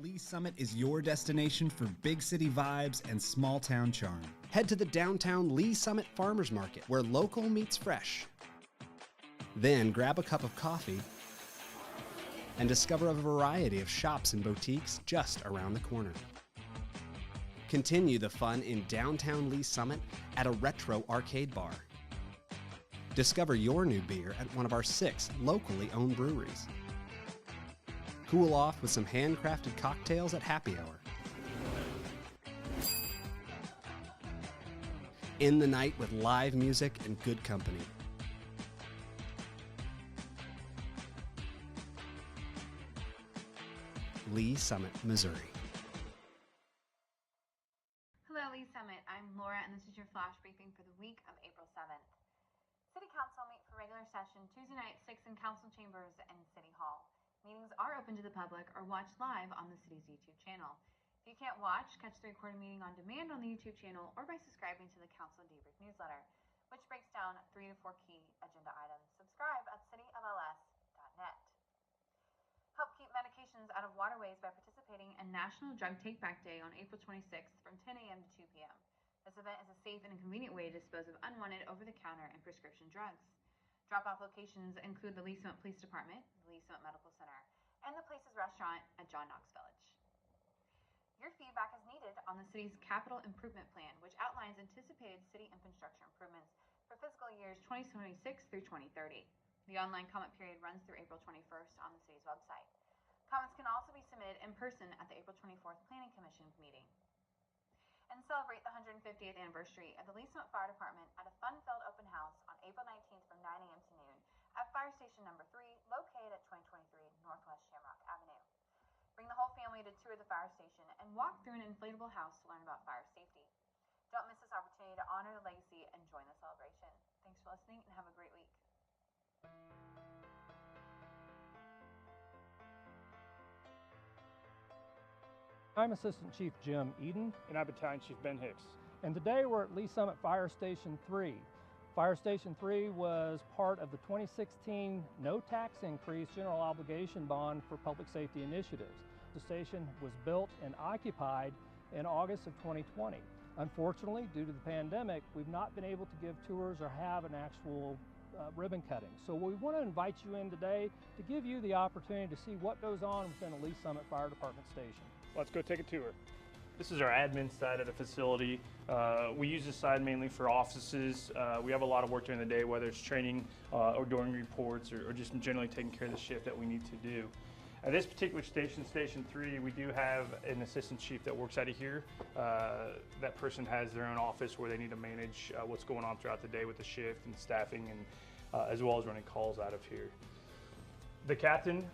Lee Summit is your destination for big city vibes and small town charm. Head to the downtown Lee Summit Farmers Market, where local meets fresh. Then grab a cup of coffee and discover a variety of shops and boutiques just around the corner. Continue the fun in downtown Lee Summit at a retro arcade bar. Discover your new beer at one of our 6 locally owned breweries. Cool off with some handcrafted cocktails at happy hour. End the night with live music and good company. Lee Summit, Missouri. Hello, Lee Summit. I'm Laura, and this is your flash briefing for the week of April 7th. City Council meet for regular session Tuesday night, 6 in Council Chambers and City Hall. Meetings are open to the public or watched live on the city's YouTube channel. If you can't watch, catch the recorded meeting on demand on the YouTube channel or by subscribing to the Council Debrief newsletter, which breaks down 3 to 4 key agenda items. Subscribe at cityofls.net. Help keep medications out of waterways by participating in National Drug Take-Back Day on April 26th from 10 a.m. to 2 p.m. This event is a safe and convenient way to dispose of unwanted over-the-counter and prescription drugs. Drop-off locations include the Lee Summit Police Department, the Lee Summit Medical Center, and the Places Restaurant at John Knox Village. Your feedback is needed on the city's capital improvement plan, which outlines anticipated city infrastructure improvements for fiscal years 2026 through 2030. The online comment period runs through April 21st on the city's website. Comments can also be submitted in person at the April 24th Planning Commission meeting. And celebrate the 150th anniversary of the Lee Summit Fire Department at a fun-filled open house on April 19th from 9 a.m. to noon at Fire Station Number 3, located at 2023 Northwest Shamrock Avenue. Bring the whole family to tour the fire station and walk through an inflatable house to learn about fire safety. Don't miss this opportunity to honor the legacy and join the celebration. Thanks for listening and have a great week. I'm Assistant Chief Jim Eden. And I'm Battalion Chief Ben Hicks. And today we're at Lee Summit Fire Station 3. Fire Station 3 was part of the 2016 no tax increase general obligation bond for public safety initiatives. The station was built and occupied in August of 2020. Unfortunately, due to the pandemic, we've not been able to give tours or have an actual ribbon cutting. So we want to invite you in today to give you the opportunity to see what goes on within a Lee Summit Fire Department station. Let's go take a tour. This is our admin side of the facility. We use this side mainly for offices. We have a lot of work during the day, whether it's training or doing reports or just generally taking care of the shift that we need to do. At this particular station, Station 3, we do have an assistant chief that works out of here. That person has their own office where they need to manage what's going on throughout the day with the shift and staffing, and as well as running calls out of here. The captain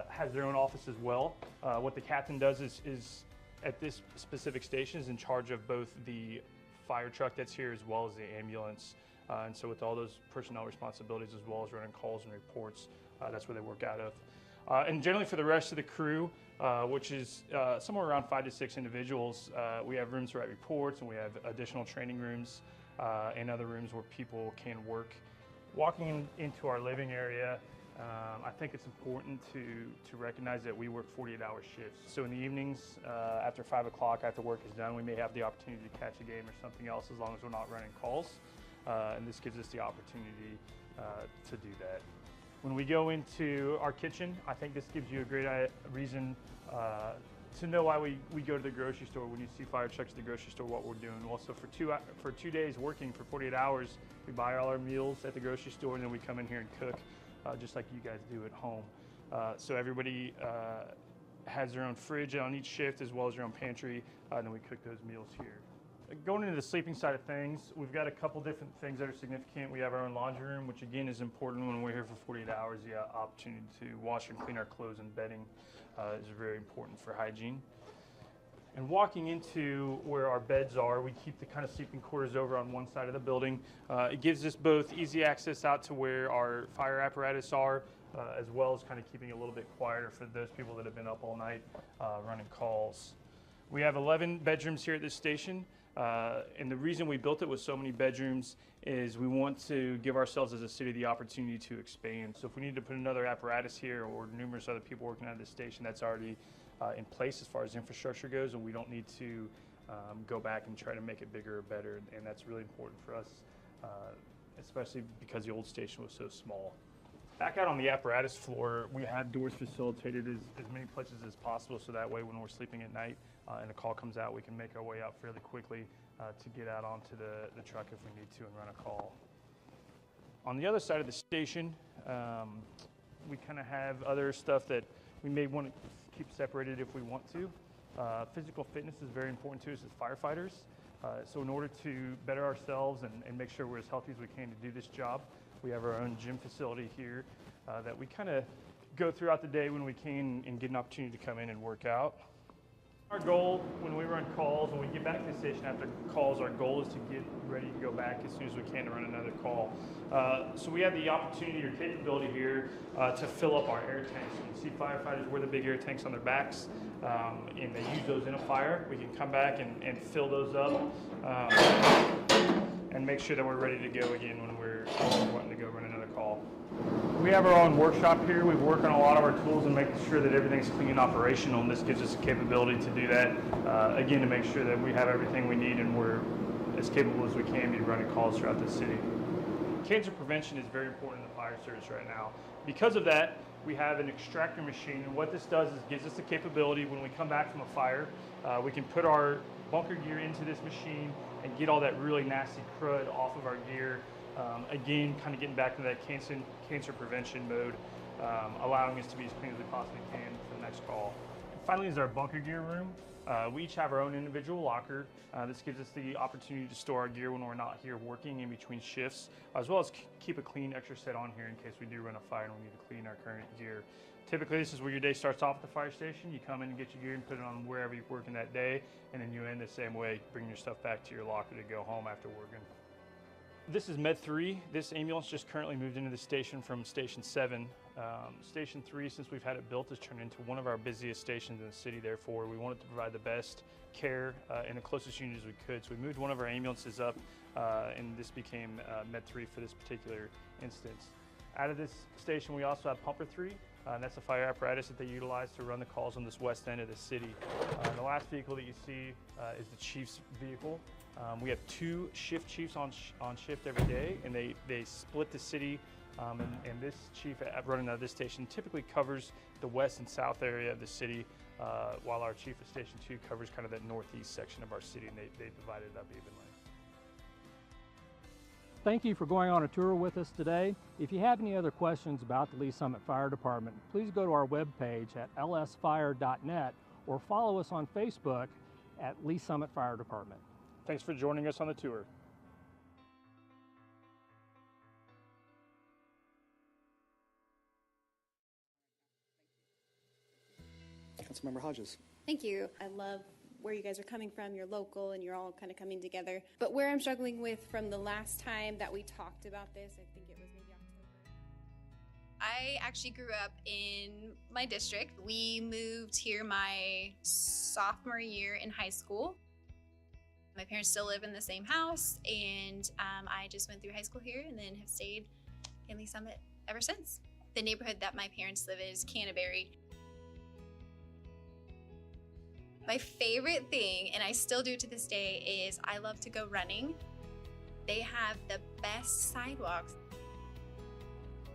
has their own office as well. What the captain does is at this specific station is in charge of both the fire truck that's here as well as the ambulance. And so with all those personnel responsibilities as well as running calls and reports, that's where they work out of. And generally for the rest of the crew, which is somewhere around 5 to 6 individuals, we have rooms to write reports, and we have additional training rooms and other rooms where people can work. Walking into our living area, I think it's important to recognize that we work 48-hour shifts. So in the evenings, after 5 o'clock, after work is done, we may have the opportunity to catch a game or something else as long as we're not running calls. And this gives us the opportunity to do that. When we go into our kitchen, I think this gives you a great reason to know why we go to the grocery store. When you see fire trucks at the grocery store, what we're doing. Also for 2 days working for 48 hours, we buy all our meals at the grocery store, and then we come in here and cook. Just like you guys do at home. So everybody has their own fridge on each shift as well as their own pantry, and then we cook those meals here. Going into the sleeping side of things, we've got a couple different things that are significant. We have our own laundry room, which again is important when we're here for 48 hours. The opportunity to wash and clean our clothes and bedding is very important for hygiene. And walking into where our beds are, we keep the kind of sleeping quarters over on one side of the building. It gives us both easy access out to where our fire apparatus are, as well as kind of keeping it a little bit quieter for those people that have been up all night running calls. We have 11 bedrooms here at this station. And the reason we built it with so many bedrooms is we want to give ourselves as a city the opportunity to expand. So if we need to put another apparatus here or numerous other people working at this station, that's already in place as far as infrastructure goes, and we don't need to go back and try to make it bigger or better, and that's really important for us, especially because the old station was so small. Back out on the apparatus floor, we have doors facilitated as many places as possible, so that way when we're sleeping at night and a call comes out, we can make our way out fairly quickly to get out onto the truck if we need to and run a call. On the other side of the station, we kind of have other stuff that we may want to keep separated if we want to. Physical fitness is very important to us as firefighters. So in order to better ourselves and make sure we're as healthy as we can to do this job, we have our own gym facility here that we kind of go throughout the day when we can and get an opportunity to come in and work out. Our goal when we run calls, when we get back to the station after calls, our goal is to get ready to go back as soon as we can to run another call. So we have the opportunity or capability here to fill up our air tanks. You can see firefighters wear the big air tanks on their backs and they use those in a fire. We can come back and fill those up and make sure that we're ready to go again when we're wanting to go run another call. We have our own workshop here. We work on a lot of our tools and making sure that everything's clean and operational, and this gives us the capability to do that, again, to make sure that we have everything we need and we're as capable as we can be running calls throughout the city. Cancer prevention is very important in the fire service right now. Because of that, we have an extractor machine, and what this does is gives us the capability when we come back from a fire, we can put our bunker gear into this machine and get all that really nasty crud off of our gear. Again, kind of getting back to that cancer prevention mode, allowing us to be as clean as we possibly can for the next call. And finally is our bunker gear room. We each have our own individual locker. This gives us the opportunity to store our gear when we're not here working in between shifts, as well as keep a clean extra set on here in case we do run a fire and we need to clean our current gear. Typically, this is where your day starts off at the fire station. You come in and get your gear and put it on wherever you're working that day, and then you end the same way, bring your stuff back to your locker to go home after working. This is Med 3. This ambulance just currently moved into the station from Station 7. Station 3, since we've had it built, has turned into one of our busiest stations in the city. Therefore, we wanted to provide the best care and the closest unit as we could. So we moved one of our ambulances up, and this became Med 3 for this particular instance. Out of this station, we also have Pumper 3. And that's a fire apparatus that they utilize to run the calls on this west end of the city. The last vehicle that you see is the chief's vehicle. We have 2 shift chiefs on shift every day, and they split the city, and this chief running out of this station typically covers the west and south area of the city, while our chief of Station 2 covers kind of that northeast section of our city, and they divide it up evenly. Thank you for going on a tour with us today. If you have any other questions about the Lee Summit Fire Department, please go to our webpage at lsfire.net or follow us on Facebook at Lee Summit Fire Department. Thanks for joining us on the tour. Councilmember Hodges. Thank you. I love where you guys are coming from. You're local and you're all kind of coming together. But where I'm struggling with from the last time that we talked about this, I think it was maybe October. I actually grew up in my district. We moved here my sophomore year in high school. My parents still live in the same house, and I just went through high school here and then have stayed in Lee Summit ever since. The neighborhood that my parents live in is Canterbury. My favorite thing, and I still do to this day, is I love to go running. They have the best sidewalks.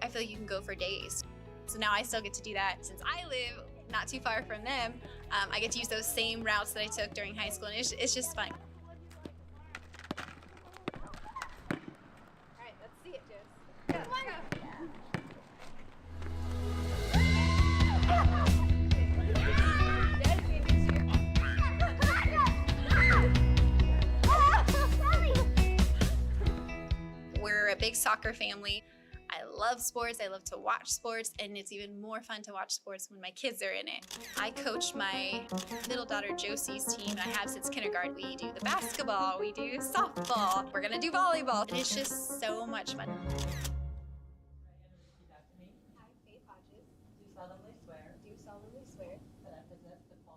I feel like you can go for days. So now I still get to do that. Since I live not too far from them, I get to use those same routes that I took during high school, and it's just fun. All right, let's see it, Jess. Come on. We're a big soccer family. I love sports, I love to watch sports, and it's even more fun to watch sports when my kids are in it. I coach my middle daughter Josie's team, and I have since kindergarten. We do the basketball, we do softball, we're gonna do volleyball, and it's just so much fun.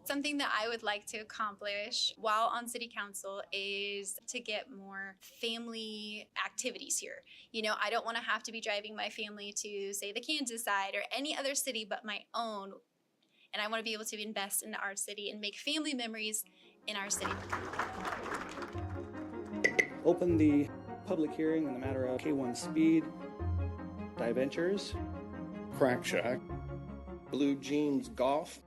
Something that I would like to accomplish while on city council is to get more family activities here. You know, I don't want to have to be driving my family to, say, the Kansas side or any other city but my own. and I want to be able to invest in our city and make family memories in our city. Open the public hearing in the matter of K1 Speed, Diventures, Crack Shack, Blue Jeans Golf.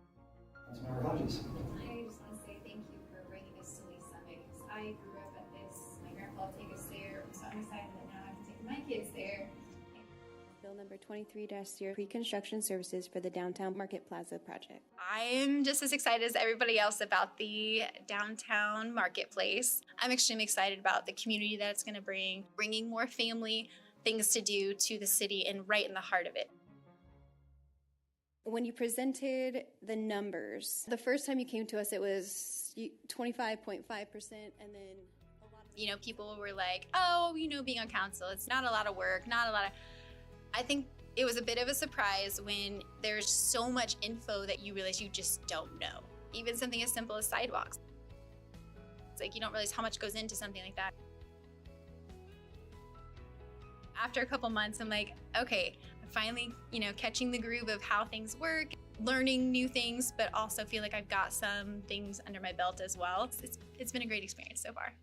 Councilmember Hodges. I just want to say thank you for bringing us to Lee Summit, because I grew up at this. My grandpa would take us there, so I'm excited that now I can take my kids there. Bill number 23-0, pre-construction services for the downtown Market Plaza project. I'm just as excited as everybody else about the downtown marketplace. I'm extremely excited about the community that it's going to bring, bringing more family things to do to the city and right in the heart of it. When you presented the numbers, the first time you came to us, it was 25.5%, and then a lot of... You know, people were like, oh, being on council, it's not a lot of work, not a lot of... I think it was a bit of a surprise when there's so much info that you realize you just don't know. Even something as simple as sidewalks. It's like you don't realize how much goes into something like that. After a couple months, I'm like, okay, I'm finally, catching the groove of how things work, learning new things, but also feel like I've got some things under my belt as well. It's been a great experience so far.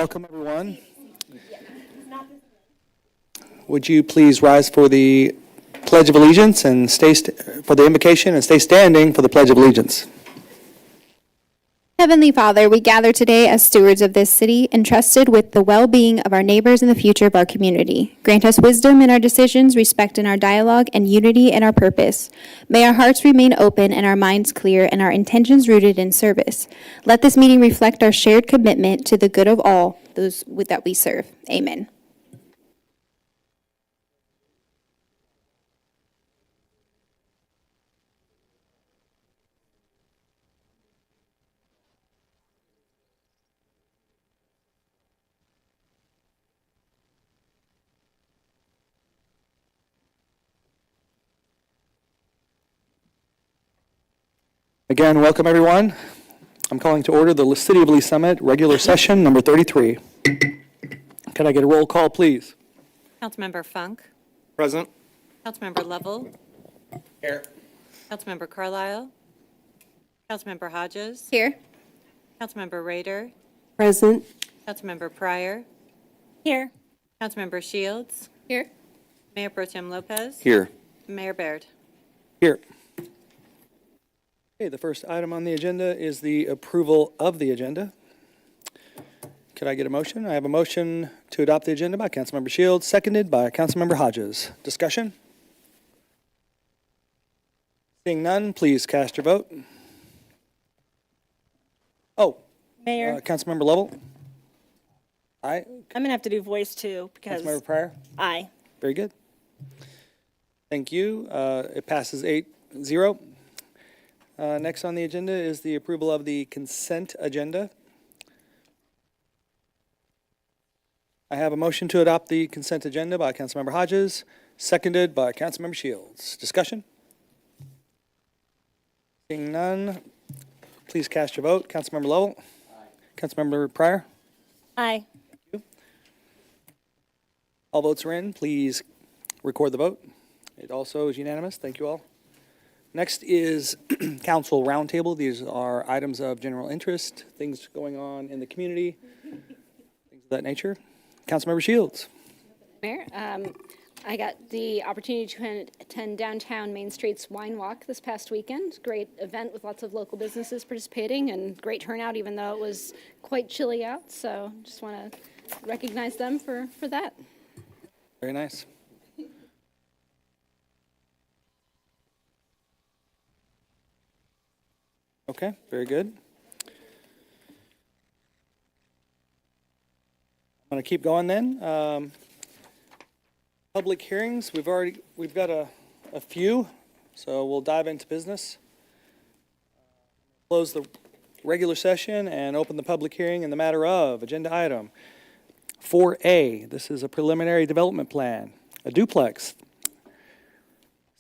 Welcome, everyone. Would you please rise for the Pledge of Allegiance and for the invocation and stay standing for the Pledge of Allegiance. Heavenly Father, we gather today as stewards of this city, entrusted with the well-being of our neighbors and the future of our community. Grant us wisdom in our decisions, respect in our dialogue, and unity in our purpose. May our hearts remain open and our minds clear and our intentions rooted in service. Let this meeting reflect our shared commitment to the good of all those that we serve. Amen. Again, welcome everyone. I'm calling to order the City of Lee Summit regular session number 33. Can I get a roll call, please? Councilmember Funk. Present. Councilmember Lovell. Here. Councilmember Carlisle. Councilmember Hodges. Here. Councilmember Rader. Present. Councilmember Pryor. Here. Councilmember Shields. Here. Mayor Pro Tem Lopez. Here. Mayor Baird. Here. Okay, the first item on the agenda is the approval of the agenda. Could I get a motion? I have a motion to adopt the agenda by Councilmember Shields, seconded by Councilmember Hodges. Discussion? Seeing none, please cast your vote. Oh, Mayor, Councilmember Lovell? Aye. I'm going to have to do voice too because Councilmember Pryor? aye. Very good. Thank you. It passes 8-0. Next on the agenda is the approval of the consent agenda. I have a motion to adopt the consent agenda by Councilmember Hodges, seconded by Councilmember Shields. Discussion? Seeing none, please cast your vote. Councilmember Lovell? Aye. Councilmember Pryor? Aye. Thank you. All votes are in. Please record the vote. It also is unanimous. Thank you all. Next is Council Roundtable. These are items of general interest, things going on in the community, things of that nature. Councilmember Shields. Mayor, I got the opportunity to attend downtown Main Street's Wine Walk this past weekend. Great event with lots of local businesses participating and great turnout, even though it was quite chilly out. So just want to recognize them for that. Very nice. Okay, very good. I'm going to keep going then. Public hearings, we've got a few, so we'll dive into business. Close the regular session and open the public hearing in the matter of agenda item 4A. This is a preliminary development plan, a duplex,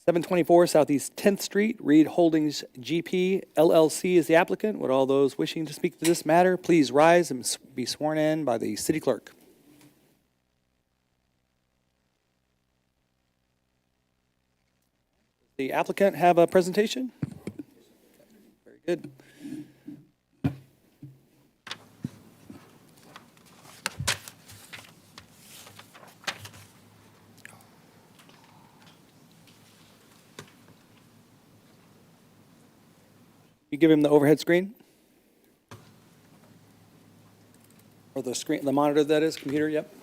724 Southeast 10th Street, Reed Holdings GP LLC is the applicant. Would all those wishing to speak to this matter please rise and be sworn in by the city clerk. Does the applicant have a presentation? Very good. You give him the overhead screen? Or the screen, the monitor that is, computer, yep.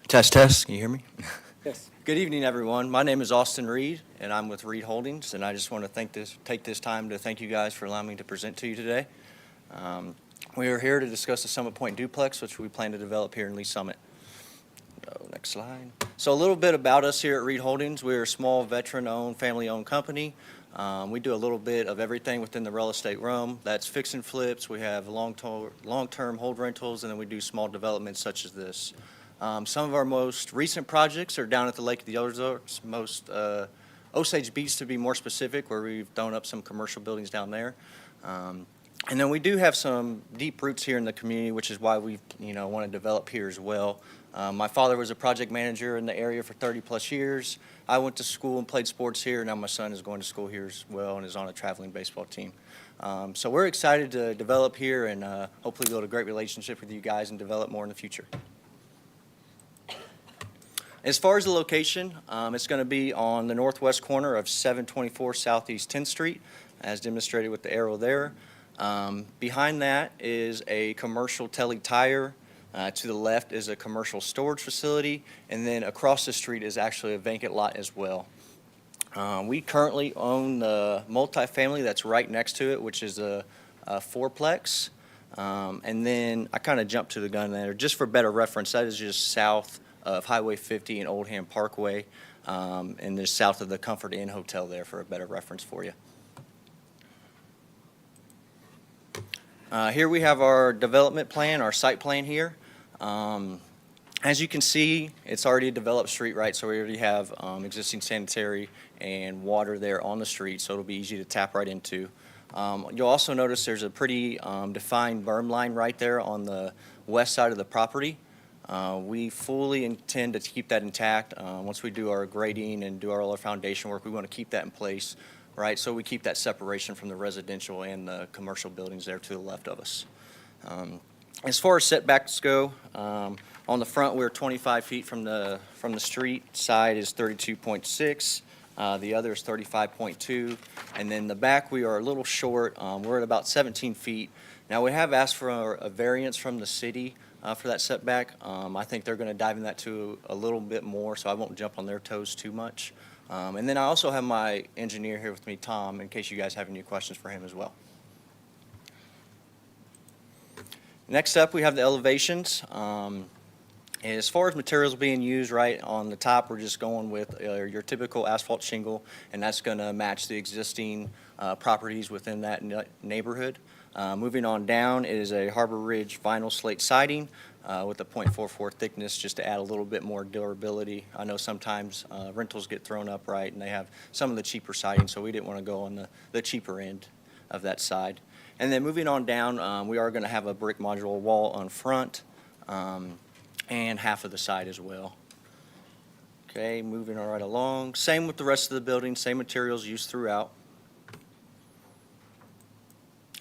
Test, test, can you hear me? Yes. Good evening, everyone. My name is Austin Reed, and I'm with Reed Holdings, and I just want to take this time to thank you guys for allowing me to present to you today. We are here to discuss the Summit Point duplex, which we plan to develop here in Lee Summit. Next slide. So a little bit about us here at Reed Holdings. We're a small veteran-owned, family-owned company. We do a little bit of everything within the real estate realm. That's fix and flips. We have long-term hold rentals, and then we do small developments such as this. Some of our most recent projects are down at the Lake of the Ozarks, Osage Beach to be more specific, where we've done up some commercial buildings down there. And then we do have some deep roots here in the community, which is why we want to develop here as well. My father was a project manager in the area for 30-plus years. I went to school and played sports here. Now my son is going to school here as well and is on a traveling baseball team. So we're excited to develop here and hopefully build a great relationship with you guys and develop more in the future. As far as the location, it's going to be on the northwest corner of 724 Southeast 10th Street, as demonstrated with the arrow there. Behind that is a commercial Tele Tire. To the left is a commercial storage facility, and then across the street is actually a vacant lot as well. We currently own the multifamily that's right next to it, which is a fourplex. And then I kind of jumped to the gun there. Just for better reference, that is just south of Highway 50 and Oldham Parkway, and there's south of the Comfort Inn Hotel there for a better reference for you. Here we have our development plan, our site plan here. As you can see, it's already a developed street, right? So we already have existing sanitary and water there on the street, so it'll be easy to tap right into. You'll also notice there's a pretty defined berm line right there on the west side of the property. We fully intend to keep that intact. Once we do our grading and do all our foundation work, we want to keep that in place, right? So we keep that separation from the residential and the commercial buildings there to the left of us. As far as setbacks go, on the front we're 25 feet from the street. Side is 32.6. The other is 35.2. And then the back we are a little short. We're at about 17 feet. Now we have asked for a variance from the city for that setback. I think they're going to dive in that too a little bit more, so I won't jump on their toes too much. And then I also have my engineer here with me, Tom, in case you guys have any questions for him as well. Next up, we have the elevations. As far as materials being used, right, on the top, we're just going with your typical asphalt shingle, and that's going to match the existing properties within that neighborhood. Moving on down is a Harbor Ridge vinyl slate siding with a .44 thickness just to add a little bit more durability. I know sometimes rentals get thrown up, right, and they have some of the cheaper siding, so we didn't want to go on the cheaper end of that side. And then moving on down, we are going to have a brick modular wall on front and half of the side as well. Okay, moving all right along. Same with the rest of the building, same materials used throughout.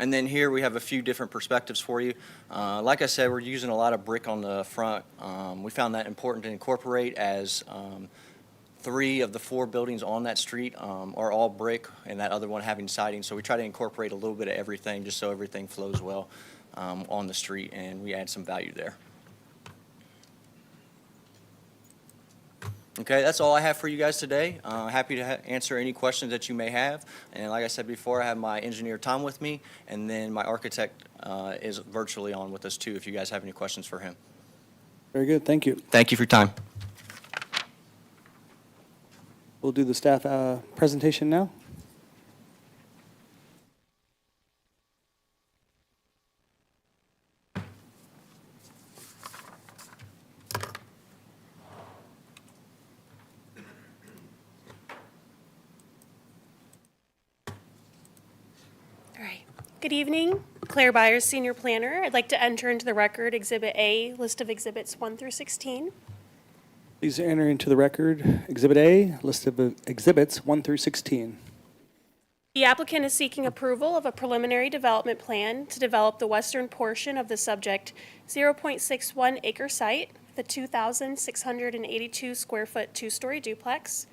And then here we have a few different perspectives for you. Like I said, we're using a lot of brick on the front. We found that important to incorporate as 3 of the 4 buildings on that street are all brick and that other one having siding. So we try to incorporate a little bit of everything just so everything flows well on the street and we add some value there. Okay, that's all I have for you guys today. Happy to answer any questions that you may have. And like I said before, I have my engineer Tom with me, and then my architect is virtually on with us too if you guys have any questions for him. Very good, thank you. Thank you for your time. We'll do the staff presentation now. Good evening, Claire Byers, Senior Planner. I'd like to enter into the record Exhibit A, list of exhibits 1 through 16. Please enter into the record Exhibit A, list of exhibits 1 through 16. The applicant is seeking approval of a preliminary development plan to develop the western portion of the subject 0.61 acre site, the 2,682 square foot 2-story duplex.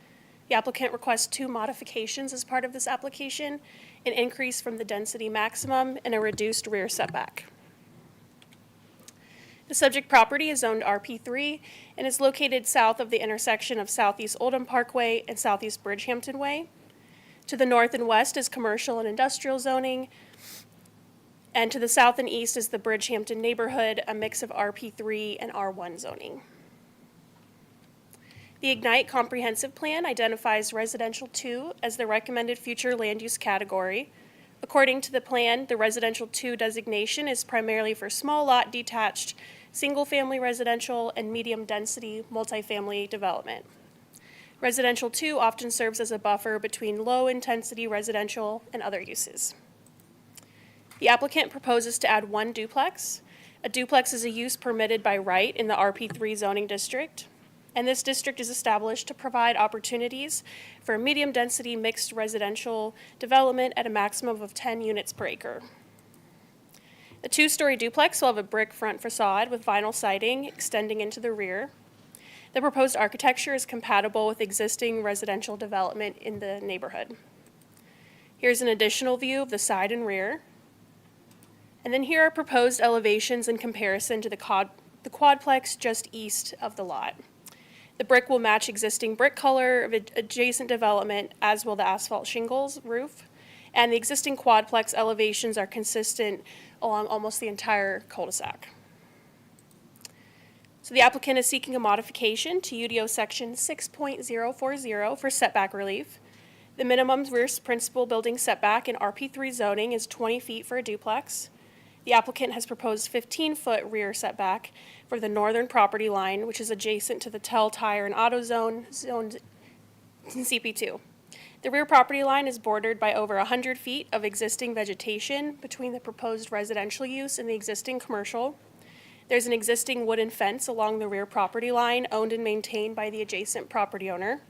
The applicant requests 2 modifications as part of this application: an increase from the density maximum and a reduced rear setback. The subject property is zoned RP3 and is located south of the intersection of Southeast Oldham Parkway and Southeast Bridgehampton Way. To the north and west is commercial and industrial zoning, and to the south and east is the Bridgehampton neighborhood, a mix of RP3 and R1 zoning. The Ignite Comprehensive Plan identifies Residential 2 as the recommended future land use category. According to the plan, the Residential 2 designation is primarily for small lot detached, single-family residential, and medium-density multifamily development. Residential 2 often serves as a buffer between low-intensity residential and other uses. The applicant proposes to add one duplex. A duplex is a use permitted by right in the RP3 zoning district, and this district is established to provide opportunities for medium-density mixed residential development at a maximum of 10 units per acre. The two-story duplex will have a brick front facade with vinyl siding extending into the rear. The proposed architecture is compatible with existing residential development in the neighborhood. Here's an additional view of the side and rear. And then here are proposed elevations in comparison to the quadplex just east of the lot. The brick will match existing brick color of adjacent development, as will the asphalt shingles roof. And the existing quadplex elevations are consistent along almost the entire cul-de-sac. So the applicant is seeking a modification to UDO section 6.040 for setback relief. The minimum rear principal building setback in RP3 zoning is 20 feet for a duplex. The applicant has proposed 15-foot rear setback for the northern property line, which is adjacent to the Tell Tire and Auto Zone, zoned in CP2. The rear property line is bordered by over 100 feet of existing vegetation between the proposed residential use and the existing commercial. There's an existing wooden fence along the rear property line owned and maintained by the adjacent property owner.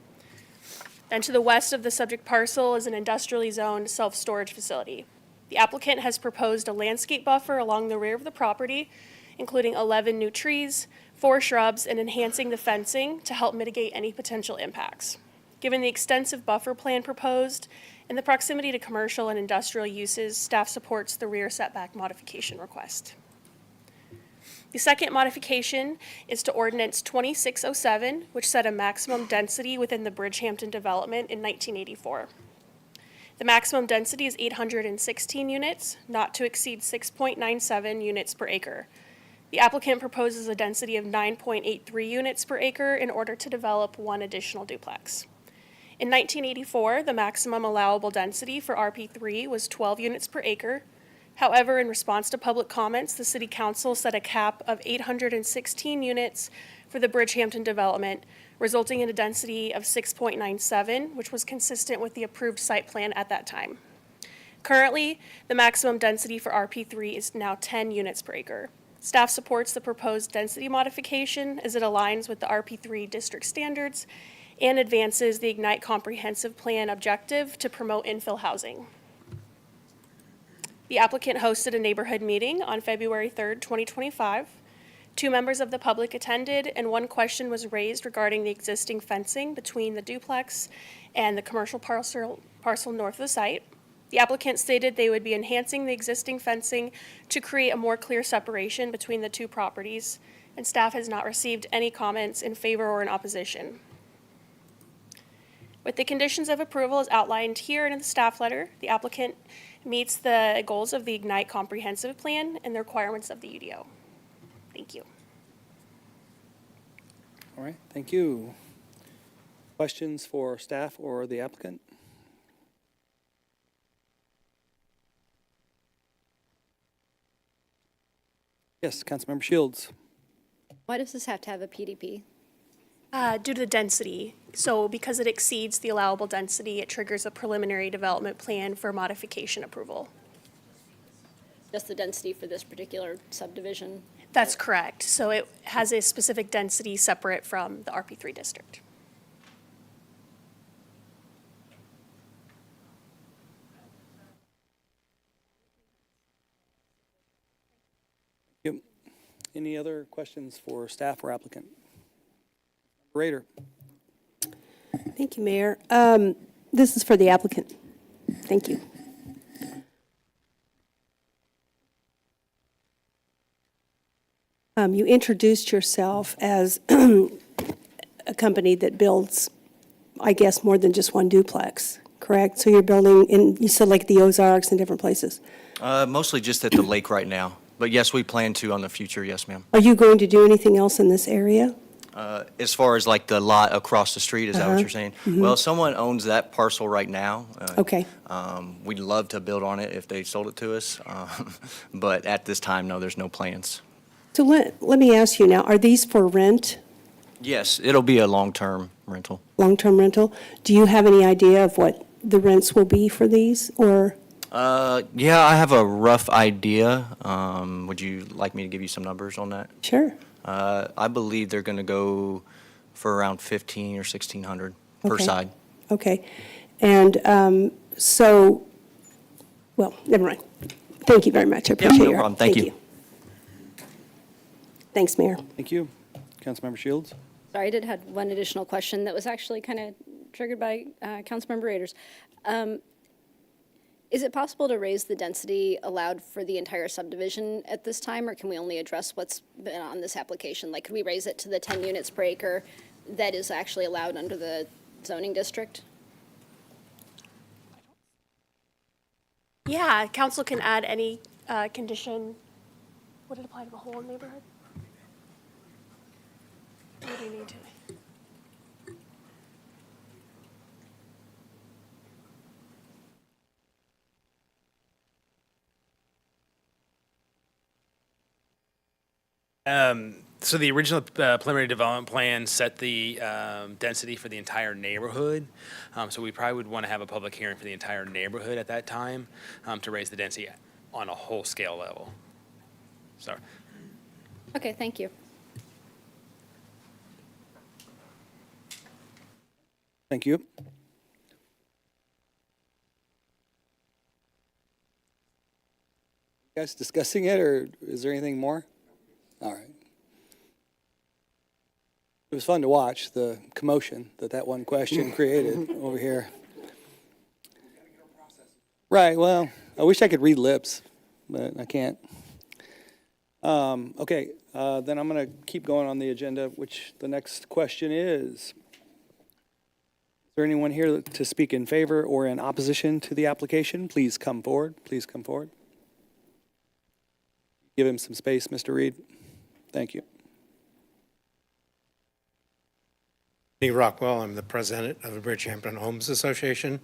Then to the west of the subject parcel is an industrially zoned self-storage facility. The applicant has proposed a landscape buffer along the rear of the property, including 11 new trees, 4 shrubs, and enhancing the fencing to help mitigate any potential impacts. Given the extensive buffer plan proposed and the proximity to commercial and industrial uses, staff supports the rear setback modification request. The second modification is to Ordinance 2607, which set a maximum density within the Bridgehampton development in 1984. The maximum density is 816 units, not to exceed 6.97 units per acre. The applicant proposes a density of 9.83 units per acre in order to develop one additional duplex. In 1984, the maximum allowable density for RP3 was 12 units per acre. However, in response to public comments, the City Council set a cap of 816 units for the Bridgehampton development, resulting in a density of 6.97, which was consistent with the approved site plan at that time. Currently, the maximum density for RP3 is now 10 units per acre. Staff supports the proposed density modification as it aligns with the RP3 district standards and advances the Ignite Comprehensive Plan objective to promote infill housing. The applicant hosted a neighborhood meeting on February 3rd, 2025. 2 members of the public attended, and 1 question was raised regarding the existing fencing between the duplex and the commercial parcel north of the site. The applicant stated they would be enhancing the existing fencing to create a more clear separation between the 2 properties, and staff has not received any comments in favor or in opposition. With the conditions of approval as outlined here in the staff letter, the applicant meets the goals of the Ignite Comprehensive Plan and the requirements of the UDO. Thank you. All right, thank you. Questions for staff or the applicant? Yes, Councilmember Shields. Why does this have to have a PDP? Due to the density. So because it exceeds the allowable density, it triggers a preliminary development plan for modification approval. Just the density for this particular subdivision? That's correct. So it has a specific density separate from the RP3 district. Yep. Any other questions for staff or applicant? Rader. Thank you, Mayor. This is for the applicant. Thank you. You introduced yourself as a company that builds, I guess, more than just one duplex, correct? So you're building in, you said like the Ozarks and different places. Mostly just at the lake right now. But yes, we plan to on the future, yes, ma'am. Are you going to do anything else in this area? As far as like the lot across the street, is that what you're saying? Mhm. Well, someone owns that parcel right now. Okay. We'd love to build on it if they sold it to us. But at this time, no, there's no plans. So let me ask you now, are these for rent, Yes, it'll be a long-term rental. long-term rental? Do you have any idea of what the rents will be for these, or? Yeah, I have a rough idea. Would you like me to give you some numbers on that? Sure. I believe they're going to go for around 1,500 or 1,600 per Okay. side. Okay. And so, well, never mind. Thank you very much. I appreciate no your problem. help. Thank you. Thanks, Mayor. Thank you. Councilmember Shields? Sorry, I did have one additional question that was actually kind of triggered by Councilmember Raiders. Is it possible to raise the density allowed for the entire subdivision at this time, or can we only address what's been on this application? Like, could we raise it to the 10 units per acre that is actually allowed under the zoning district? Yeah, council can add any condition. Would it apply to the whole neighborhood? What do you need to? So the original preliminary development plan set the density for the entire neighborhood. So we probably would want to have a public hearing for the entire neighborhood at that time to raise the density on a whole scale level. Sorry. Okay, thank you. Thank you. You guys discussing it, or is there anything more? All right. It was fun to watch the commotion that one question created over here. Right, well, I wish I could read lips, but I can't. Okay, then I'm going to keep going on the agenda, which the next question is there anyone here to speak in favor or in opposition to the application? Please come forward. Please come forward. Give him some space, Mr. Reed. Thank you. Lee Rockwell, I'm the president of the Bridgehampton Homes Association,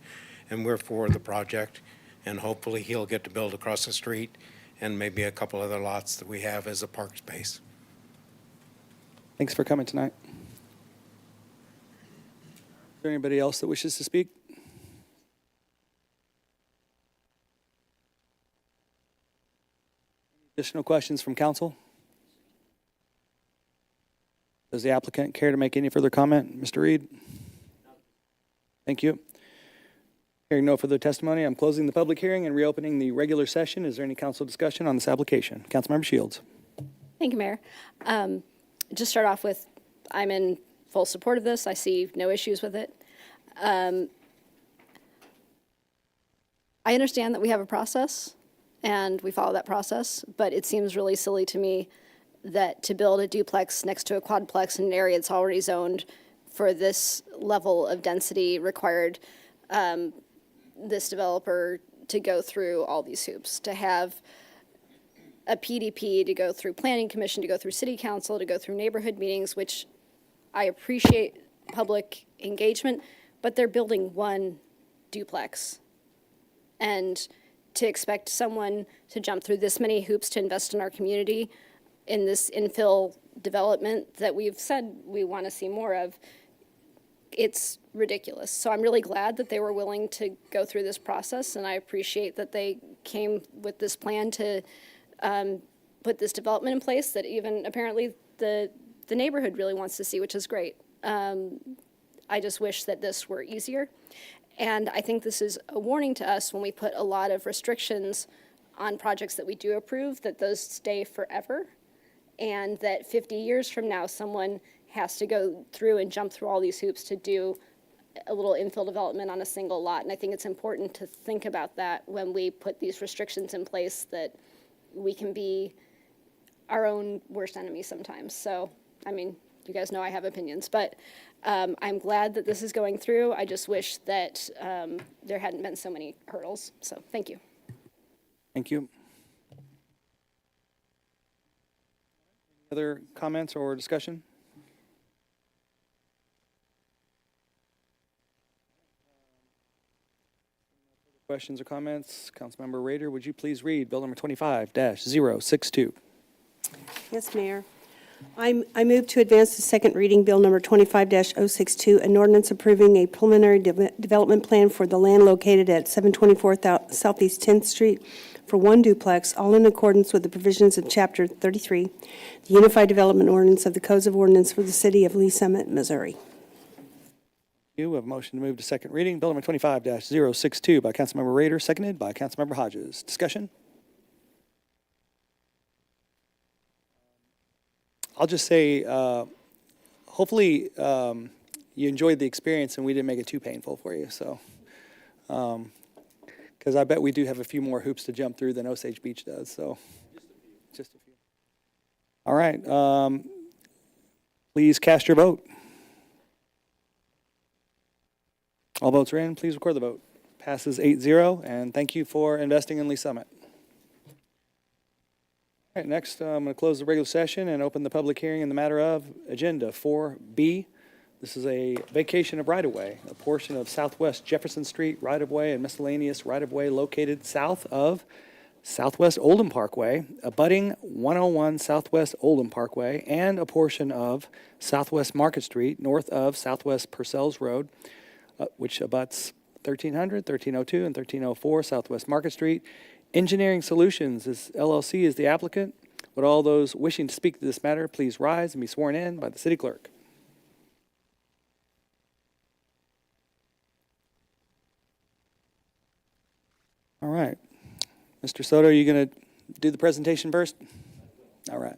and we're for the project, and hopefully he'll get to build across the street and maybe a couple other lots that we have as a park space. Thanks for coming tonight. Is there anybody else that wishes to speak? Additional questions from council? Does the applicant care to make any further comment? Mr. Reed? Thank you. Hearing no further testimony, I'm closing the public hearing and reopening the regular session. Is there any council discussion on this application? Councilmember Shields. Thank you, Mayor. Just start off with, I'm in full support of this. I see no issues with it. I understand that we have a process and we follow that process, but it seems really silly to me that to build a duplex next to a quadplex in an area that's already zoned for this level of density required this developer to go through all these hoops, to have a PDP, to go through planning commission, to go through city council, to go through neighborhood meetings, which I appreciate public engagement, but they're building one duplex. And to expect someone to jump through this many hoops to invest in our community in this infill development that we've said we want to see more of, it's ridiculous. So I'm really glad that they were willing to go through this process, and I appreciate that they came with this plan to put this development in place that even apparently the neighborhood really wants to see, which is great. I just wish that this were easier. And I think this is a warning to us when we put a lot of restrictions on projects that we do approve, that those stay forever, and that 50 years from now, someone has to go through and jump through all these hoops to do a little infill development on a single lot. And I think it's important to think about that when we put these restrictions in place, that we can be our own worst enemy sometimes. So, I mean, you guys know I have opinions, but I'm glad that this is going through. I just wish that there hadn't been so many hurdles. So, thank you. Thank you. Other comments or discussion? Questions or comments? Councilmember Rader, would you please read Bill number 25-062? Yes, Mayor. I move to advance the second reading Bill number 25-062, an ordinance approving a preliminary development plan for the land located at 724 Southeast 10th Street for one duplex, all in accordance with the provisions of Chapter 33, the Unified Development Ordinance of the Codes of Ordinance for the City of Lee Summit, Missouri. We have a motion to move to second reading, Bill number 25-062 by Councilmember Rader, seconded by Councilmember Hodges. Discussion? I'll just say, hopefully you enjoyed the experience and we didn't make it too painful for you. So, because I bet we do have a few more hoops to jump through than Osage Beach does. So, just a few. All right. Please cast your vote. All votes are in. Please record the vote. Passes 8-0, and thank you for investing in Lee Summit. All right, next, I'm going to close the regular session and open the public hearing in the matter of Agenda 4B. This is a vacation of right-of-way, a portion of Southwest Jefferson Street right-of-way and miscellaneous right-of-way located south of Southwest Oldham Parkway, abutting 101 Southwest Oldham Parkway, and a portion of Southwest Market Street north of Southwest Persels Road, which abuts 1300, 1302, and 1304 Southwest Market Street. Engineering Solutions LLC is the applicant. Would all those wishing to speak to this matter please rise and be sworn in by the city clerk. All right. Mr. Soto, are you going to do the presentation first? All right.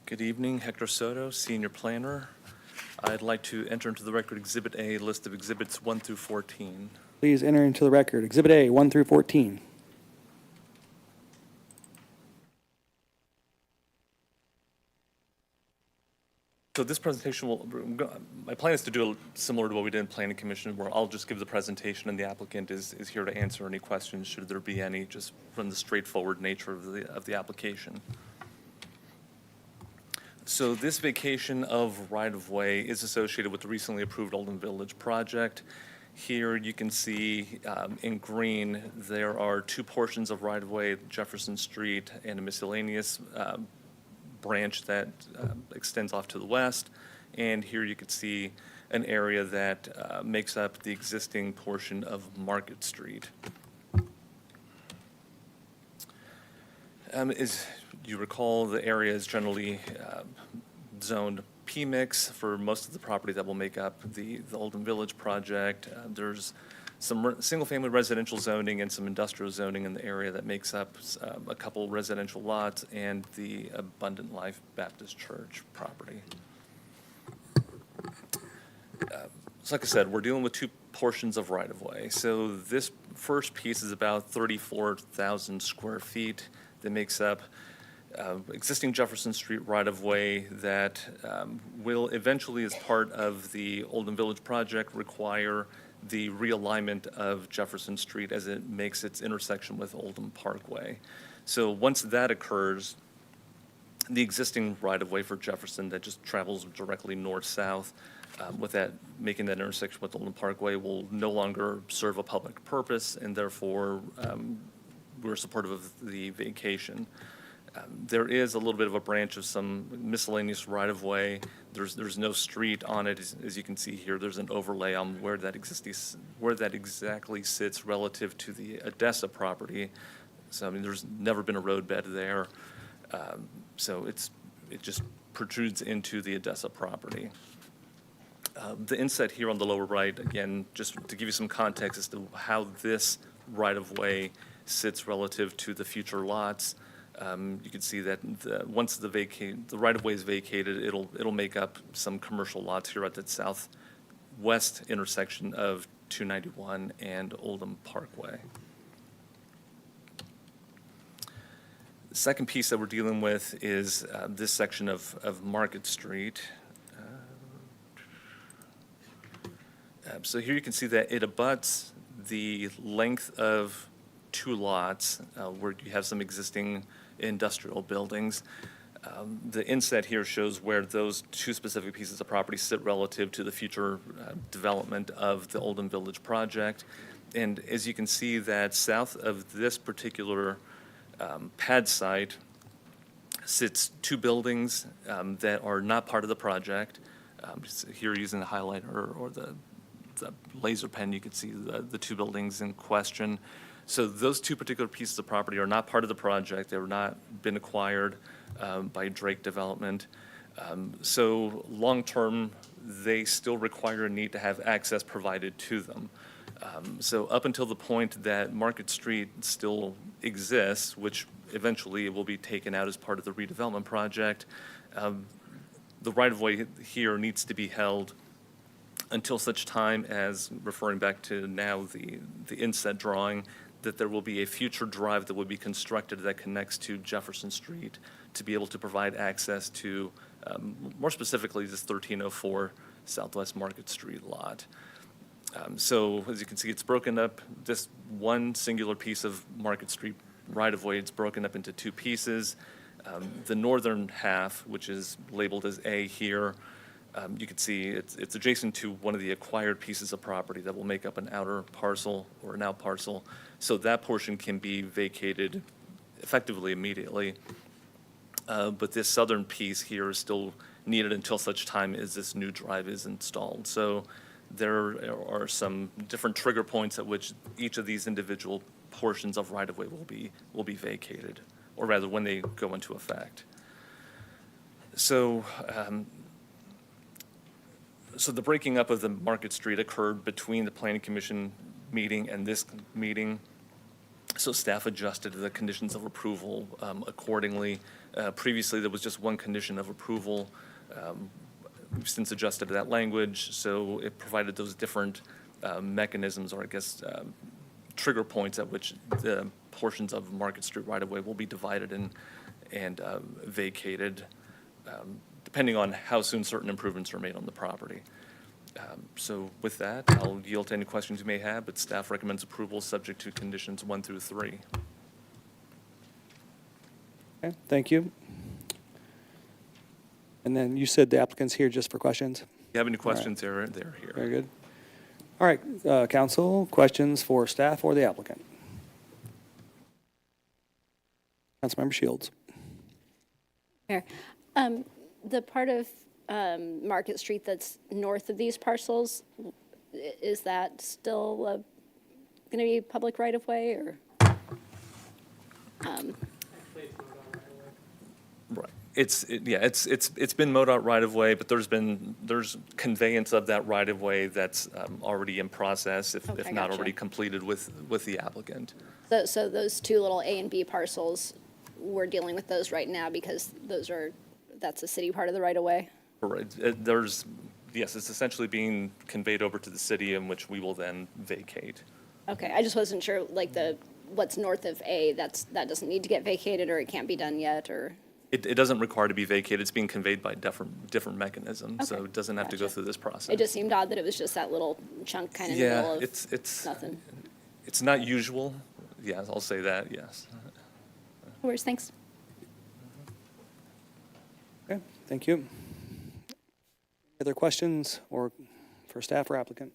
Good evening, Hector Soto, Senior Planner. I'd like to enter into the record Exhibit A, list of Exhibits 1 through 14. Please enter into the record Exhibit A, 1 through 14. So this presentation my plan is to do similar to what we did in Planning Commission, where I'll just give the presentation and the applicant is here to answer any questions, should there be any, just from the straightforward nature of the application. So this vacation of right-of-way is associated with the recently approved Oldham Village project. Here you can see in green there are two portions of right-of-way, Jefferson Street and a miscellaneous branch that extends off to the west. And here you can see an area that makes up the existing portion of Market Street. As you recall, the area is generally zoned PMIX for most of the property that will make up the Oldham Village project. There's some single-family residential zoning and some industrial zoning in the area that makes up a couple residential lots and the Abundant Life Baptist Church property. So like I said, we're dealing with two portions of right-of-way. So this first piece is about 34,000 square feet that makes up existing Jefferson Street right-of-way that will eventually, as part of the Oldham Village project, require the realignment of Jefferson Street as it makes its intersection with Oldham Parkway. So once that occurs, the existing right-of-way for Jefferson that just travels directly north-south, with that making that intersection with Oldham Parkway, will no longer serve a public purpose, and therefore we're supportive of the vacation. There is a little bit of a branch of some miscellaneous right-of-way. There's no street on it, as you can see here. There's an overlay on where that exactly sits relative to the Odessa property. So I mean, there's never been a roadbed there. So it just protrudes into the Odessa property. The inset here on the lower right, again, just to give you some context as to how this right-of-way sits relative to the future lots. You can see that once the right-of-way is vacated, it'll make up some commercial lots here at the southwest intersection of 291 and Oldham Parkway. The second piece that we're dealing with is this section of Market Street. So here you can see that it abuts the length of two lots where you have some existing industrial buildings. The inset here shows where those two specific pieces of property sit relative to the future development of the Oldham Village project. And as you can see that south of this particular pad site sits two buildings that are not part of the project. Just here using the highlighter or the laser pen, you can see the two buildings in question. So those two particular pieces of property are not part of the project. They were not been acquired by Drake Development. So long-term, they still require and need to have access provided to them. So up until the point that Market Street still exists, which eventually it will be taken out as part of the redevelopment project, the right-of-way here needs to be held until such time as, referring back to now the inset drawing, that there will be a future drive that will be constructed that connects to Jefferson Street to be able to provide access to, more specifically, this 1304 Southwest Market Street lot. So as you can see, it's broken up, this one singular piece of Market Street right-of-way, it's broken up into two pieces. The northern half, which is labeled as A here, you can see it's adjacent to one of the acquired pieces of property that will make up an outer parcel or an out parcel. So that portion can be vacated effectively immediately. But this southern piece here is still needed until such time as this new drive is installed. So there are some different trigger points at which each of these individual portions of right-of-way will be vacated, or rather when they go into effect. So so the breaking up of the Market Street occurred between the Planning Commission meeting and this meeting. So staff adjusted the conditions of approval accordingly. Previously, there was just one condition of approval. We've since adjusted that language, so it provided those different mechanisms, or I guess trigger points at which the portions of Market Street right-of-way will be divided and vacated, depending on how soon certain improvements are made on the property. So with that, I'll yield to any questions you may have, but staff recommends approval subject to conditions 1 through 3. Okay, thank you. And then you said the applicant's here just for questions? If you have any questions, they're here. Very good. All right, council, questions for staff or the applicant? Councilmember Shields. Here. The part of Market Street that's north of these parcels, is that still going to be public right-of-way, or? Right. It's been MoDOT right-of-way, but there's conveyance of that right-of-way that's already in process, if not already completed with the applicant. So those two little A and B parcels, we're dealing with those right now because that's a city part of the right-of-way? Right. Yes, it's essentially being conveyed over to the city, in which we will then vacate. Okay, I just wasn't sure, like what's north of A, that doesn't need to get vacated, or it can't be done yet, or? It doesn't require to be vacated. It's being conveyed by different mechanisms, so it doesn't have to go through this process. It just seemed odd that it was just that little chunk kind of in the middle of nothing. It's not usual. Yeah, I'll say that, yes. No worries, thanks. Okay, thank you. Other questions or for staff or applicant?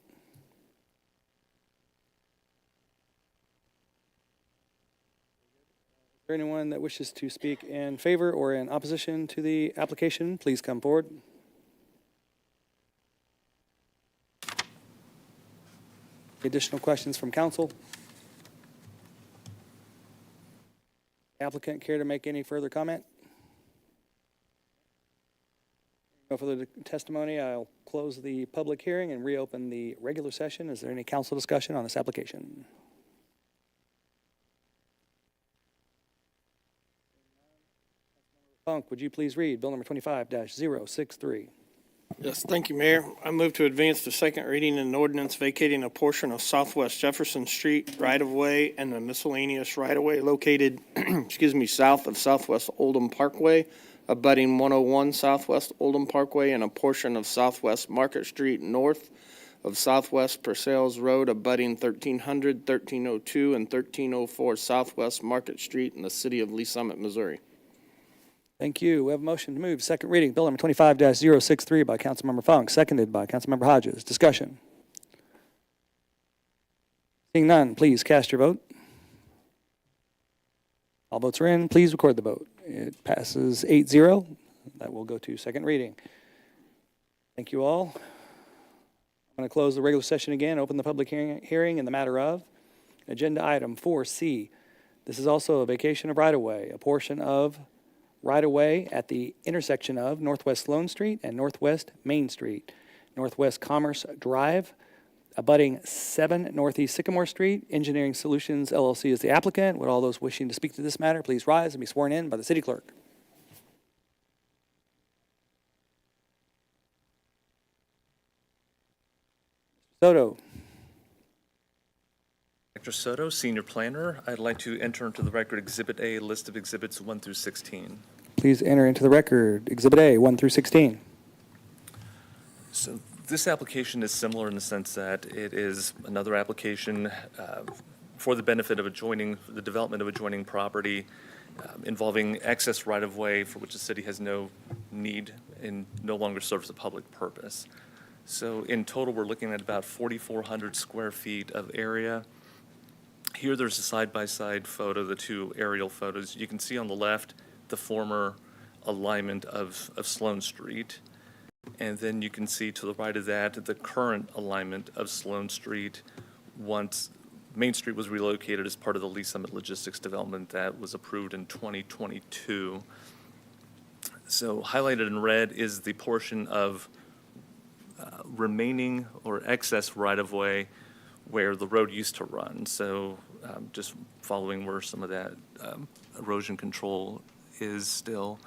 Is there anyone that wishes to speak in favor or in opposition to the application? Please come forward. Additional questions from council? Applicant care to make any further comment? No further testimony. I'll close the public hearing and reopen the regular session. Is there any council discussion on this application? Funk, would you please read Bill number 25-063? Yes, thank you, Mayor. I move to advance the second reading in an ordinance vacating a portion of Southwest Jefferson Street right-of-way and the miscellaneous right-of-way located, south of Southwest Oldham Parkway, abutting 101 Southwest Oldham Parkway, and a portion of Southwest Market Street north of Southwest Persels Road, abutting 1300, 1302, and 1304 Southwest Market Street in the city of Lee Summit, Missouri. Thank you. We have a motion to move second reading, Bill number 25-063 by Councilmember Funk, seconded by Councilmember Hodges. Discussion. Seeing none, please cast your vote. All votes are in. Please record the vote. It passes 8-0. That will go to second reading. Thank you all. I'm going to close the regular session again, open the public hearing in the matter of Agenda Item 4C. This is also a vacation of right-of-way, a portion of right-of-way at the intersection of Northwest Sloan Street and Northwest Main Street, Northwest Commerce Drive, abutting 7 Northeast Sycamore Street. Engineering Solutions LLC is the applicant. Would all those wishing to speak to this matter please rise and be sworn in by the city clerk. Soto. Director Soto, Senior Planner. I'd like to enter into the record Exhibit A, list of exhibits 1 through 16. Please enter into the record Exhibit A, 1 through 16. So this application is similar in the sense that it is another application for the benefit of the development of adjoining property involving excess right-of-way for which the city has no need and no longer serves a public purpose. So in total, we're looking at about 4,400 square feet of area. Here there's a side-by-side photo, the two aerial photos. You can see on the left the former alignment of Sloan Street. And then you can see to the right of that the current alignment of Sloan Street once Main Street was relocated as part of the Lee Summit Logistics development that was approved in 2022. So highlighted in red is the portion of remaining or excess right-of-way where the road used to run. So just following where some of that erosion control is still.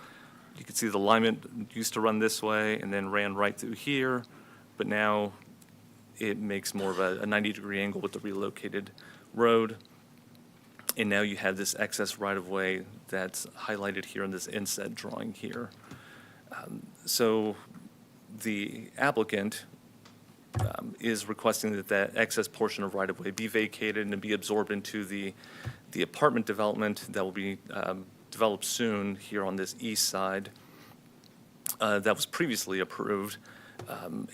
You can see the alignment used to run this way and then ran right through here, but now it makes more of a 90-degree angle with the relocated road. And now you have this excess right-of-way that's highlighted here in this inset drawing here. So the applicant is requesting that that excess portion of right-of-way be vacated and be absorbed into the apartment development that will be developed soon here on this east side that was previously approved.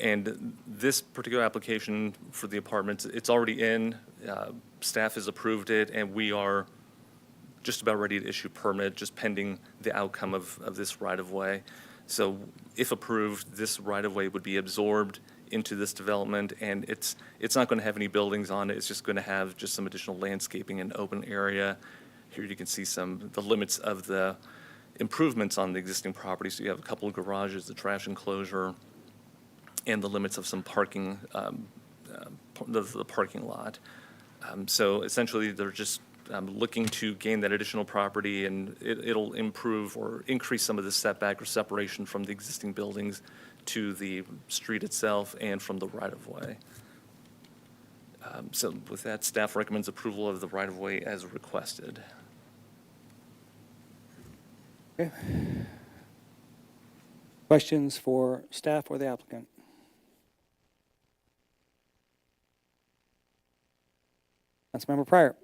And this particular application for the apartments, it's already in. Staff has approved it, and we are just about ready to issue permit, just pending the outcome of this right-of-way. So if approved, this right-of-way would be absorbed into this development, and it's not going to have any buildings on it. It's just going to have just some additional landscaping and open area. Here you can see the limits of the improvements on the existing property. So you have a couple of garages, the trash enclosure, and the limits of some parking, the parking lot. So essentially, they're just looking to gain that additional property, and it'll improve or increase some of the setback or separation from the existing buildings to the street itself and from the right-of-way. So with that, staff recommends approval of the right-of-way as requested. Okay. Questions for staff or the applicant? Councilmember Pryor.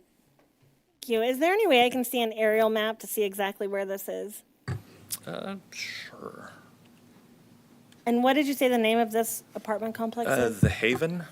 Thank you. Is there any way I can see an aerial map to see exactly where this is? Sure. And what did you say the name of this apartment complex is? The Haven.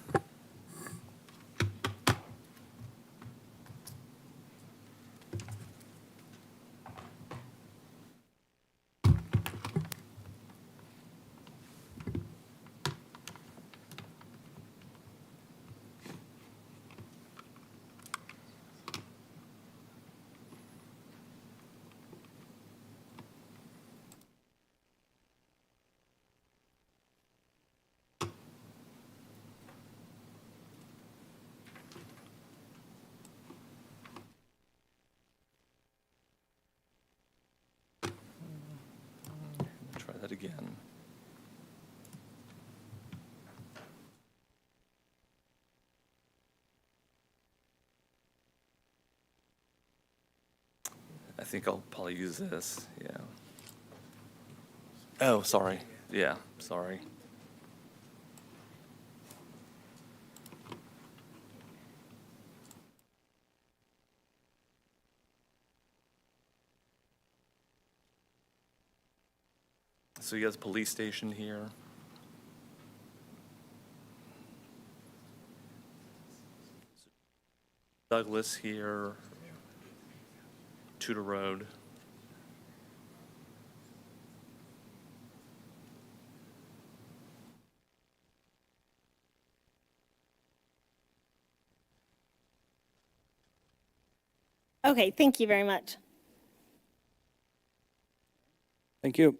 Try that again. I think I'll probably use this, yeah. Oh, sorry. Yeah, sorry. So you have the police station here. Douglas here, Tudor Road. Okay, thank you very much. Thank you.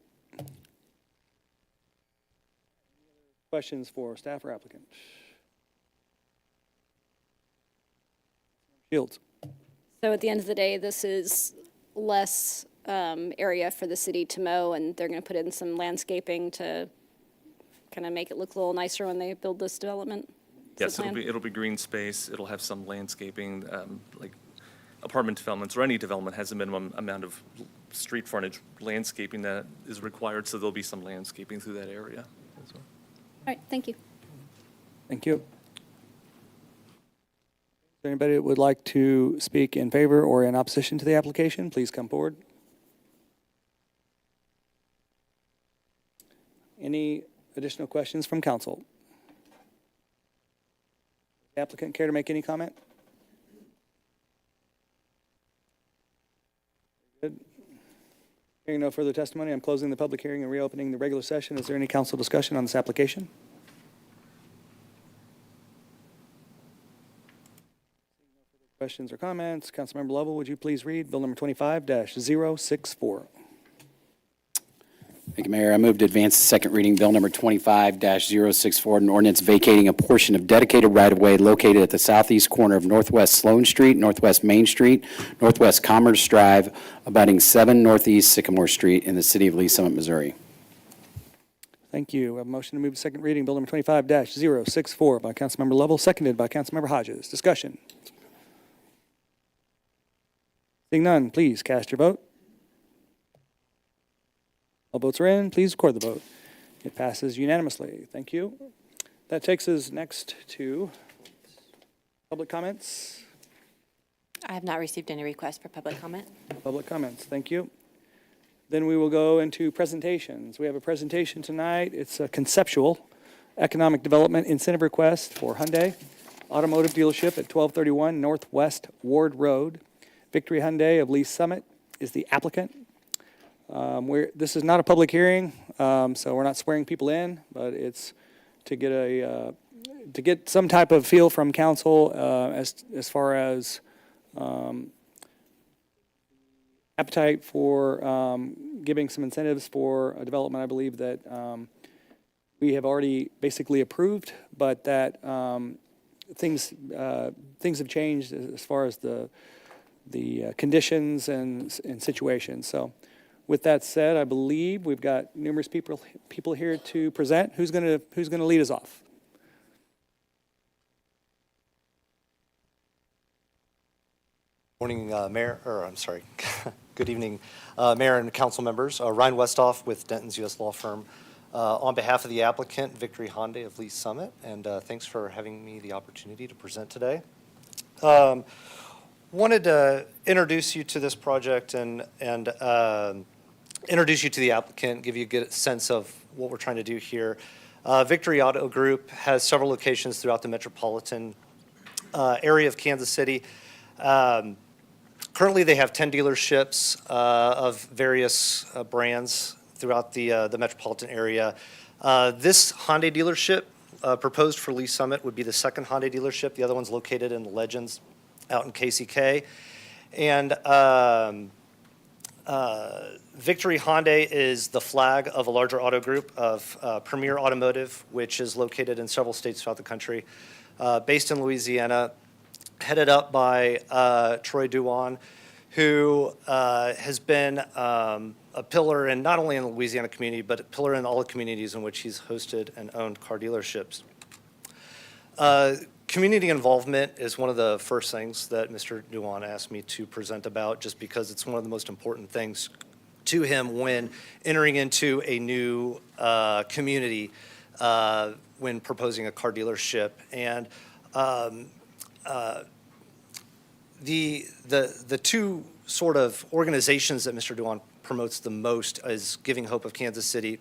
Questions for staff or applicant? Shields. So at the end of the day, this is less area for the city to mow, and they're going to put in some landscaping to kind of make it look a little nicer when they build this development. Yes, it'll be green space. It'll have some landscaping, like apartment developments or any development has a minimum amount of street frontage landscaping that is required, so there'll be some landscaping through that area as well. All right, thank you. Thank you. Is there anybody that would like to speak in favor or in opposition to the application? Please come forward. Any additional questions from council? Applicant care to make any comment? Good. Hearing no further testimony, I'm closing the public hearing and reopening the regular session. Is there any council discussion on this application? Questions or comments? Councilmember Lovell, would you please read Bill number 25-064? Thank you, Mayor. I move to advance the second reading, Bill number 25-064, an ordinance vacating a portion of dedicated right-of-way located at the southeast corner of Northwest Sloan Street, Northwest Main Street, Northwest Commerce Drive, abutting 7 Northeast Sycamore Street in the city of Lee Summit, Missouri. Thank you. We have a motion to move to second reading, Bill number 25-064 by Councilmember Lovell, seconded by Councilmember Hodges. Discussion. Seeing none, please cast your vote. All votes are in. Please record the vote. It passes unanimously. Thank you. That takes us next to public comments. I have not received any requests for public comment. Public comments. Thank you. Then we will go into presentations. We have a presentation tonight. It's a conceptual economic development incentive request for Hyundai Automotive dealership at 1231 Northwest Ward Road. Victory Hyundai of Lee Summit is the applicant. This is not a public hearing, so we're not swearing people in, but it's to get some type of feel from council as far as appetite for giving some incentives for a development I believe that we have already basically approved, but that things have changed as far as the conditions and situations. So with that said, I believe we've got numerous people here to present. Who's going to lead us off? Morning, Mayor, good evening, Mayor and council members. Ryan Westhoff with Denton's U.S. Law Firm. On behalf of the applicant, Victory Hyundai of Lee Summit, and thanks for having me the opportunity to present today. Wanted to introduce you to this project and introduce you to the applicant, give you a good sense of what we're trying to do here. Victory Auto Group has several locations throughout the metropolitan area of Kansas City. Currently, they have 10 dealerships of various brands throughout the metropolitan area. This Hyundai dealership proposed for Lee Summit would be the second Hyundai dealership. The other one's located in Legends out in KCK. And Victory Hyundai is the flag of a larger auto group of Premier Automotive, which is located in several states throughout the country, based in Louisiana, headed up by Troy Duwan, who has been a pillar in not only in the Louisiana community, but a pillar in all the communities in which he's hosted and owned car dealerships. Community involvement is one of the first things that Mr. Duwan asked me to present about, just because it's one of the most important things to him when entering into a new community when proposing a car dealership. And the two sort of organizations that Mr. Duwan promotes the most is Giving Hope of Kansas City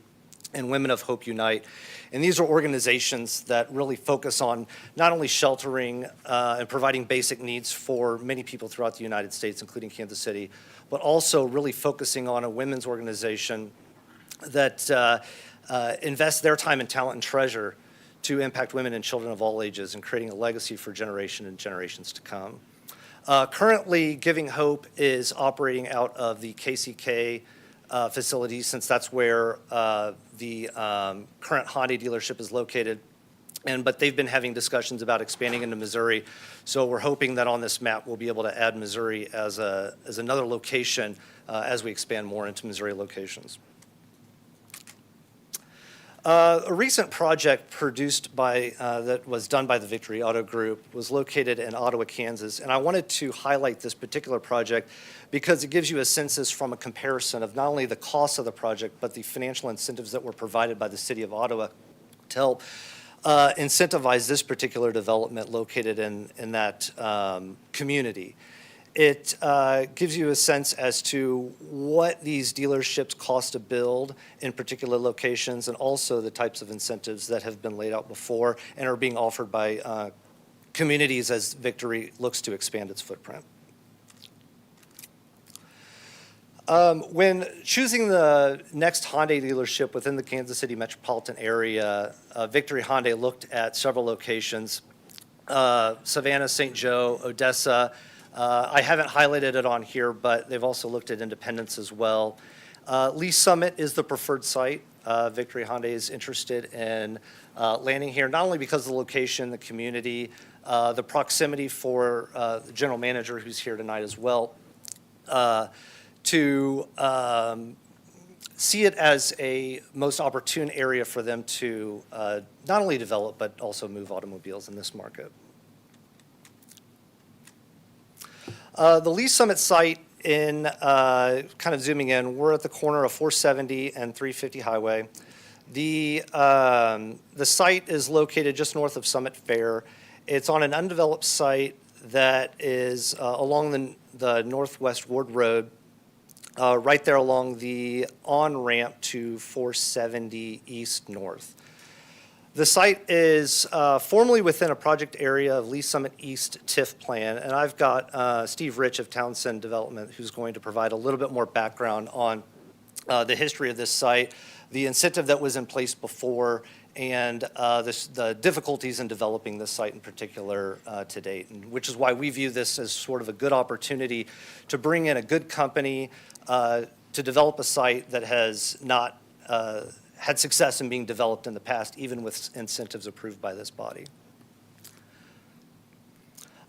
and Women of Hope Unite. And these are organizations that really focus on not only sheltering and providing basic needs for many people throughout the United States, including Kansas City, but also really focusing on a women's organization that invests their time and talent and treasure to impact women and children of all ages and creating a legacy for generation and generations to come. Currently, Giving Hope is operating out of the KCK facility, since that's where the current Hyundai dealership is located. But they've been having discussions about expanding into Missouri. So we're hoping that on this map, we'll be able to add Missouri as another location as we expand more into Missouri locations. A recent project produced by, that was done by the Victory Auto Group was located in Ottawa, Kansas. And I wanted to highlight this particular project because it gives you a census from a comparison of not only the cost of the project, but the financial incentives that were provided by the city of Ottawa to help incentivize this particular development located in that community. It gives you a sense as to what these dealerships cost to build in particular locations, and also the types of incentives that have been laid out before and are being offered by communities as Victory looks to expand its footprint. When choosing the next Hyundai dealership within the Kansas City metropolitan area, Victory Hyundai looked at several locations: Savannah, St. Joe, Odessa. I haven't highlighted it on here, but they've also looked at Independence as well. Lee Summit is the preferred site. Victory Hyundai is interested in landing here, not only because of the location, the community, the proximity for the general manager who's here tonight as well, to see it as a most opportune area for them to not only develop, but also move automobiles in this market. The Lee Summit site, in kind of zooming in, we're at the corner of 470 and 350 Highway. The site is located just north of Summit Fair. It's on an undeveloped site that is along the Northwest Ward Road, right there along the on-ramp to 470 East North. The site is formally within a project area of Lee Summit East TIF plan, and I've got Steve Rich of Townsend Development who's going to provide a little bit more background on the history of this site, the incentive that was in place before, and the difficulties in developing this site in particular to date, and which is why we view this as sort of a good opportunity to bring in a good company to develop a site that has not had success in being developed in the past, even with incentives approved by this body.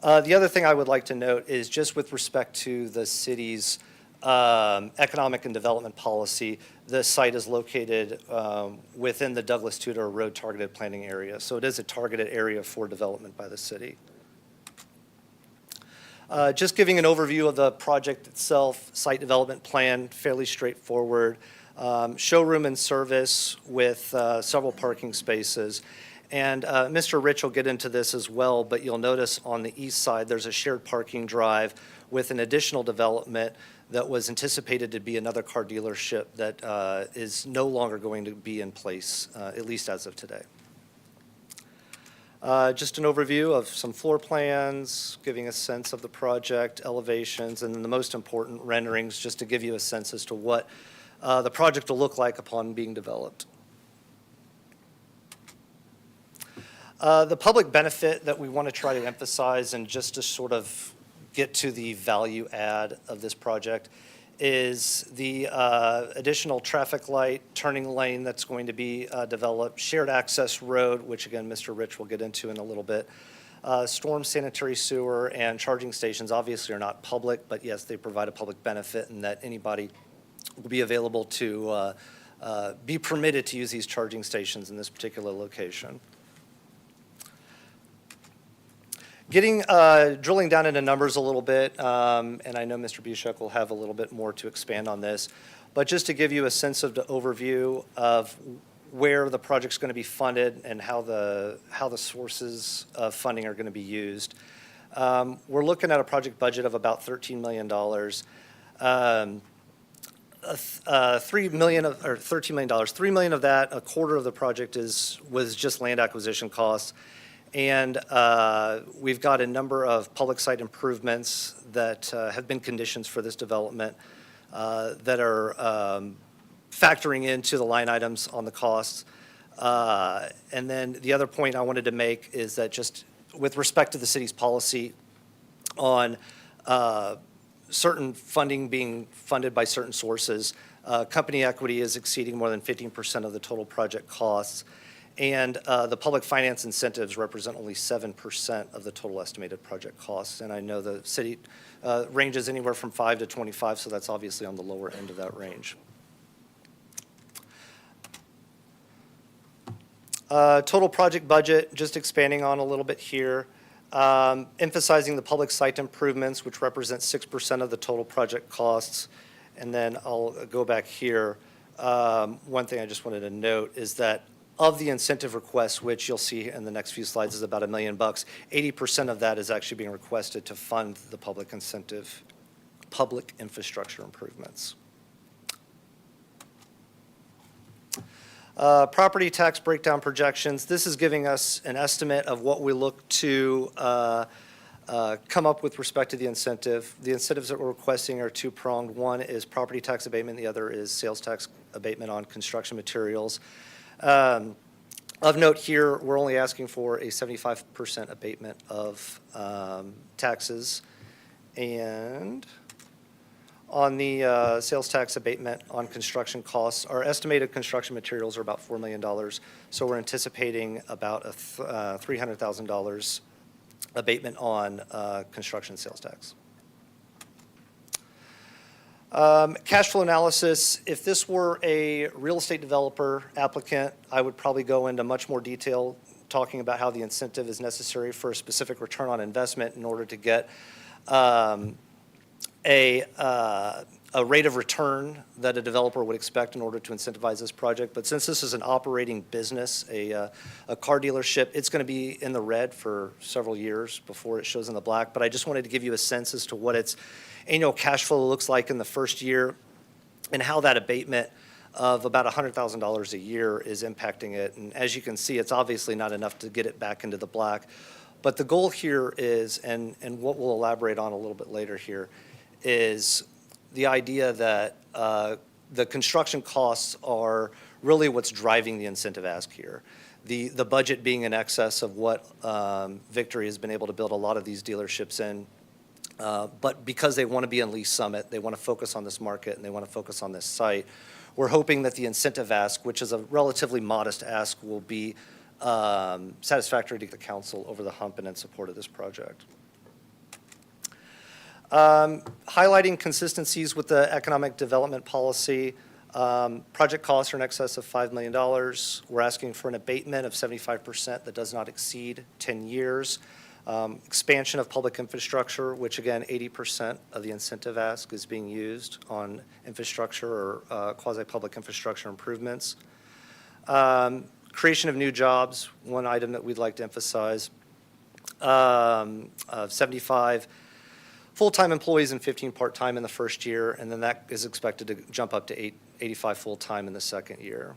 The other thing I would like to note is just with respect to the city's economic and development policy, the site is located within the Douglas Tudor Road targeted planning area. So it is a targeted area for development by the city. Just giving an overview of the project itself, site development plan, fairly straightforward. Showroom and service with several parking spaces. And Mr. Rich will get into this as well, but you'll notice on the east side there's a shared parking drive with an additional development that was anticipated to be another car dealership that is no longer going to be in place, at least as of today. Just an overview of some floor plans, giving a sense of the project, elevations, and then the most important, renderings, just to give you a sense as to what the project will look like upon being developed. The public benefit that we want to try to emphasize, and just to sort of get to the value add of this project, is the additional traffic light turning lane that's going to be developed, shared access road, which again Mr. Rich will get into in a little bit, storm sanitary sewer, and charging stations obviously are not public, but yes, they provide a public benefit in that anybody will be available to be permitted to use these charging stations in this particular location. Drilling down into numbers a little bit, and I know Mr. Bishop will have a little bit more to expand on this, but just to give you a sense of the overview of where the project's going to be funded and how the sources of funding are going to be used. We're looking at a project budget of about $13 million. $3 million or $13 million. $3 million of that, a quarter of the project was just land acquisition costs. And we've got a number of public site improvements that have been conditions for this development that are factoring into the line items on the costs. And then the other point I wanted to make is that just with respect to the city's policy on certain funding being funded by certain sources, company equity is exceeding more than 15% of the total project costs. And the public finance incentives represent only 7% of the total estimated project costs. And I know the city ranges anywhere from 5 to 25, so that's obviously on the lower end of that range. Total project budget, just expanding on a little bit here. Emphasizing the public site improvements, which represent 6% of the total project costs. And then I'll go back here. One thing I just wanted to note is that of the incentive requests, which you'll see in the next few slides is about $1 million, 80% of that is actually being requested to fund the public infrastructure improvements. Property tax breakdown projections. This is giving us an estimate of what we look to come up with respect to the incentive. The incentives that we're requesting are two-pronged. One is property tax abatement. The other is sales tax abatement on construction materials. Of note here, we're only asking for a 75% abatement of taxes. And on the sales tax abatement on construction costs, our estimated construction materials are about $4 million. So we're anticipating about a $300,000 abatement on construction sales tax. Cash flow analysis. If this were a real estate developer applicant, I would probably go into much more detail talking about how the incentive is necessary for a specific return on investment in order to get a rate of return that a developer would expect in order to incentivize this project. But since this is an operating business, a car dealership, it's going to be in the red for several years before it shows in the black. But I just wanted to give you a sense as to what its annual cash flow looks like in the first year and how that abatement of about $100,000 a year is impacting it. And as you can see, it's obviously not enough to get it back into the black. But the goal here is, and what we'll elaborate on a little bit later here, is the idea that the construction costs are really what's driving the incentive ask here. The budget being in excess of what Victory has been able to build a lot of these dealerships in. But because they want to be in Lee's Summit, they want to focus on this market and they want to focus on this site, we're hoping that the incentive ask, which is a relatively modest ask, will be satisfactory to the council over the hump and in support of this project. Highlighting consistencies with the economic development policy. Project costs are in excess of $5 million. We're asking for an abatement of 75% that does not exceed 10 years. Expansion of public infrastructure, which again, 80% of the incentive ask is being used on infrastructure or quasi-public infrastructure improvements. Creation of new jobs, one item that we'd like to emphasize. 75 full-time employees and 15 part-time in the first year, and then that is expected to jump up to 85 full-time in the second year.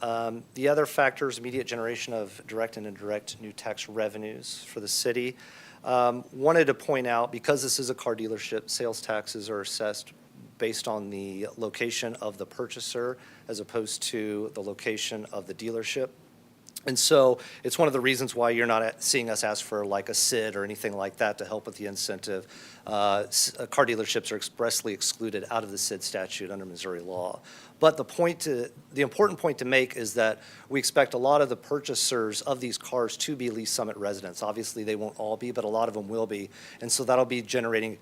The other factors, immediate generation of direct and indirect new tax revenues for the city. Wanted to point out, because this is a car dealership, sales taxes are assessed based on the location of the purchaser as opposed to the location of the dealership. And so it's one of the reasons why you're not seeing us ask for like a SID or anything like that to help with the incentive. Car dealerships are expressly excluded out of the SID statute under Missouri law. But the important point to make is that we expect a lot of the purchasers of these cars to be Lee Summit residents. Obviously, they won't all be, but a lot of them will be. And so that'll be generating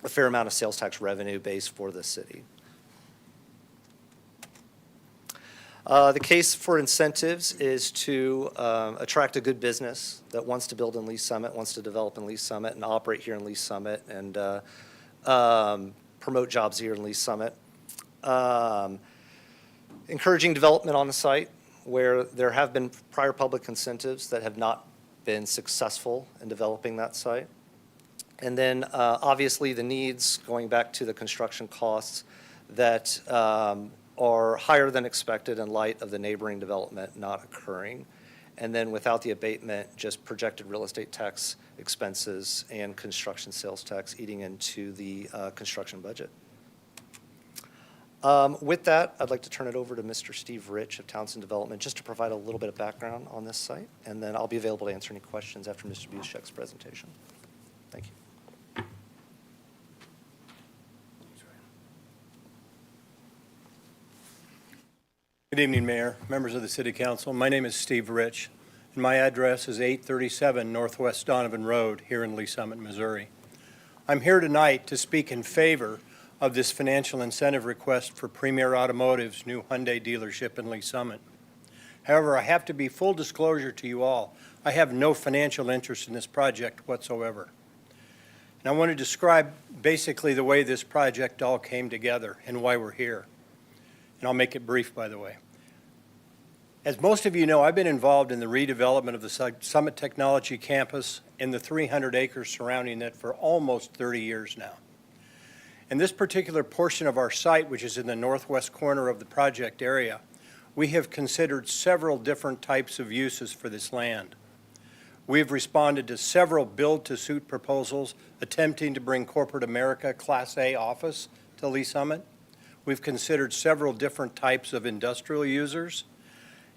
a fair amount of sales tax revenue base for the city. The case for incentives is to attract a good business that wants to build in Lee Summit, wants to develop in Lee Summit and operate here in Lee Summit and promote jobs here in Lee Summit. Encouraging development on the site where there have been prior public incentives that have not been successful in developing that site. And then obviously the needs, going back to the construction costs, that are higher than expected in light of the neighboring development not occurring. And then without the abatement, just projected real estate tax expenses and construction sales tax eating into the construction budget. With that, I'd like to turn it over to Mr. Steve Rich of Townsend Development just to provide a little bit of background on this site, and then I'll be available to answer any questions after Mr. Buszek's presentation. Thank you. Good evening, Mayor, members of the City Council. My name is Steve Rich, and my address is 837 Northwest Donovan Road here in Lee Summit, Missouri. I'm here tonight to speak in favor of this financial incentive request for Premier Automotive's new Hyundai dealership in Lee Summit. However, I have to be full disclosure to you all. I have no financial interest in this project whatsoever. And I want to describe basically the way this project all came together and why we're here. And I'll make it brief, by the way. As most of you know, I've been involved in the redevelopment of the Summit Technology Campus and the 300 acres surrounding it for almost 30 years now. In this particular portion of our site, which is in the northwest corner of the project area, we have considered several different types of uses for this land. We have responded to several build-to-suit proposals attempting to bring corporate America Class A office to Lee Summit. We've considered several different types of industrial users.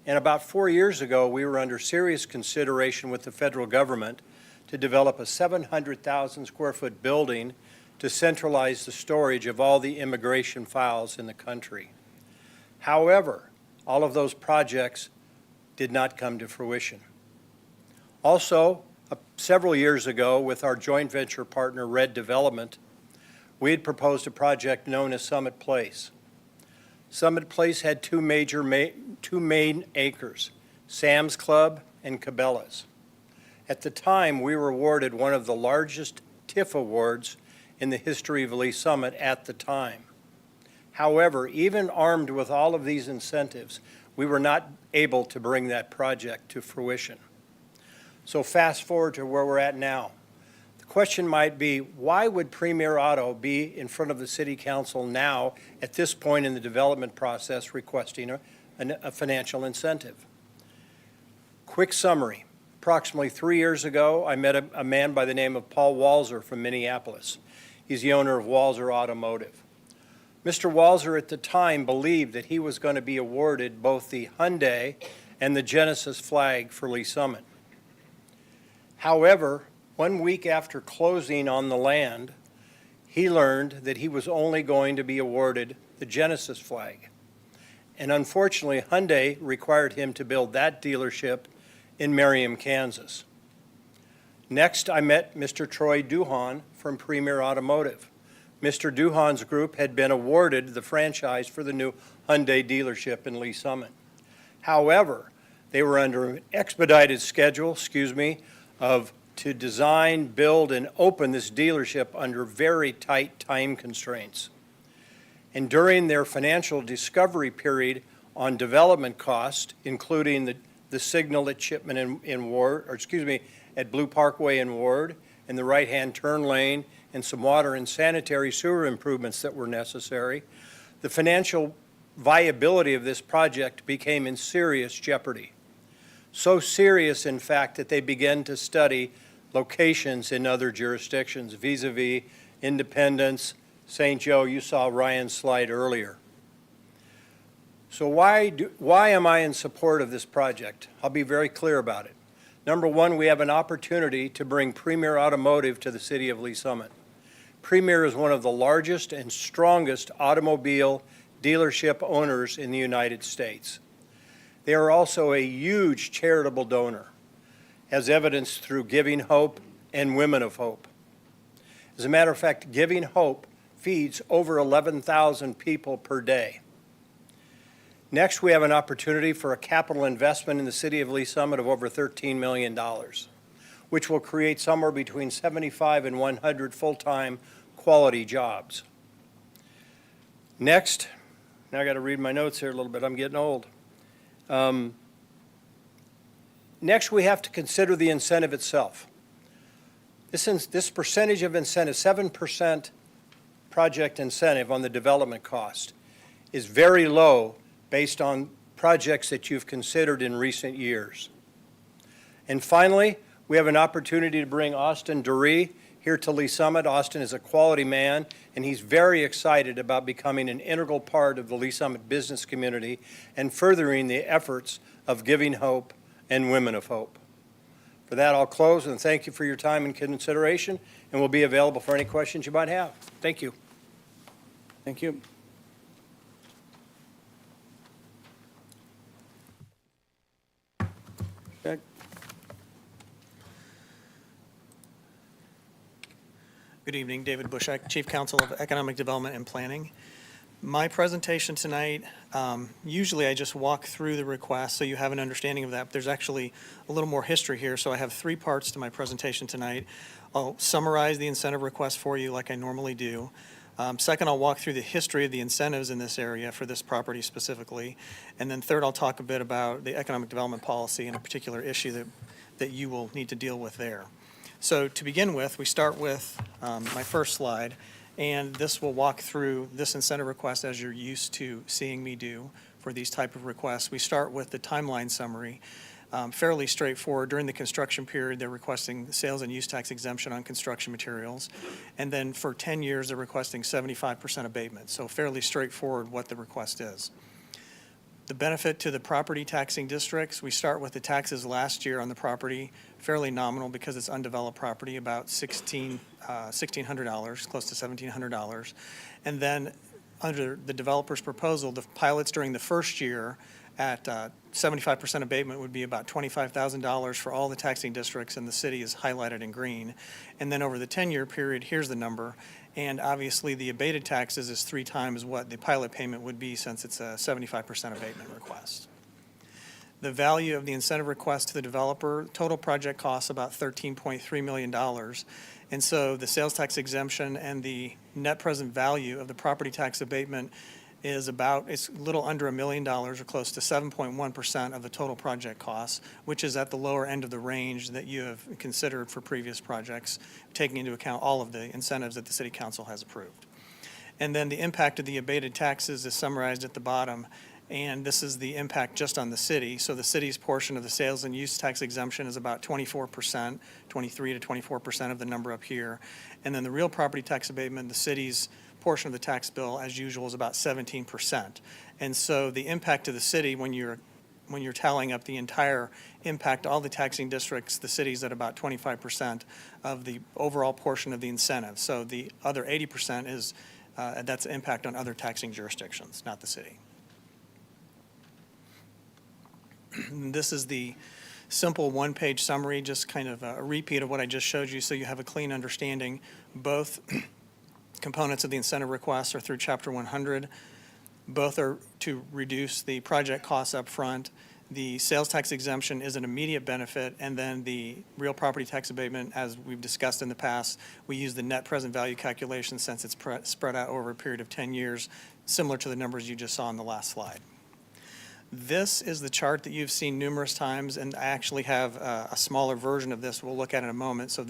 And about 4 years ago, we were under serious consideration with the federal government to develop a 700,000 square foot building to centralize the storage of all the immigration files in the country. However, all of those projects did not come to fruition. Also, several years ago, with our joint venture partner, Red Development, we had proposed a project known as Summit Place. Summit Place had two main acres, Sam's Club and Cabela's. At the time, we were awarded one of the largest TIF awards in the history of Lee Summit at the time. However, even armed with all of these incentives, we were not able to bring that project to fruition. So fast forward to where we're at now. The question might be, why would Premier Auto be in front of the City Council now at this point in the development process requesting a financial incentive? Quick summary. Approximately 3 years ago, I met a man by the name of Paul Walzer from Minneapolis. He's the owner of Walzer Automotive. Mr. Walzer at the time believed that he was going to be awarded both the Hyundai and the Genesis flag for Lee Summit. However, 1 week after closing on the land, he learned that he was only going to be awarded the Genesis flag. And unfortunately, Hyundai required him to build that dealership in Merriam, Kansas. Next, I met Mr. Troy Duhan from Premier Automotive. Mr. Duhan's group had been awarded the franchise for the new Hyundai dealership in Lee Summit. However, they were under an expedited schedule, to design, build, and open this dealership under very tight time constraints. And during their financial discovery period on development cost, including the signal at Chipman in Ward, at Blue Parkway in Ward, and the right-hand turn lane, and some water and sanitary sewer improvements that were necessary, the financial viability of this project became in serious jeopardy. So serious, in fact, that they began to study locations in other jurisdictions, vis-a-vis Independence, St. Joe. You saw Ryan's slide earlier. So why am I in support of this project? I'll be very clear about it. Number one, we have an opportunity to bring Premier Automotive to the city of Lee Summit. Premier is one of the largest and strongest automobile dealership owners in the United States. They are also a huge charitable donor, as evidenced through Giving Hope and Women of Hope. As a matter of fact, Giving Hope feeds over 11,000 people per day. Next, we have an opportunity for a capital investment in the city of Lee Summit of over $13 million, which will create somewhere between 75 and 100 full-time quality jobs. Next, now I got to read my notes here a little bit. I'm getting old. Next, we have to consider the incentive itself. This percentage of incentive, 7% project incentive on the development cost is very low based on projects that you've considered in recent years. And finally, we have an opportunity to bring Austin Duree here to Lee Summit. Austin is a quality man, and he's very excited about becoming an integral part of the Lee Summit business community and furthering the efforts of Giving Hope and Women of Hope. For that, I'll close and thank you for your time and consideration, and we'll be available for any questions you might have. Thank you. Thank you. Jack? Good evening, David Bushek, Chief Counsel of Economic Development and Planning. My presentation tonight, usually I just walk through the request so you have an understanding of that, but there's actually a little more history here, so I have 3 parts to my presentation tonight. I'll summarize the incentive request for you like I normally do. Second, I'll walk through the history of the incentives in this area for this property specifically. And then third, I'll talk a bit about the economic development policy and a particular issue that you will need to deal with there. So to begin with, we start with my first slide, and this will walk through this incentive request as you're used to seeing me do for these type of requests. We start with the timeline summary. Fairly straightforward. During the construction period, they're requesting sales and use tax exemption on construction materials. And then for 10 years, they're requesting 75% abatement. So fairly straightforward what the request is. The benefit to the property taxing districts, we start with the taxes last year on the property, fairly nominal because it's undeveloped property, about $1,600, close to $1,700. And then under the developer's proposal, the pilots during the first year at 75% abatement would be about $25,000 for all the taxing districts, and the city is highlighted in green. And then over the 10-year period, here's the number. And obviously, the abated taxes is 3 times what the pilot payment would be since it's a 75% abatement request. The value of the incentive request to the developer, total project costs about $13.3 million. And so the sales tax exemption and the net present value of the property tax abatement is it's a little under $1 million, or close to 7.1% of the total project costs, which is at the lower end of the range that you have considered for previous projects, taking into account all of the incentives that the City Council has approved. And then the impact of the abated taxes is summarized at the bottom, and this is the impact just on the city. So the city's portion of the sales and use tax exemption is about 24%, 23 to 24% of the number up here. And then the real property tax abatement, the city's portion of the tax bill, as usual, is about 17%. And so the impact to the city, when you're tallying up the entire impact, all the taxing districts, the city's at about 25% of the overall portion of the incentive. So the other 80% is that's impact on other taxing jurisdictions, not the city. This is the simple one-page summary, just kind of a repeat of what I just showed you, so you have a clean understanding. Both components of the incentive requests are through Chapter 100. Both are to reduce the project costs up front. The sales tax exemption is an immediate benefit, and then the real property tax abatement, as we've discussed in the past, we use the net present value calculation since it's spread out over a period of 10 years, similar to the numbers you just saw on the last slide. This is the chart that you've seen numerous times, and I actually have a smaller version of this we'll look at in a moment. So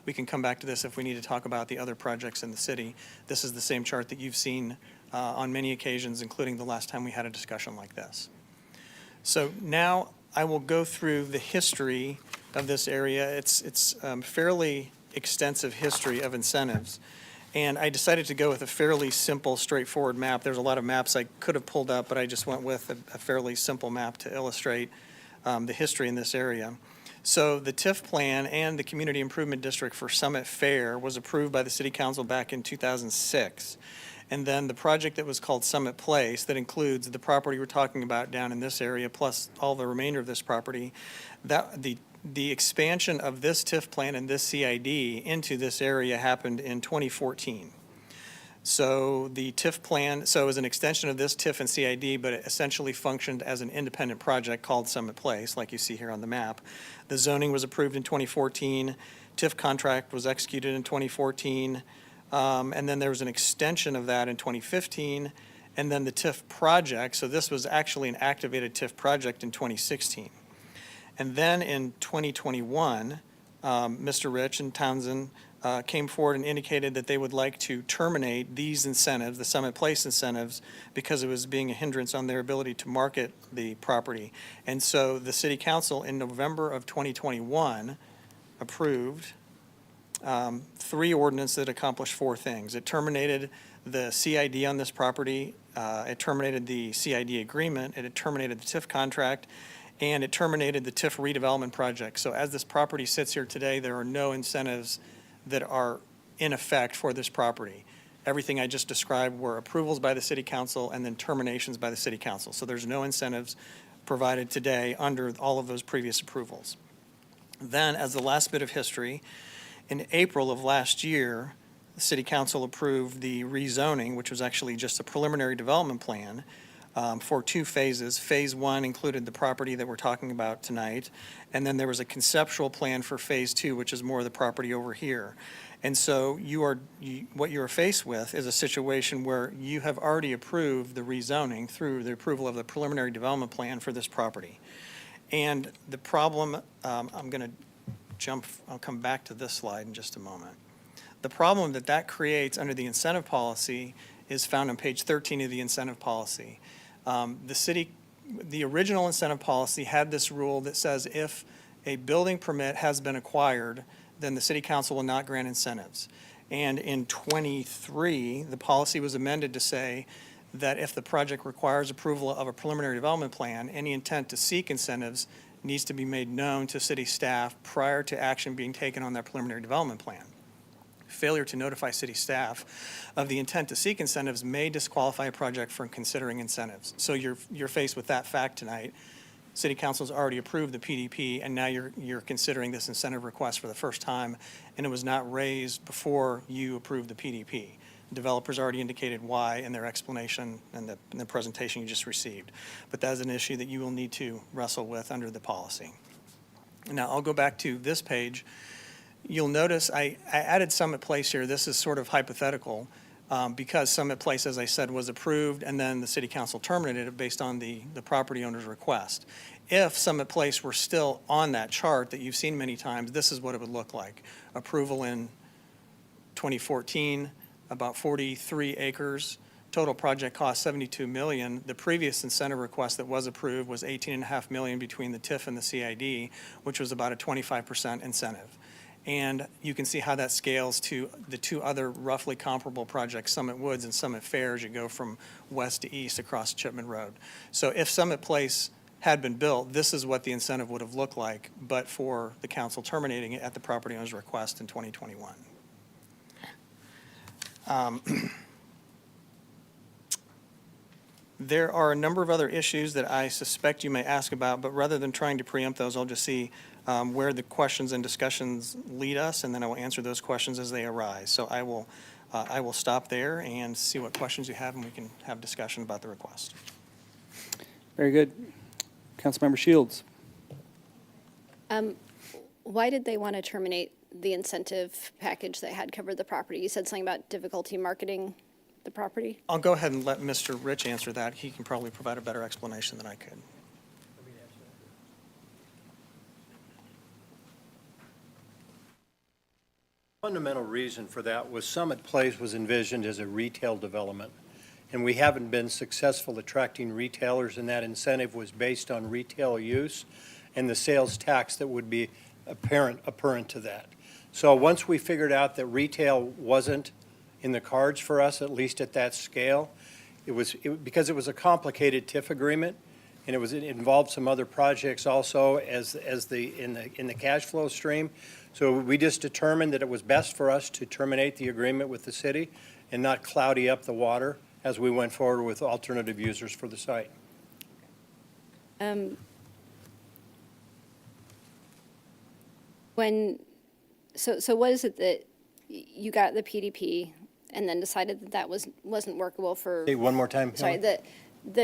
we can come back to this if we need to talk about the other projects in the city. This is the same chart that you've seen on many occasions, including the last time we had a discussion like this. So now I will go through the history of this area. It's fairly extensive history of incentives. And I decided to go with a fairly simple, straightforward map. There's a lot of maps I could have pulled up, but I just went with a fairly simple map to illustrate the history in this area. So the TIF plan and the Community Improvement District for Summit Fair was approved by the City Council back in 2006. And then the project that was called Summit Place, that includes the property we're talking about down in this area, plus all the remainder of this property, the expansion of this TIF plan and this CID into this area happened in 2014. So the TIF plan, so it was an extension of this TIF and CID, but it essentially functioned as an independent project called Summit Place, like you see here on the map. The zoning was approved in 2014. TIF contract was executed in 2014. And then there was an extension of that in 2015. And then the TIF project, so this was actually an activated TIF project in 2016. And then in 2021, Mr. Rich and Townsend came forward and indicated that they would like to terminate these incentives, the Summit Place incentives, because it was being a hindrance on their ability to market the property. And so the city council in November of 2021 approved 3 ordinances that accomplished 4 things. It terminated the CID on this property, it terminated the CID agreement, it terminated the TIF contract, and it terminated the TIF redevelopment project. So as this property sits here today, there are no incentives that are in effect for this property. Everything I just described were approvals by the city council and then terminations by the city council. So there's no incentives provided today under all of those previous approvals. Then, as the last bit of history, in April of last year, the city council approved the rezoning, which was actually just a preliminary development plan for 2 phases. Phase 1 included the property that we're talking about tonight, and then there was a conceptual plan for Phase 2, which is more of the property over here. And so what you are faced with is a situation where you have already approved the rezoning through the approval of the preliminary development plan for this property. And the problem, I'm going to I'll come back to this slide in just a moment. The problem that creates under the incentive policy is found on page 13 of the incentive policy. The original incentive policy had this rule that says if a building permit has been acquired, then the city council will not grant incentives. And in 23, the policy was amended to say that if the project requires approval of a preliminary development plan, any intent to seek incentives needs to be made known to city staff prior to action being taken on that preliminary development plan. Failure to notify city staff of the intent to seek incentives may disqualify a project from considering incentives. So you're faced with that fact tonight. City council's already approved the PDP, and now you're considering this incentive request for the first time, and it was not raised before you approved the PDP. Developers already indicated why in their explanation and the presentation you just received. But that is an issue that you will need to wrestle with under the policy. Now, I'll go back to this page. You'll notice I added Summit Place here. This is sort of hypothetical because Summit Place, as I said, was approved and then the city council terminated it based on the property owner's request. If Summit Place were still on that chart that you've seen many times, this is what it would look like. Approval in 2014, about 43 acres. Total project cost $72 million. The previous incentive request that was approved was $18.5 million between the TIF and the CID, which was about a 25% incentive. And you can see how that scales to the 2 other roughly comparable projects, Summit Woods and Summit Fair, as you go from west to east across Chipman Road. So if Summit Place had been built, this is what the incentive would have looked like, but for the council terminating it at the property owner's request in 2021. There are a number of other issues that I suspect you may ask about, but rather than trying to preempt those, I'll just see where the questions and discussions lead us, and then I will answer those questions as they arise. So I will stop there and see what questions you have, and we can have discussion about the request. Very good. Councilmember Shields. Why did they want to terminate the incentive package that had covered the property? You said something about difficulty marketing the property? I'll go ahead and let Mr. Rich answer that. He can probably provide a better explanation than I could. Fundamental reason for that was Summit Place was envisioned as a retail development, and we haven't been successful attracting retailers, and that incentive was based on retail use and the sales tax that would be apparent to that. So once we figured out that retail wasn't in the cards for us, at least at that scale, because it was a complicated TIF agreement, and it involved some other projects also in the cash flow stream. So we just determined that it was best for us to terminate the agreement with the city and not cloudy up the water as we went forward with alternative users for the site. So what is it that you got the PDP and then decided that wasn't workable for? Hey, one more time. Sorry, the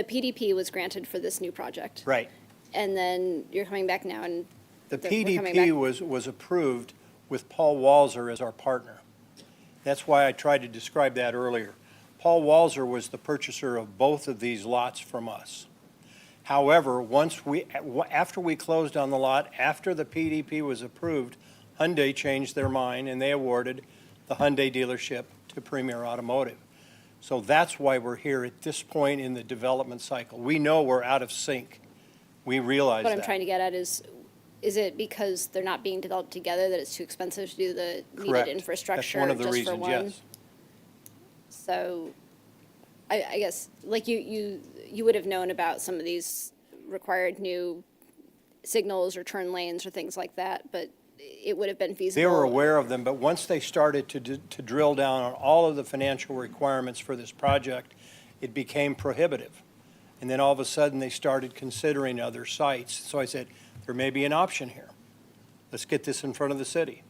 PDP was granted for this new project. Right. And then you're coming back now and The PDP was approved with Paul Walzer as our partner. That's why I tried to describe that earlier. Paul Walzer was the purchaser of both of these lots from us. However, after we closed on the lot, after the PDP was approved, Hyundai changed their mind and they awarded the Hyundai dealership to Premier Automotive. So that's why we're here at this point in the development cycle. We know we're out of sync. We realize What I'm that. trying to get at is it because they're not being developed together that it's too expensive to do the Correct. needed infrastructure That's one of the just for reasons, one? yes. So, I guess, like you would have known about some of these required new signals or turn lanes or things like that, but it would have been feasible. They were aware of them, but once they started to drill down on all of the financial requirements for this project, it became prohibitive. And then all of a sudden, they started considering other sites. So I said, there may be an option here. Let's get this in front of the city.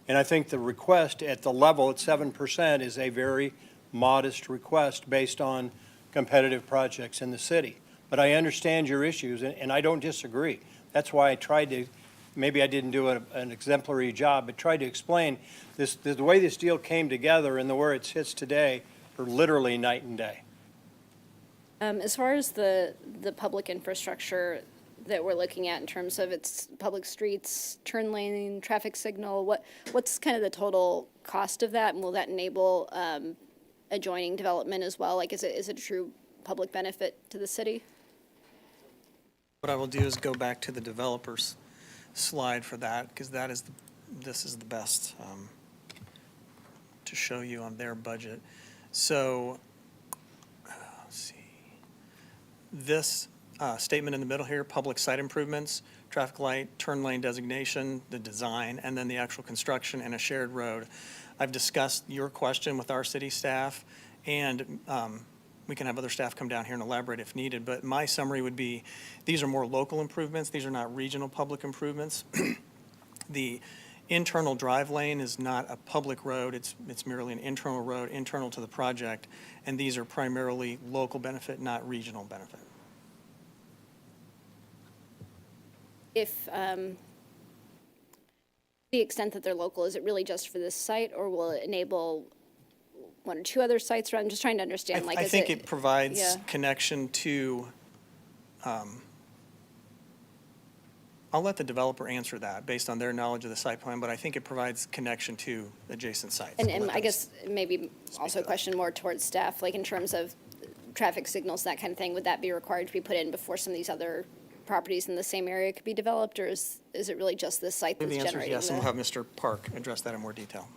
And I think the request at the level at 7% is a very modest request based on competitive projects in the city. But I understand your issues, and I don't disagree. That's why I tried to, maybe I didn't do an exemplary job, but tried to explain this, the way this deal came together and the where it sits today are literally night and day. As far as the public infrastructure that we're looking at in terms of its public streets, turn lane, traffic signal, what's kind of the total cost of that? And will that enable adjoining development as well? Like, is it a true public benefit to the city? What I will do is go back to the developer's slide for that, because this is the best to show you on their budget. So, let's see. This statement in the middle here, public site improvements, traffic light, turn lane designation, the design, and then the actual construction and a shared road. I've discussed your question with our city staff, and we can have other staff come down here and elaborate if needed, but my summary would be, these are more local improvements. These are not regional public improvements. The internal drive lane is not a public road. It's merely an internal road, internal to the project, and these are primarily local benefit, not regional benefit. If, the extent that they're local, is it really just for this site, or will it enable one or two other sites around? I'm just trying to understand, like, I is think it provides yeah. connection to, I'll let the developer answer that based on their knowledge of the site plan, but I think it provides connection to adjacent sites. And I guess maybe also a question more towards staff, like in terms of traffic signals, that kind of thing, would that be required to be put in before some of these other properties in the same area could be developed, or is it really just this site that's The answer is generating yes, and the- we'll have Mr. Park address that in more detail.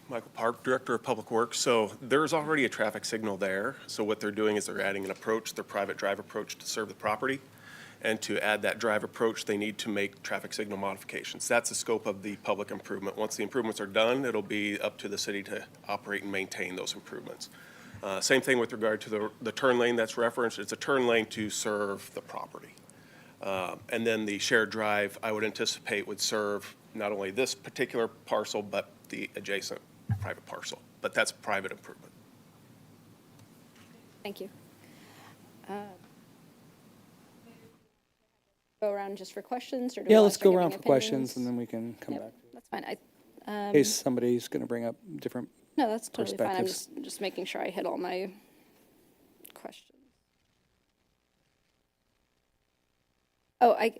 Michael Park, Director of Public Works. So there's already a traffic signal there. So what they're doing is they're adding an approach, their private drive approach to serve the property. And to add that drive approach, they need to make traffic signal modifications. That's the scope of the public improvement. Once the improvements are done, it'll be up to the city to operate and maintain those improvements. Same thing with regard to the turn lane that's referenced. It's a turn lane to serve the property. And then the shared drive, I would anticipate, would serve not only this particular parcel, but the adjacent private parcel. But that's private improvement. Thank you. Go around just for questions, or do we Yeah, all let's start go around giving for questions, opinions? and then we can come Yep, back. That's fine. In case somebody's going to bring up different No, that's totally fine. I'm perspectives. just making sure I hit all my questions. Oh, I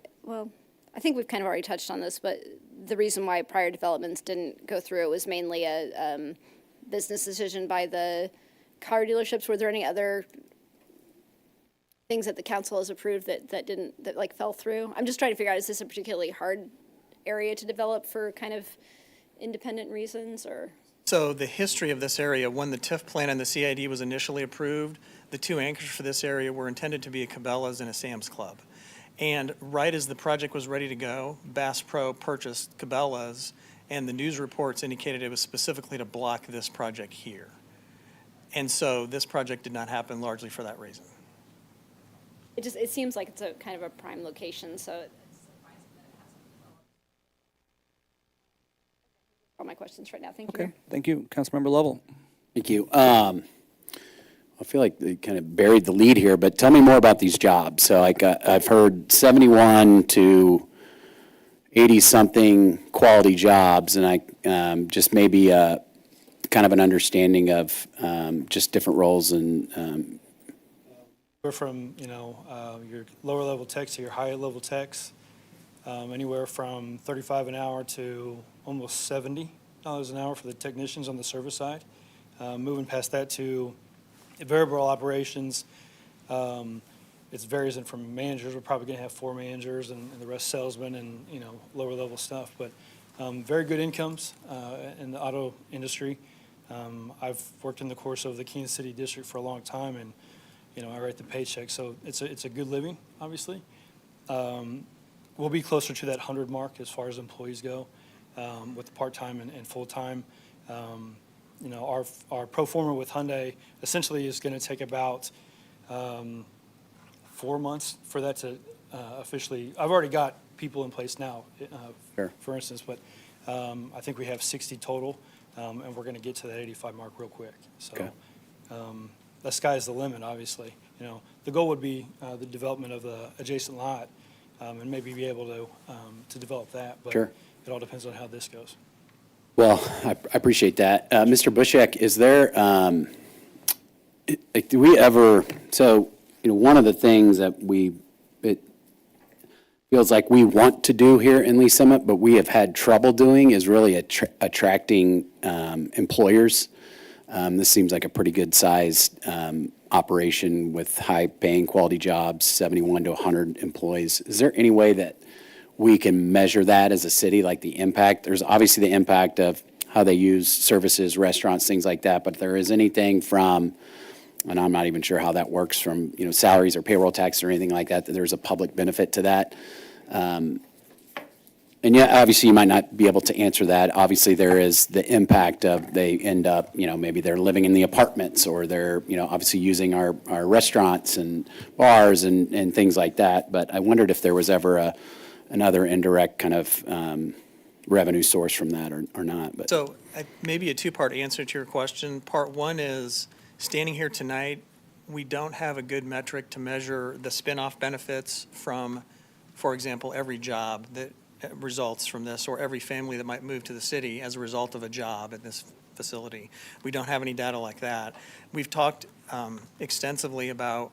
think we've kind of already touched on this, but the reason why prior developments didn't go through was mainly a business decision by the car dealerships. Were there any other things that the council has approved that like fell through? I'm just trying to figure out, is this a particularly hard area to develop for kind of independent reasons, or? So the history of this area, when the TIF plan and the CID was initially approved, the two anchors for this area were intended to be a Cabela's and a Sam's Club. And right as the project was ready to go, Bass Pro purchased Cabela's, and the news reports indicated it was specifically to block this project here. And so this project did not happen largely for that reason. It seems like it's a kind of a prime location, so it's surprising that it hasn't developed. All my questions right now, thank you. Okay, thank you. Councilmember Lovell. Thank you. I feel like they kind of buried the lead here, but tell me more about these jobs. So I've heard 71 to 80-something quality jobs, and I just maybe kind of an understanding of just different roles and We're from, your lower level techs to your higher level techs. anywhere from 35 an hour to almost $70 an hour for the technicians on the service side. Moving past that to variable operations, it varies from managers. We're probably going to have 4 managers and the rest salesmen and, lower level stuff. But very good incomes in the auto industry. I've worked in the course of the Kansas City district for a long time, and, I write the paycheck. So it's a good living, obviously. We'll be closer to that 100 mark as far as employees go, with part-time and full-time. Our pro forma with Hyundai essentially is going to take about 4 months for that to officially, I've already got people in place now, for instance, but I think we have 60 total, and we're going to get to that 85 mark real quick. So the sky's the limit, obviously. The goal would be the development of the adjacent lot, and maybe be able to develop that, but it all depends on how this goes. Well, I appreciate that. Mr. Bushek, is there, do we ever, so, one of the things that it feels like we want to do here in Lee Summit, but we have had trouble doing is really attracting employers. This seems like a pretty good sized operation with high paying quality jobs, 71 to 100 employees. Is there any way that we can measure that as a city, like the impact? There's obviously the impact of how they use services, restaurants, things like that, but if there is anything from, and I'm not even sure how that works, from salaries or payroll tax or anything like that, that there's a public benefit to that. And yeah, obviously you might not be able to answer that. Obviously there is the impact of they end up, maybe they're living in the apartments, or they're, obviously using our restaurants and bars and things like that. But I wondered if there was ever another indirect kind of revenue source from that or not. But So maybe a two-part answer to your question. Part one is, standing here tonight, we don't have a good metric to measure the spin-off benefits from, for example, every job that results from this, or every family that might move to the city as a result of a job at this facility. We don't have any data like that. We've talked extensively about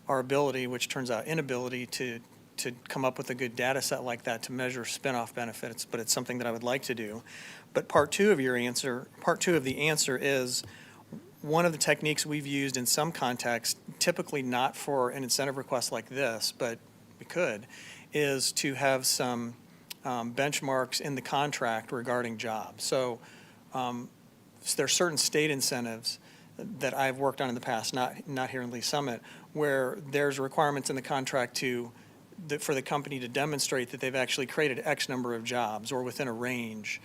our ability, which turns out inability, to come up with a good data set like that to measure spin-off benefits, but it's something that I would like to do. But part two of the answer is, one of the techniques we've used in some contexts, typically not for an incentive request like this, but we could, is to have some benchmarks in the contract regarding jobs. So there are certain state incentives that I've worked on in the past, not here in Lee Summit, where there's requirements in the contract for the company to demonstrate that they've actually created X number of jobs or within a range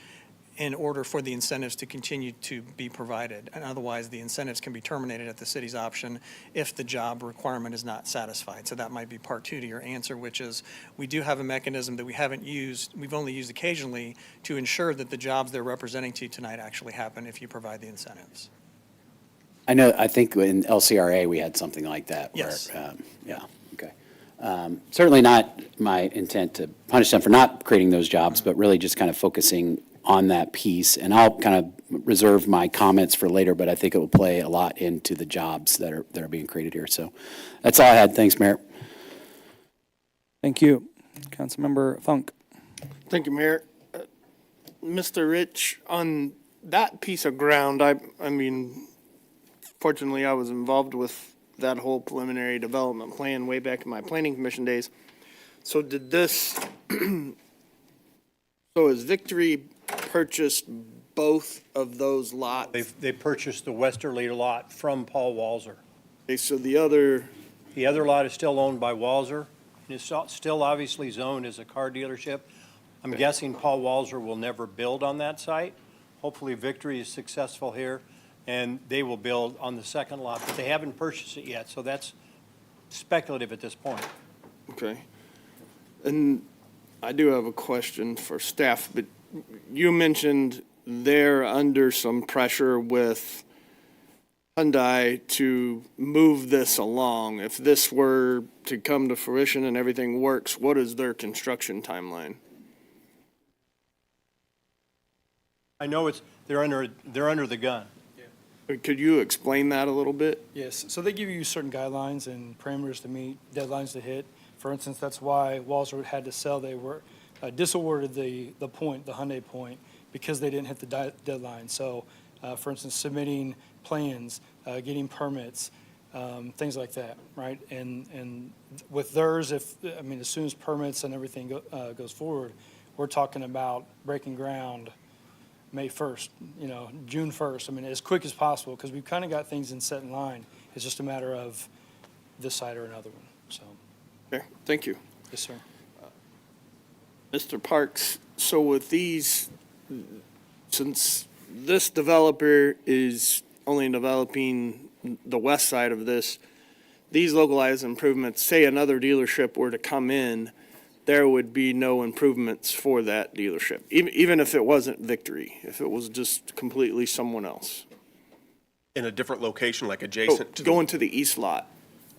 in order for the incentives to continue to be provided. And otherwise, the incentives can be terminated at the city's option if the job requirement is not satisfied. So that might be part two to your answer, which is we do have a mechanism that we haven't used, we've only used occasionally, to ensure that the jobs they're representing to you tonight actually happen if you provide the incentives. I think in LCRA we had something like that. Yes. Where, yeah, okay. Certainly not my intent to punish them for not creating those jobs, but really just kind of focusing on that piece. And I'll kind of reserve my comments for later, but I think it will play a lot into the jobs that are being created here. So that's all I had. Thanks, Mayor. Thank you. Councilmember Funk. Thank you, Mayor. Mr. Rich, on that piece of ground, I mean, fortunately, I was involved with that whole preliminary development plan way back in my planning commission days. So did this, so has Victory purchased both of those lots? They purchased the westerly lot from Paul Walzer. Okay, so the other lot is still owned by Walzer, and it's still obviously zoned as a car dealership. I'm guessing Paul Walzer will never build on that site. Hopefully Victory is successful here, and they will build on the second lot, but they haven't purchased it yet, so that's speculative at this point. Okay. And I do have a question for staff, but you mentioned they're under some pressure with Hyundai to move this along. If this were to come to fruition and everything works, what is their construction timeline? I know they're under the gun. Could you explain that a little bit? Yes, so they give you certain guidelines and parameters to meet, deadlines to hit. For instance, that's why Walzer had to sell. They were disawarded the Hyundai point, because they didn't hit the deadline. So, for instance, submitting plans, getting permits, things like that, right? And with theirs, as soon as permits and everything goes forward, we're talking about breaking ground May 1st, June 1st, as quick as possible, because we've kind of got things set in line. It's just a matter of this side or another one, so. Okay, thank you. Yes, sir. Mr. Parks, so with these, since this developer is only developing the west side of this, these localized improvements, say another dealership were to come in, there would be no improvements for that dealership, even if it wasn't Victory, if it was just completely someone else. In a different location, like adjacent to Going to the east lot.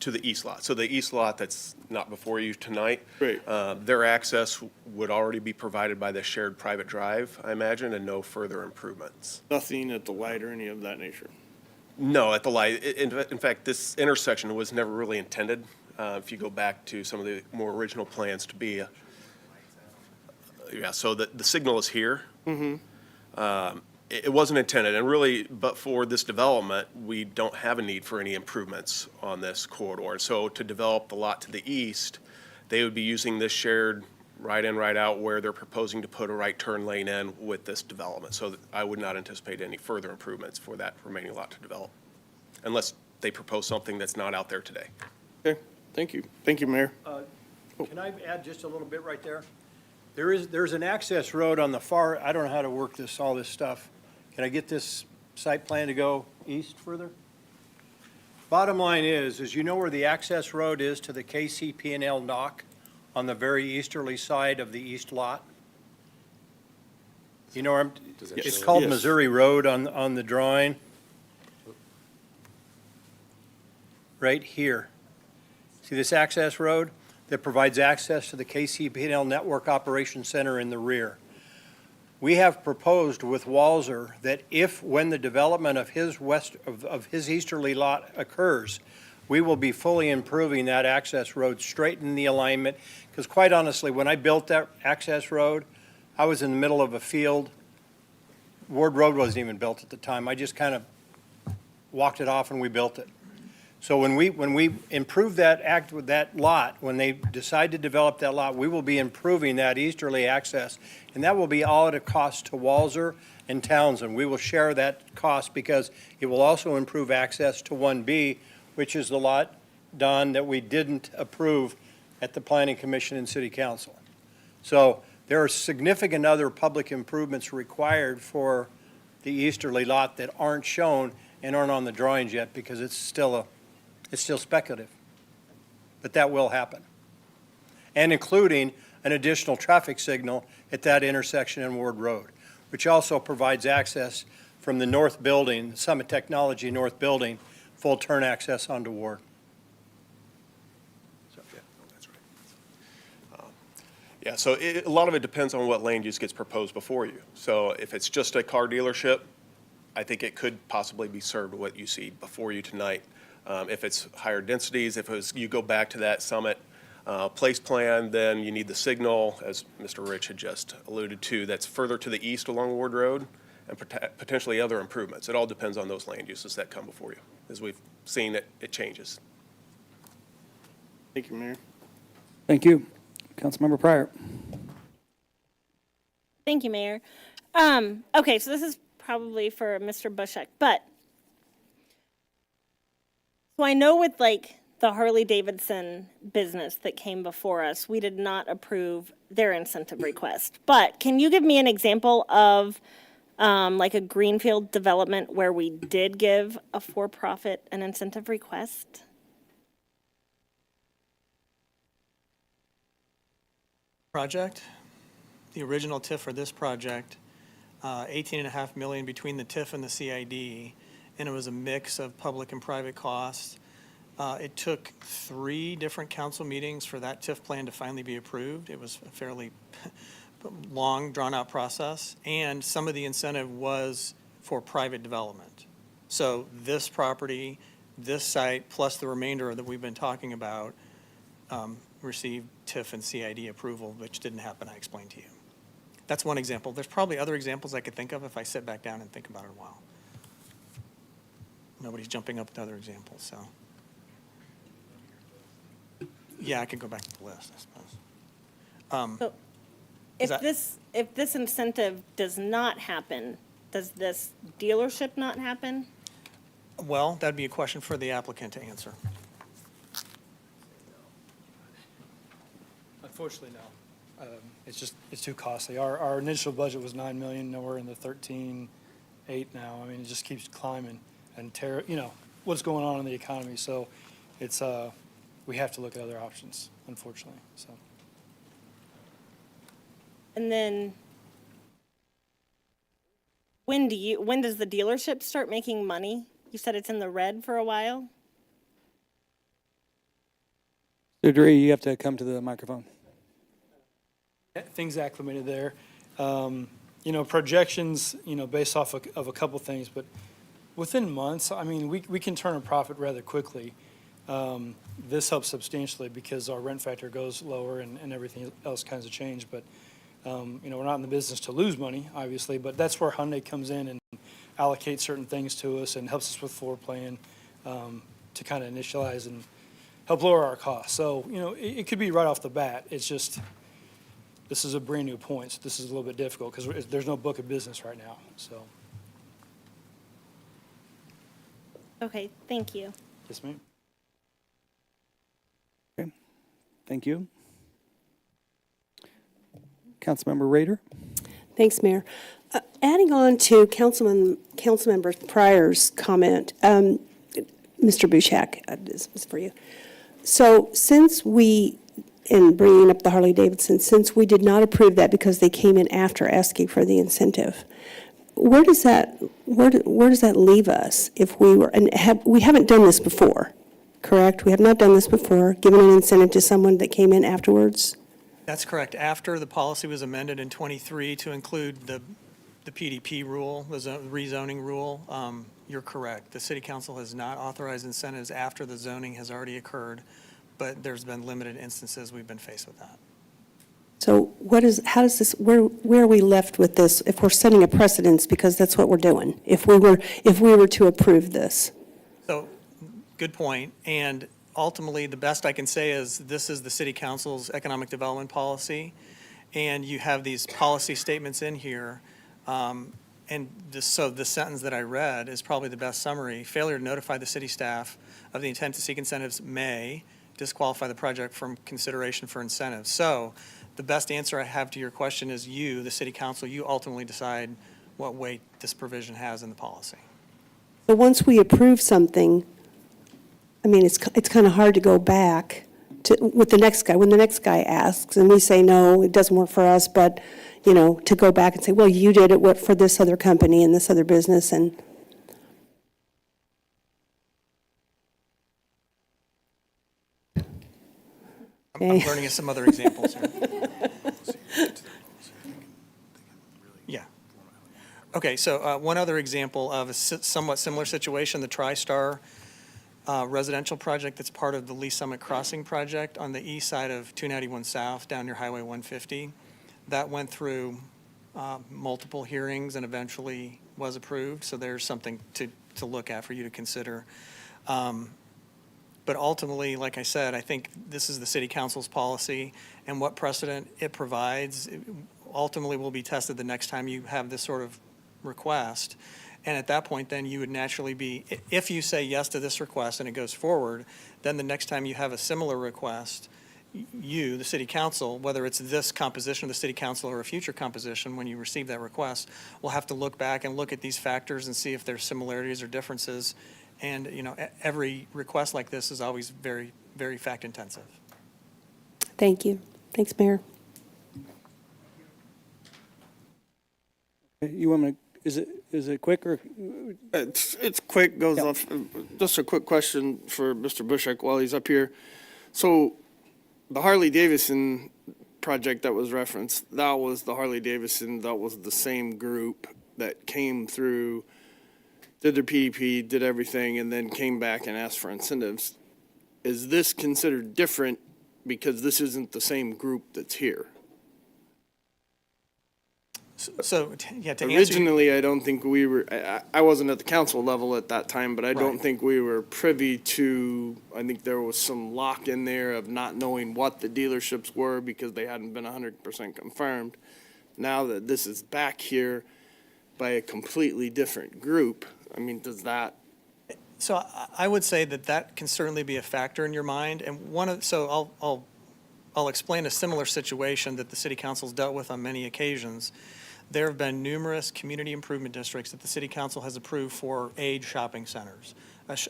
to the east lot. So the east lot that's not before you tonight, Right. Their access would already be provided by the shared private drive, I imagine, and no further improvements. Nothing at the light or any of that nature. No, at the light. In fact, this intersection was never really intended, if you go back to some of the more original plans, to be so the signal is here. It wasn't intended, and really, but for this development, we don't have a need for any improvements on this corridor. So to develop the lot to the east, they would be using this shared right in, right out, where they're proposing to put a right turn lane in with this development. So I would not anticipate any further improvements for that remaining lot to develop, unless they propose something that's not out there today. Okay, thank you. Thank you, Mayor. Can I add just a little bit right there? There's an access road on the far, I don't know how to work all this stuff. Can I get this site plan to go east further? Bottom line is you know where the access road is to the KCP&L dock on the very easterly side of the east lot? You know where it's called Yes. Missouri Road on the drawing. Right here. See this access road that provides access to the KCP&L Network Operations Center in the rear? We have proposed with Walzer that when the development of his easterly lot occurs, we will be fully improving that access road, straighten the alignment. Because quite honestly, when I built that access road, I was in the middle of a field. Ward Road wasn't even built at the time. I just kind of walked it off and we built it. So when we improve that lot, when they decide to develop that lot, we will be improving that easterly access, and that will be all at a cost to Walzer and Townsend. We will share that cost because it will also improve access to 1B, which is the lot, Don, that we didn't approve at the Planning Commission and City Council. So there are significant other public improvements required for the easterly lot that aren't shown and aren't on the drawings yet because it's still speculative, but that will happen. And including an additional traffic signal at that intersection in Ward Road, which also provides access from the north building, Summit Technology North Building, full turn access onto Ward. So, yeah, that's right. So a lot of it depends on what land use gets proposed before you. So if it's just a car dealership, I think it could possibly be served what you see before you tonight. If it's higher densities, you go back to that Summit place plan, then you need the signal, as Mr. Rich had just alluded to, that's further to the east along Ward Road, and potentially other improvements. It all depends on those land uses that come before you. As we've seen, it changes. Thank you, Mayor. Thank you. Councilmember Pryor. Thank you, Mayor. Okay, so this is probably for Mr. Bushek, but so I know with the Harley Davidson business that came before us, we did not approve their incentive request. But can you give me an example of a greenfield development where we did give a for-profit an incentive request? Project, the original TIF for this project, $18.5 million between the TIF and the CID, and it was a mix of public and private costs. It took 3 different council meetings for that TIF plan to finally be approved. It was a fairly long, drawn-out process, and some of the incentive was for private development. So this property, this site, plus the remainder that we've been talking about, received TIF and CID approval, which didn't happen, I explained to you. That's one example. There's probably other examples I could think of if I sit back down and think about it a while. Nobody's jumping up with other examples, so. Yeah, I could go back to the list, I suppose. So if this incentive does not happen, does this dealership not happen? Well, that'd be a question for the applicant to answer. Unfortunately, no. It's too costly. Our initial budget was 9 million, now we're in the 13.8 now. I mean, it just keeps climbing and what's going on in the economy. So it's, we have to look at other options, unfortunately, so. And then when does the dealership start making money? You said it's in the red for a while? Mr. Drury, you have to come to the microphone. Things acclimated there. Projections, based off of a couple things, but within months, I mean, we can turn a profit rather quickly. This helps substantially because our rent factor goes lower and everything else kinds of change. But, we're not in the business to lose money, obviously, but that's where Hyundai comes in and allocates certain things to us and helps us with floor plan to kind of initialize and help lower our costs. So, it could be right off the bat. It's just, this is a brand new point, so this is a little bit difficult because there's no book of business right now, so. Okay, thank you. Yes, ma'am. Okay, thank you. Councilmember Rader? Thanks, Mayor. Adding on to Councilmember Pryor's comment, Mr. Bushak, this is for you. So since in bringing up the Harley-Davidson, since we did not approve that because they came in after asking for the incentive, where does that leave us if we were, we haven't done this before, correct? We have not done this before, given an incentive to someone that came in afterwards? That's correct. After the policy was amended in '23 to include the PDP rule, the rezoning rule, you're correct. The city council has not authorized incentives after the zoning has already occurred, but there's been limited instances we've been faced with that. So how does this, where are we left with this if we're setting a precedence because that's what we're doing, if we were to approve this? So, good point. And ultimately, the best I can say is this is the city council's economic development policy, and you have these policy statements in here. So the sentence that I read is probably the best summary. Failure to notify the city staff of the intent to seek incentives may disqualify the project from consideration for incentives. So the best answer I have to your question is you, the city council, you ultimately decide what weight this provision has in the policy. But once we approve something, I mean, it's kind of hard to go back with the next guy. When the next guy asks and we say, no, it doesn't work for us, but, to go back and say, well, you did it for this other company and this other business and. I'm learning of some other examples here. Yeah. Okay, so one other example of a somewhat similar situation, the TriStar residential project that's part of the Lee Summit Crossing project on the east side of 291 South down near Highway 150. That went through multiple hearings and eventually was approved, so there's something to look at for you to consider. But ultimately, like I said, I think this is the city council's policy, and what precedent it provides ultimately will be tested the next time you have this sort of request. And at that point, then you would naturally be, if you say yes to this request and it goes forward, then the next time you have a similar request, you, the city council, whether it's this composition of the city council or a future composition, when you receive that request, will have to look back and look at these factors and see if there's similarities or differences. And, every request like this is always very, very fact intensive. Thank you. Thanks, Mayor. You want me to, is it quick or? It's quick, goes off. Just a quick question for Mr. Bushak while he's up here. So the Harley-Davidson project that was referenced, that was the Harley-Davidson, that was the same group that came through, did their PDP, did everything, and then came back and asked for incentives. Is this considered different because this isn't the same group that's here. So, yeah, to answer. Originally, I don't think we were, I wasn't at the council level at that time, but I don't Right. think we were privy to, I think there was some lock in there of not knowing what the dealerships were because they hadn't been 100% confirmed. Now that this is back here by a completely different group, I mean, does that, So I would say that that can certainly be a factor in your mind, and so I'll explain a similar situation that the city council's dealt with on many occasions. There have been numerous community improvement districts that the city council has approved for age shopping centers.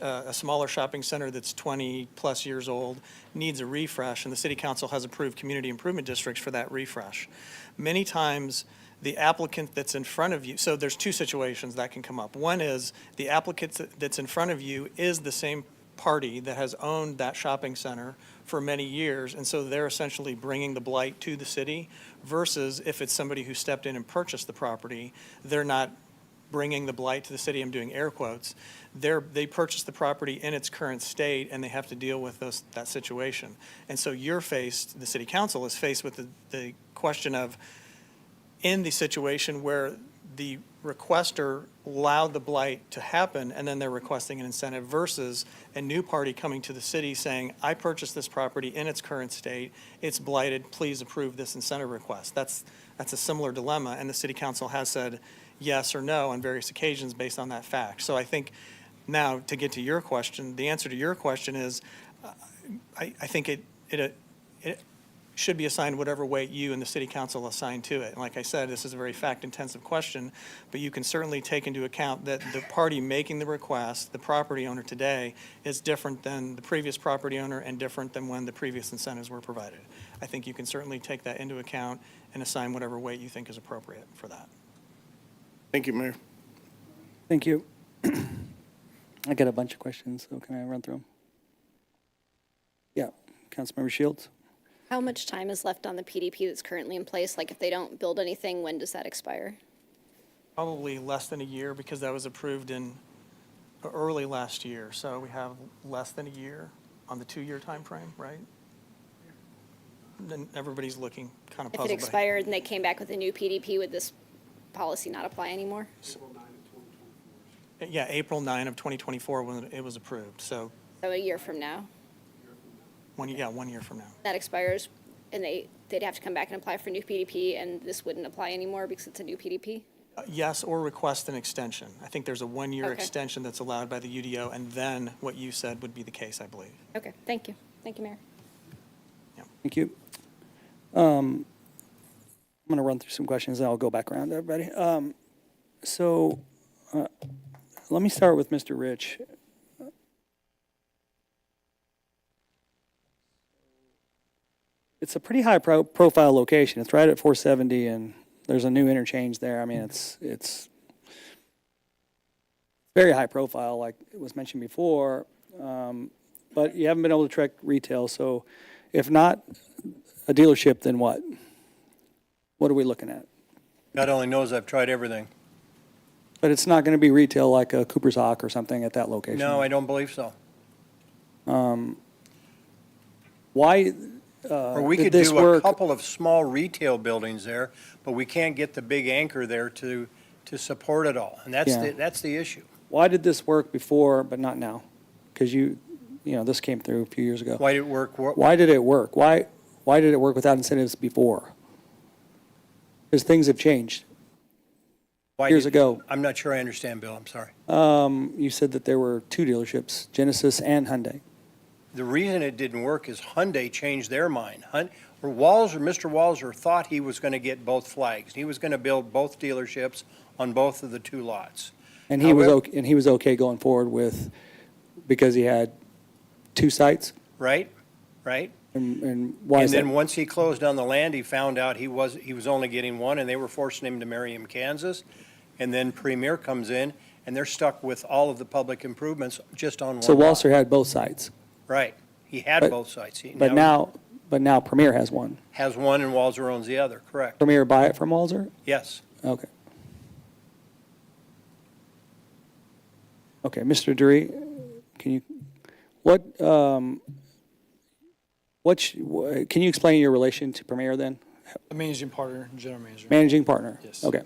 A smaller shopping center that's 20-plus years old needs a refresh, and the city council has approved community improvement districts for that refresh. Many times, the applicant that's in front of you, so there's two situations that can come up. One is the applicant that's in front of you is the same party that has owned that shopping center for many years, and so they're essentially bringing the blight to the city, versus if it's somebody who stepped in and purchased the property, they're not bringing the blight to the city, I'm doing air quotes. They purchased the property in its current state, and they have to deal with that situation. And so the city council is faced with the question of, in the situation where the requester allowed the blight to happen and then they're requesting an incentive, versus a new party coming to the city saying, I purchased this property in its current state, it's blighted, please approve this incentive request. That's a similar dilemma, and the city council has said yes or no on various occasions based on that fact. So I think now, to get to your question, the answer to your question is, I think it should be assigned whatever weight you and the city council assign to it. And like I said, this is a very fact-intensive question, but you can certainly take into account that the party making the request, the property owner today, is different than the previous property owner and different than when the previous incentives were provided. I think you can certainly take that into account and assign whatever weight you think is appropriate for that. thank you, Mayor. Thank you. I got a bunch of questions, so can I run through them? Yeah, Councilmember Shields? How much time is left on the PDP that's currently in place? Like, if they don't build anything, when does that expire? Probably less than a year, because that was approved in early last year. So we have less than a year on the 2-year time frame, right? Then everybody's looking kind of If puzzled. it expired and they came back with a new PDP, would this policy not apply anymore? Yeah, April 9 of 2024 when it was approved. So So a year from now, 1 year from now. that expires, and they'd have to come back and apply for a new PDP, and this wouldn't apply anymore because it's a new PDP? Yes, or request an extension. I think there's a 1-year Okay. extension that's allowed by the UDO, and then what you said would be the case, I believe. Okay, thank you. Thank you, Mayor. Thank you. I'm going to run through some questions, and I'll go back around to everybody. Let me start with Mr. Rich. It's a pretty high profile location. It's right at 470, and there's a new interchange there. I mean, it's very high profile, like it was mentioned before, but you haven't been able to track retail, so if not a dealership, then what? What are we looking at? God only knows I've tried everything. But it's not going to be retail like a Cooper's Hawk or something at that location? No, I don't believe so. Why Or we did could this do a work? couple of small retail buildings there, but we can't get the big anchor there to support it all. And Yeah. that's the issue. Why did this work before but not now? Because this came through a few years ago. Why did it work? Why did it work? Why did it work without incentives before? Because things have changed. Years ago. I'm not sure I understand, Bill, I'm sorry. You said that there were 2 dealerships, Genesis and Hyundai. The reason it didn't work is Hyundai changed their mind. Mr. Walser thought he was going to get both flags. He was going to build both dealerships on both of the 2 lots. And he was okay going forward with, because he had 2 sites? Right? And why is And then that? once he closed on the land, he found out he was only getting 1, and they were forcing him to marry him, Kansas. And then Premier comes in, and they're stuck with all of the public improvements just on one So lot. Walser had both sites? Right. He had But- both sites. But now Premier has one. Has one, and Walser owns the other, correct? Premier buy it from Walser? Yes. Okay. Okay, Mr. Dury, what Can you explain your relation to Premier then? A managing partner, general manager. Managing partner? Yes. Okay.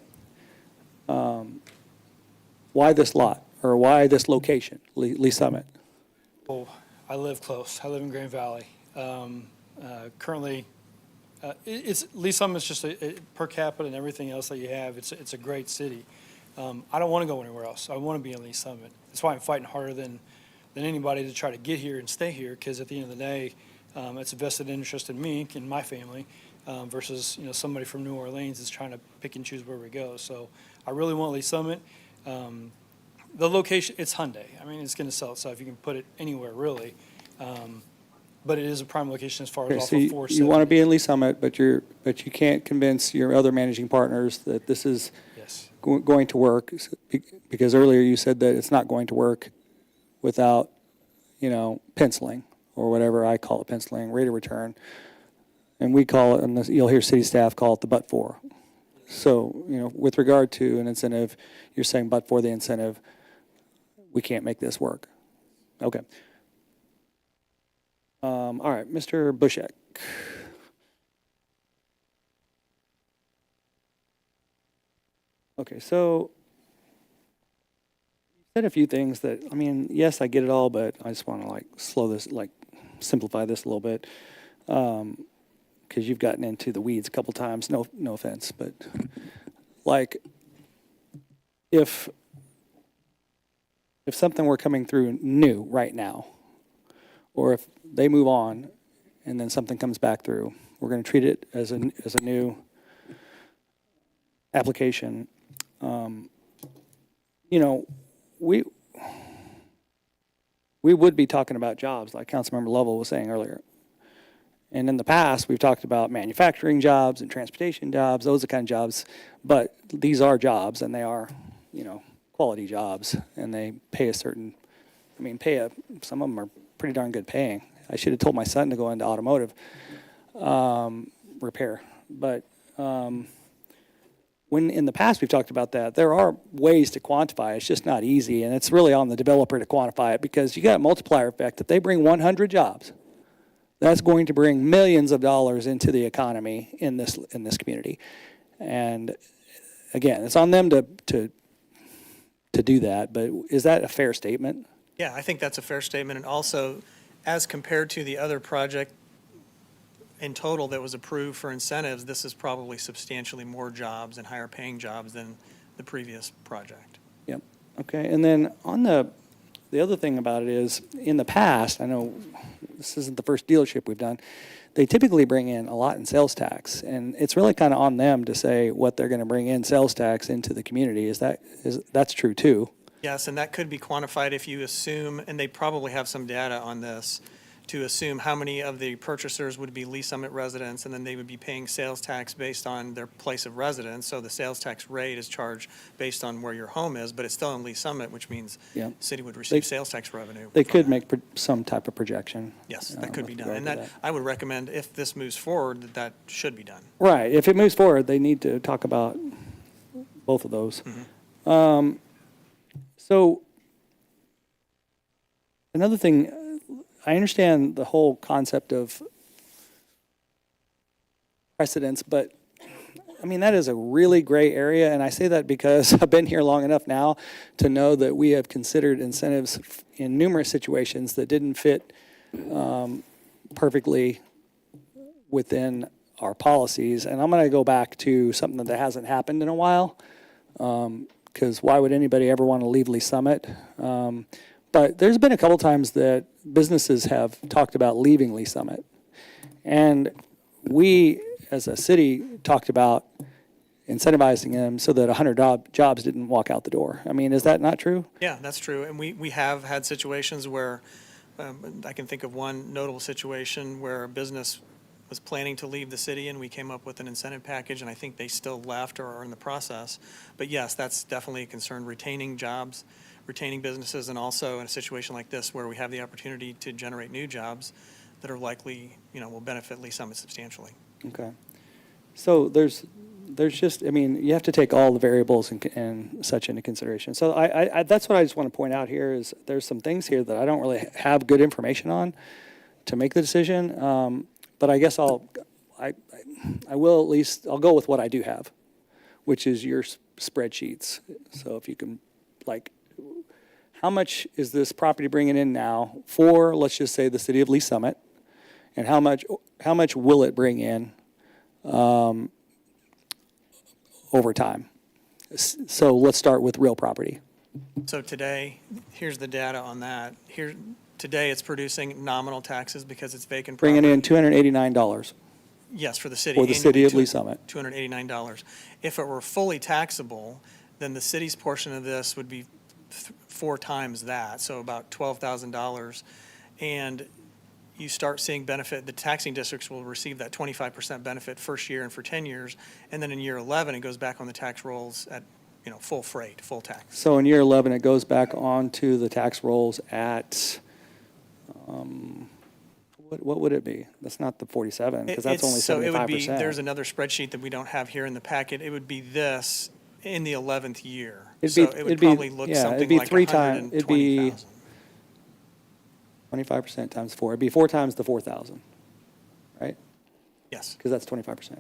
Why this lot, or why this location, Lee Summit? Oh, I live close. I live in Grand Valley. Currently, Lee Summit's just per capita and everything else that you have, it's a great city. I don't want to go anywhere else. I want to be in Lee Summit. That's why I'm fighting harder than anybody to try to get here and stay here, because at the end of the day, it's a vested interest in me and my family versus, somebody from New Orleans is trying to pick and choose where we go. So I really want Lee Summit. The location, it's Hyundai. I mean, it's going to sell itself. You can put it anywhere, really. But it is a prime location as far as Okay, off so of you 470. want to be in Lee Summit, but you can't convince your other managing partners that this is Yes. going to work, because earlier you said that it's not going to work without, penciling, or whatever I call it, penciling, rate of return. And we call it, and you'll hear city staff call it the but for. So, with regard to an incentive, you're saying but for the incentive, we can't make this work. Okay. All right, Mr. Bushek. Okay, so you said a few things that, yes, I get it all, but I just want to simplify this a little bit. Because you've gotten into the weeds a couple times, no offense, but if something were coming through new right now, or if they move on and then something comes back through, we're going to treat it as a new application. We would be talking about jobs, like Councilmember Lovell was saying earlier. And in the past, we've talked about manufacturing jobs and transportation jobs, those are kind of jobs. But these are jobs, and they are, quality jobs, and they pay some of them are pretty darn good paying. I should have told my son to go into automotive repair. But when in the past we've talked about that, there are ways to quantify it. It's just not easy, and it's really on the developer to quantify it, because you got a multiplier effect. If they bring 100 jobs, that's going to bring millions of dollars into the economy in this community. And again, it's on them to do that, but is that a fair statement? Yeah, I think that's a fair statement. And also, as compared to the other project in total that was approved for incentives, this is probably substantially more jobs and higher paying jobs than the previous project. Yep. Okay. And then on the other thing about it is, in the past, I know this isn't the first dealership we've done, they typically bring in a lot in sales tax, and it's really kind of on them to say what they're going to bring in sales tax into the community. That's true too? Yes, and that could be quantified if you assume, and they probably have some data on this, to assume how many of the purchasers would be Lee Summit residents, and then they would be paying sales tax based on their place of residence. So the sales tax rate is charged based on where your home is, but it's still in Lee Summit, which means Yeah. the city would receive sales tax revenue. They could make some type of projection. Yes, that could be with done. regard And to that, I would recommend, if this moves forward, that should be done. Right. If it moves forward, they need to talk about both of those. So another thing, I understand the whole concept of precedence, but that is a really gray area, and I say that because I've been here long enough now to know that we have considered incentives in numerous situations that didn't fit perfectly within our policies. And I'm going to go back to something that hasn't happened in a while, because why would anybody ever want to leave Lee Summit? But there's been a couple times that businesses have talked about leaving Lee Summit. And we, as a city, talked about incentivizing them so that 100 jobs didn't walk out the door. Is that not true? Yeah, that's true. And we have had situations where, I can think of one notable situation where a business was planning to leave the city, and we came up with an incentive package, and I think they still left or are in the process. But yes, that's definitely a concern, retaining jobs, retaining businesses, and also in a situation like this where we have the opportunity to generate new jobs that are likely, will benefit Lee Summit substantially. Okay. So there's just, you have to take all the variables and such into consideration. So I that's what I just want to point out here is there's some things here that I don't really have good information on to make the decision. but I guess I will at least, I'll go with what I do have, which is your spreadsheets. So if you can, like, how much is this property bringing in now for, let's just say, the city of Lee Summit? And how much will it bring in over time? So let's start with real property. So today, here's the data on that. Today, it's producing nominal taxes because it's vacant property. Bringing in $289 Yes, for the city. for the city of annually, Lee Summit. $289. If it were fully taxable, then the city's portion of this would be 4 times that, so about $12,000. And you start seeing benefit, the taxing districts will receive that 25% benefit first year and for 10 years. And then in year 11, it goes back on the tax rolls at, full freight, full tax. So in year 11, it goes back onto the tax rolls at, what would it be? That's not the 47, because that's only 75%. So it would be, there's another spreadsheet that we don't have here in the packet. It would be this in the 11th year. So it would probably look something like 120,000. It'd be 25% times 4. It'd be 4 times the 4,000, right? Yes. Because that's 25%.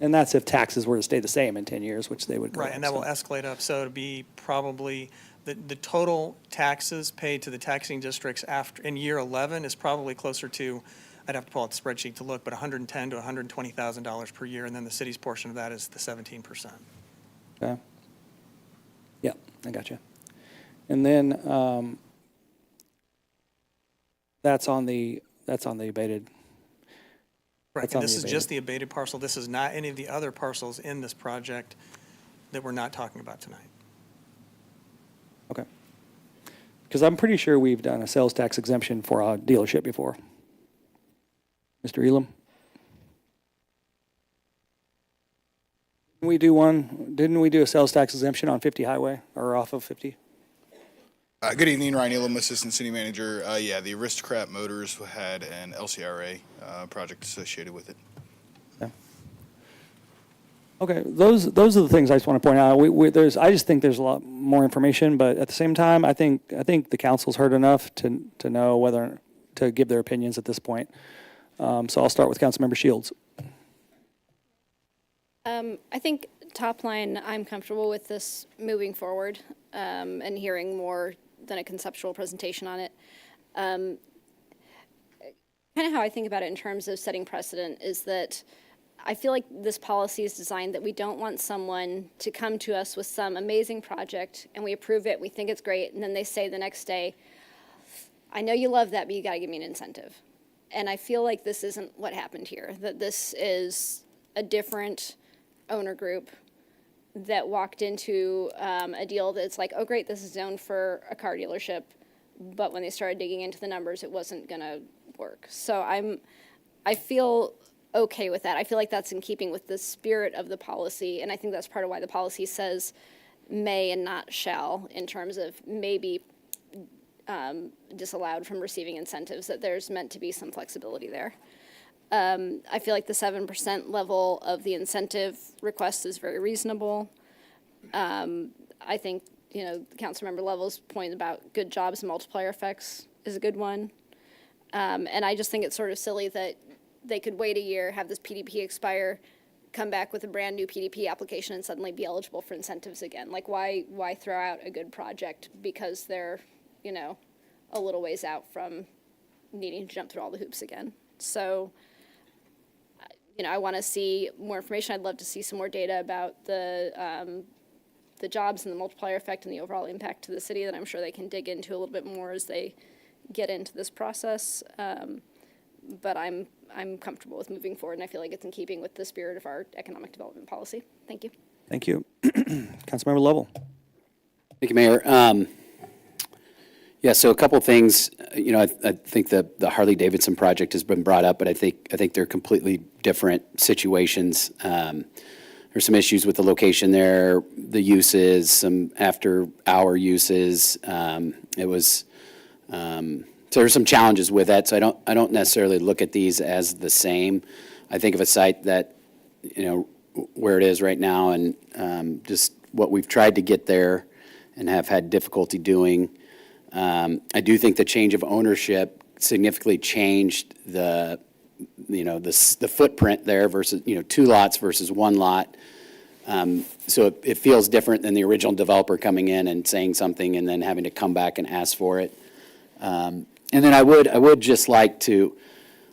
And that's if taxes were to stay the same in 10 years, which they would go Right, up, and that will so. escalate up. So it'd be probably, the total taxes paid to the taxing districts in year 11 is probably closer to, I'd have to pull out the spreadsheet to look, but $110,000 to $120,000 per year, and then the city's portion of that is the 17%. Okay. Yeah, I got you. And then that's on the abated. Right, and this is just the abated parcel. This is not any of the other parcels in this project that we're not talking about tonight. Okay. Because I'm pretty sure we've done a sales tax exemption for a dealership before. Mr. Elam? Didn't we do a sales tax exemption on 50 Highway, or off of 50? Good evening, Ryan Elam, Assistant City Manager. Yeah, the Aristocrat Motors had an LCRA project associated with it. Okay, those are the things I just want to point out. I just think there's a lot more information, but at the same time, I think the council's heard enough to know whether to give their opinions at this point. So I'll start with Councilmember Shields. I think top line, I'm comfortable with this moving forward and hearing more than a conceptual presentation on it. Kind of how I think about it in terms of setting precedent is that I feel like this policy is designed that we don't want someone to come to us with some amazing project and we approve it, we think it's great, and then they say the next day, I know you love that, but you got to give me an incentive. And I feel like this isn't what happened here, that this is a different owner group that walked into a deal that's like, oh great, this is zoned for a car dealership, but when they started digging into the numbers, it wasn't gonna work. So I feel okay with that. I feel like that's in keeping with the spirit of the policy, and I think that's part of why the policy says may and not shall in terms of maybe disallowed from receiving incentives, that there's meant to be some flexibility there. I feel like the 7% level of the incentive request is very reasonable. I think, Councilmember Lovell's point about good jobs and multiplier effects is a good one. And I just think it's sort of silly that they could wait a year, have this PDP expire, come back with a brand new PDP application and suddenly be eligible for incentives again. Like why throw out a good project because they're, a little ways out from needing to jump through all the hoops again. So, I want to see more information. I'd love to see some more data about the jobs and the multiplier effect and the overall impact to the city that I'm sure they can dig into a little bit more as they get into this process. But I'm comfortable with moving forward, and I feel like it's in keeping with the spirit of our economic development policy. Thank you. Thank you. Councilmember Lovell. Thank you, Mayor. Yeah, so a couple of things. I think the Harley-Davidson project has been brought up, but I think they're completely different situations. There's some issues with the location there, the uses, some after-hour uses. So there's some challenges with that. So I don't necessarily look at these as the same. I think of a site that, where it is right now, and just what we've tried to get there and have had difficulty doing. I do think the change of ownership significantly changed the the footprint there versus, 2 lots versus 1 lot. So it feels different than the original developer coming in and saying something and then having to come back and ask for it. And then I would just like to,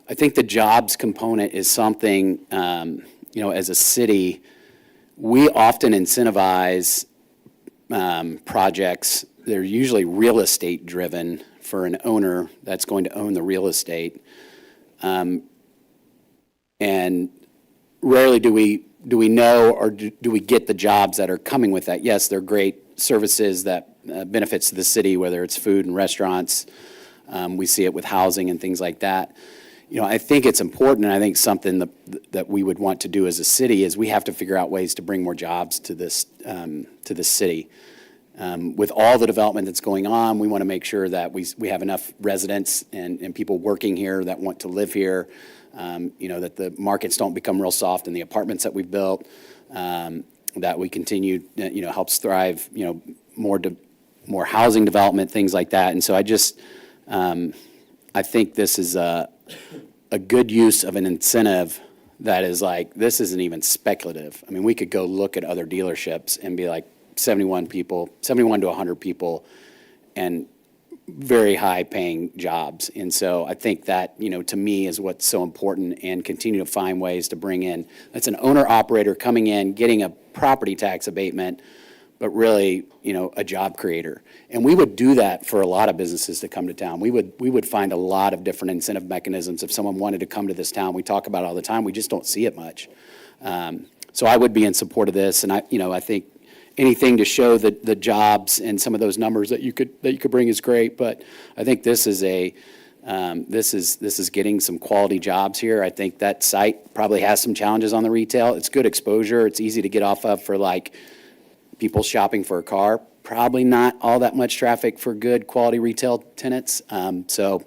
I think the jobs component is something, as a city, we often incentivize projects. They're usually real estate driven for an owner that's going to own the real estate. And rarely do we know or do we get the jobs that are coming with that. Yes, they're great services that benefits the city, whether it's food and restaurants. We see it with housing and things like that. I think it's important, and I think something that we would want to do as a city is we have to figure out ways to bring more jobs to this city. With all the development that's going on, we want to make sure that we have enough residents and people working here that want to live here, that the markets don't become real soft in the apartments that we've built, that we continue, helps thrive, more housing development, things like that. And so I think this is a good use of an incentive that is like, this isn't even speculative. I mean, we could go look at other dealerships and be like 71 to 100 people and very high paying jobs. And so I think that, to me is what's so important, and continue to find ways to bring in, that's an owner operator coming in, getting a property tax abatement, but really, a job creator. And we would do that for a lot of businesses that come to town. We would find a lot of different incentive mechanisms if someone wanted to come to this town. We talk about it all the time. We just don't see it much. So I would be in support of this, and I think anything to show the jobs and some of those numbers that you could bring is great. But I think this is this is getting some quality jobs here. I think that site probably has some challenges on the retail. It's good exposure. It's easy to get off of for like people shopping for a car. Probably not all that much traffic for good quality retail tenants. So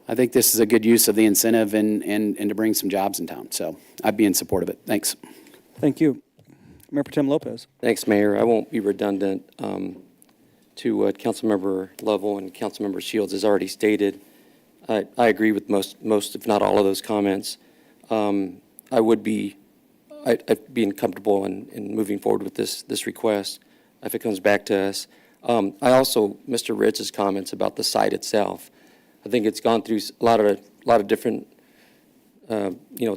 I think this is a good use of the incentive and to bring some jobs in town. So I'd be in support of it. Thanks. Thank you. Mayor Pro Tem Lopez. Thanks, Mayor. I won't be redundant to what Councilmember Lovell and Councilmember Shields has already stated. I agree with most, if not all, of those comments. I'd be comfortable in moving forward with this request if it comes back to us. I also, Mr. Ritz's comments about the site itself. I think it's gone through a lot of different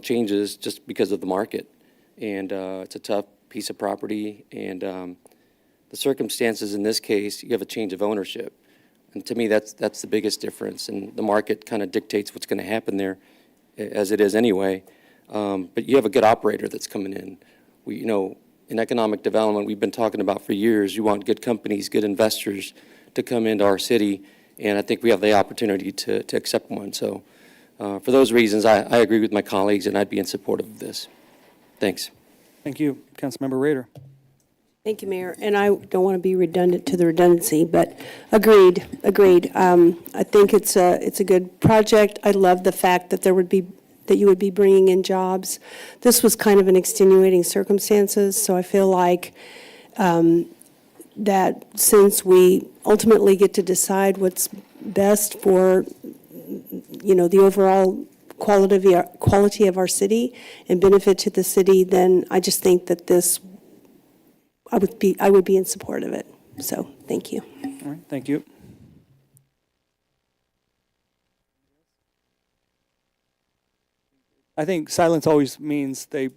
changes just because of the market, and it's a tough piece of property, and the circumstances in this case, you have a change of ownership, and to me that's the biggest difference, and the market kind of dictates what's going to happen there, as it is anyway. But you have a good operator that's coming in. In economic development, we've been talking about for years, you want good companies, good investors to come into our city, and I think we have the opportunity to accept one. So for those reasons, I agree with my colleagues, and I'd be in support of this. Thanks. Thank you. Councilmember Rader. Thank you, Mayor. And I don't want to be redundant to the redundancy, but agreed. I think it's a good project. I love the fact that you would be bringing in jobs. This was kind of an extenuating circumstances, so I feel like that since we ultimately get to decide what's best for, the overall quality of our city and benefit to the city, then I just think that I would be in support of it. So, thank you. All right, thank you. I think silence always means they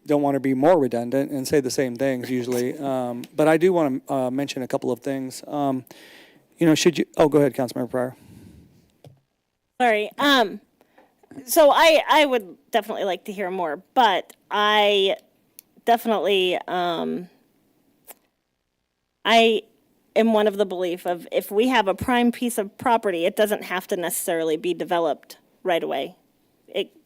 don't want to be more redundant and say the same things usually. But I do want to mention a couple of things. Go ahead, Councilmember Pryor. Sorry. So I would definitely like to hear more, but I definitely, I am one of the belief of if we have a prime piece of property, it doesn't have to necessarily be developed right away.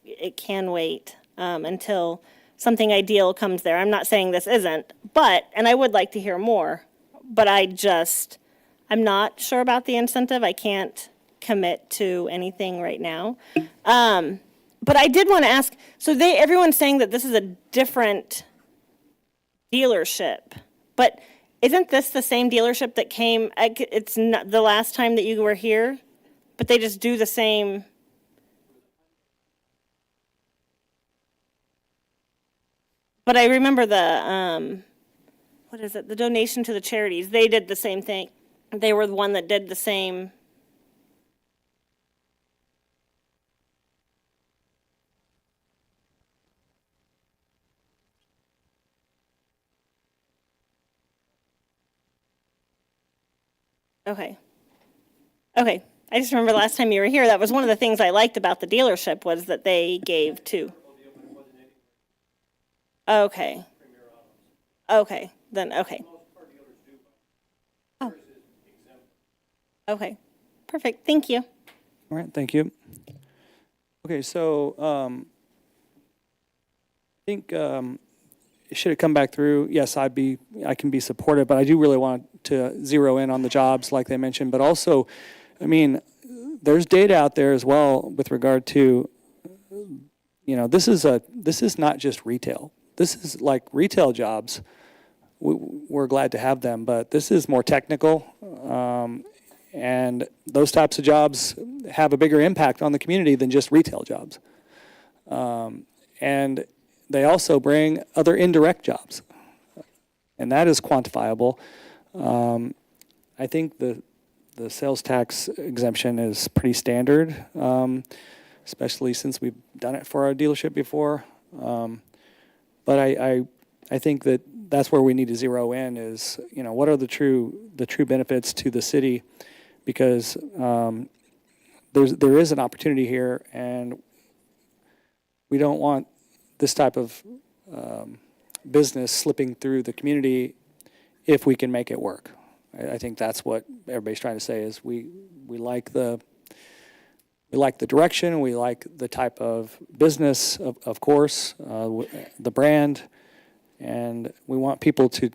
It can wait until something ideal comes there. I'm not saying this isn't, and I would like to hear more, but I'm not sure about the incentive. I can't commit to anything right now. But I did want to ask, so everyone's saying that this is a different dealership, but isn't this the same dealership that came, it's not the last time that you were here, but they just do the same? But I remember the, what is it, the donation to the charities, they did the same thing. They were the one that did the same. Okay. Okay. I just remember last time you were here, that was one of the things I liked about the dealership was that they gave to. Okay. Okay, then, okay. Oh. Okay, perfect, thank you. All right, thank you. Okay, so I think should it come back through, yes, I can be supportive, but I do really want to zero in on the jobs like they mentioned, but also, I mean, there's data out there as well with regard to, you know, this is not just retail. This is like retail jobs. We're glad to have them, but this is more technical, and those types of jobs have a bigger impact on the community than just retail jobs. And they also bring other indirect jobs, and that is quantifiable. I think the sales tax exemption is pretty standard, especially since we've done it for our dealership before. But I think that that's where we need to zero in is, you know, what are the true benefits to the city? Because there is an opportunity here, and we don't want this type of business slipping through the community if we can make it work. I think that's what everybody's trying to say is we like the direction, we like the type of business, of course, the brand, and we want people to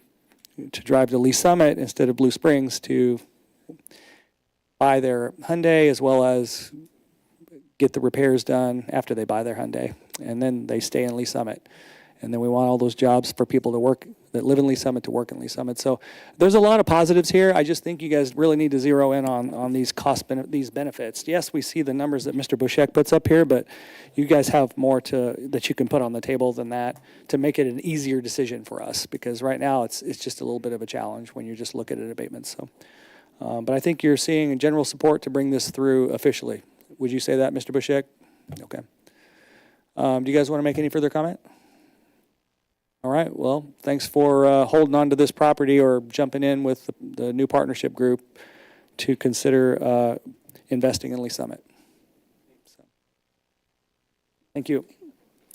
drive to Lee Summit instead of Blue Springs to buy their Hyundai as well as get the repairs done after they buy their Hyundai, and then they stay in Lee Summit. And then we want all those jobs for people to work, that live in Lee Summit, to work in Lee Summit. So there's a lot of positives here. I just think you guys really need to zero in on these these benefits. Yes, we see the numbers that Mr. Bushek puts up here, but you guys have more that you can put on the table than that to make it an easier decision for us. Because right now it's just a little bit of a challenge when you're just looking at abatements. So, but I think you're seeing general support to bring this through officially. Would you say that, Mr. Bushek? Okay. Do you guys want to make any further comment? All right, well, thanks for holding on to this property or jumping in with the new partnership group to consider investing in Lee Summit. So, thank you.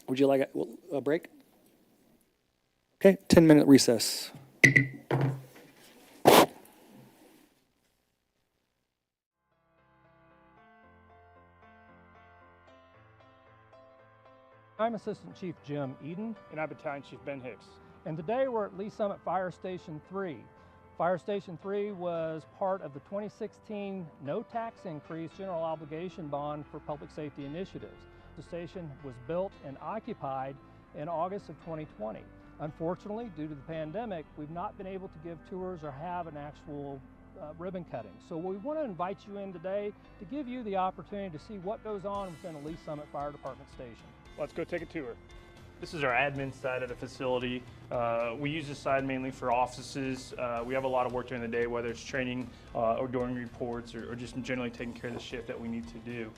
Would you like a break? Okay, 10-minute recess. I'm Assistant Chief Jim Eden. And I'm Battalion Chief Ben Hicks. And today we're at Lee Summit Fire Station 3. Fire Station 3 was part of the 2016 no tax increase general obligation bond for public safety initiatives. The station was built and occupied in August of 2020. Unfortunately, due to the pandemic, we've not been able to give tours or have an actual ribbon cutting. So we want to invite you in today to give you the opportunity to see what goes on within a Lee Summit Fire Department station. Let's go take a tour. This is our admin side of the facility. We use this side mainly for offices. We have a lot of work during the day, whether it's training or doing reports or just generally taking care of the shift that we need to do.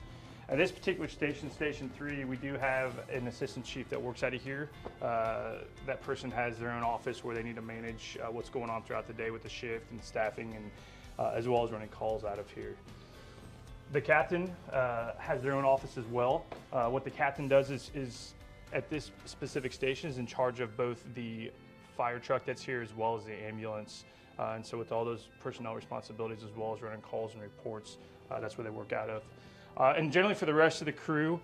At this particular station, Station 3, we do have an assistant chief that works out of here. That person has their own office where they need to manage what's going on throughout the day with the shift and staffing, and as well as running calls out of here. The captain has their own office as well. What the captain does is at this specific station is in charge of both the fire truck that's here as well as the ambulance. And so with all those personnel responsibilities as well as running calls and reports, that's where they work out of. And generally for the rest of the crew,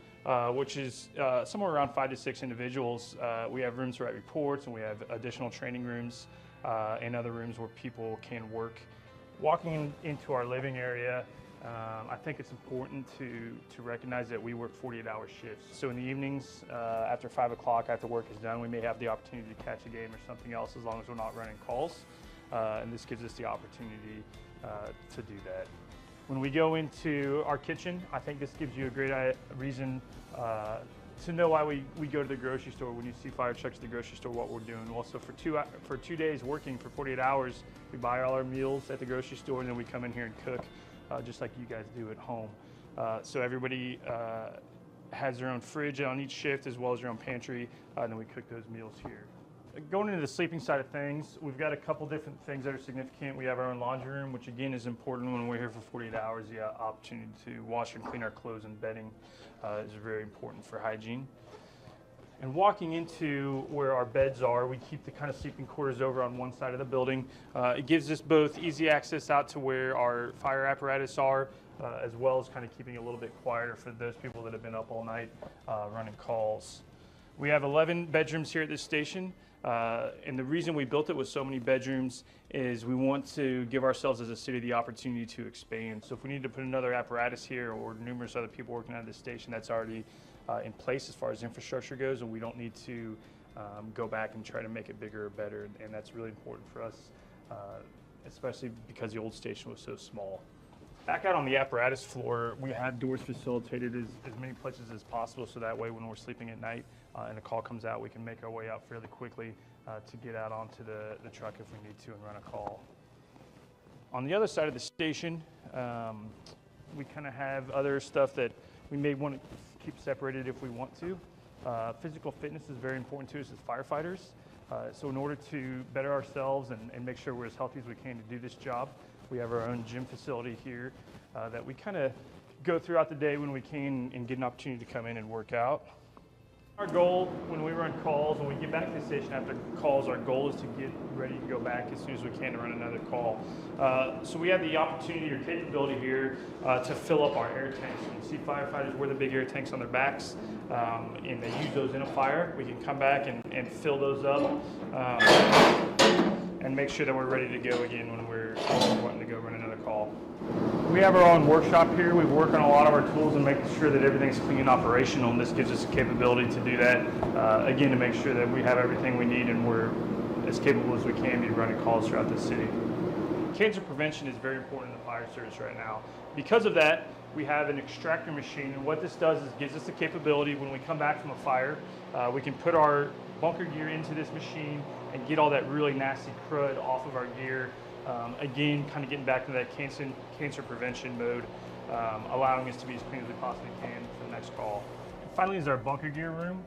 which is somewhere around 5 to 6 individuals, we have rooms to write reports, and we have additional training rooms and other rooms where people can work. Walking into our living area, I think it's important to recognize that we work 48-hour shifts. So in the evenings, after 5 o'clock, after work is done, we may have the opportunity to catch a game or something else as long as we're not running calls. And this gives us the opportunity to do that. When we go into our kitchen, I think this gives you a great reason to know why we go to the grocery store, when you see fire trucks at the grocery store, what we're doing. Also, for 2 days working for 48 hours, we buy all our meals at the grocery store, and then we come in here and cook, just like you guys do at home. So everybody has their own fridge on each shift, as well as their own pantry, and then we cook those meals here. Going into the sleeping side of things, we've got a couple different things that are significant. We have our own laundry room, which again is important when we're here for 48 hours. The opportunity to wash and clean our clothes and bedding is very important for hygiene. And walking into where our beds are, we keep the kind of sleeping quarters over on one side of the building. It gives us both easy access out to where our fire apparatus are, as well as kind of keeping it a little bit quieter for those people that have been up all night running calls. We have 11 bedrooms here at this station. And the reason we built it with so many bedrooms is we want to give ourselves as a city the opportunity to expand. So if we need to put another apparatus here or numerous other people working at this station, that's already in place as far as infrastructure goes, and we don't need to go back and try to make it bigger or better. And that's really important for us, especially because the old station was so small. Back out on the apparatus floor, we have doors facilitated as many places as possible, so that way when we're sleeping at night and a call comes out, we can make our way out fairly quickly to get out onto the truck if we need to and run a call. On the other side of the station, we kind of have other stuff that we may want to keep separated if we want to. Physical fitness is very important to us as firefighters. So in order to better ourselves and make sure we're as healthy as we can to do this job, we have our own gym facility here that we kind of go throughout the day when we can and get an opportunity to come in and work out. Our goal when we run calls, when we get back to the station after calls, our goal is to get ready to go back as soon as we can to run another call. So we have the opportunity or capability here to fill up our air tanks. You see firefighters wear the big air tanks on their backs and they use those in a fire. We can come back and fill those up and make sure that we're ready to go again when we're wanting to go run another call. We have our own workshop here. We work on a lot of our tools and making sure that everything's clean and operational, and this gives us the capability to do that, again, to make sure that we have everything we need and we're as capable as we can be running calls throughout the city. Cancer prevention is very important in the fire service right now. Because of that, we have an extractor machine, and what this does is gives us the capability when we come back from a fire, we can put our bunker gear into this machine and get all that really nasty crud off of our gear. Again, kind of getting back to that cancer prevention mode, allowing us to be as clean as we possibly can for the next call. Finally is our bunker gear room.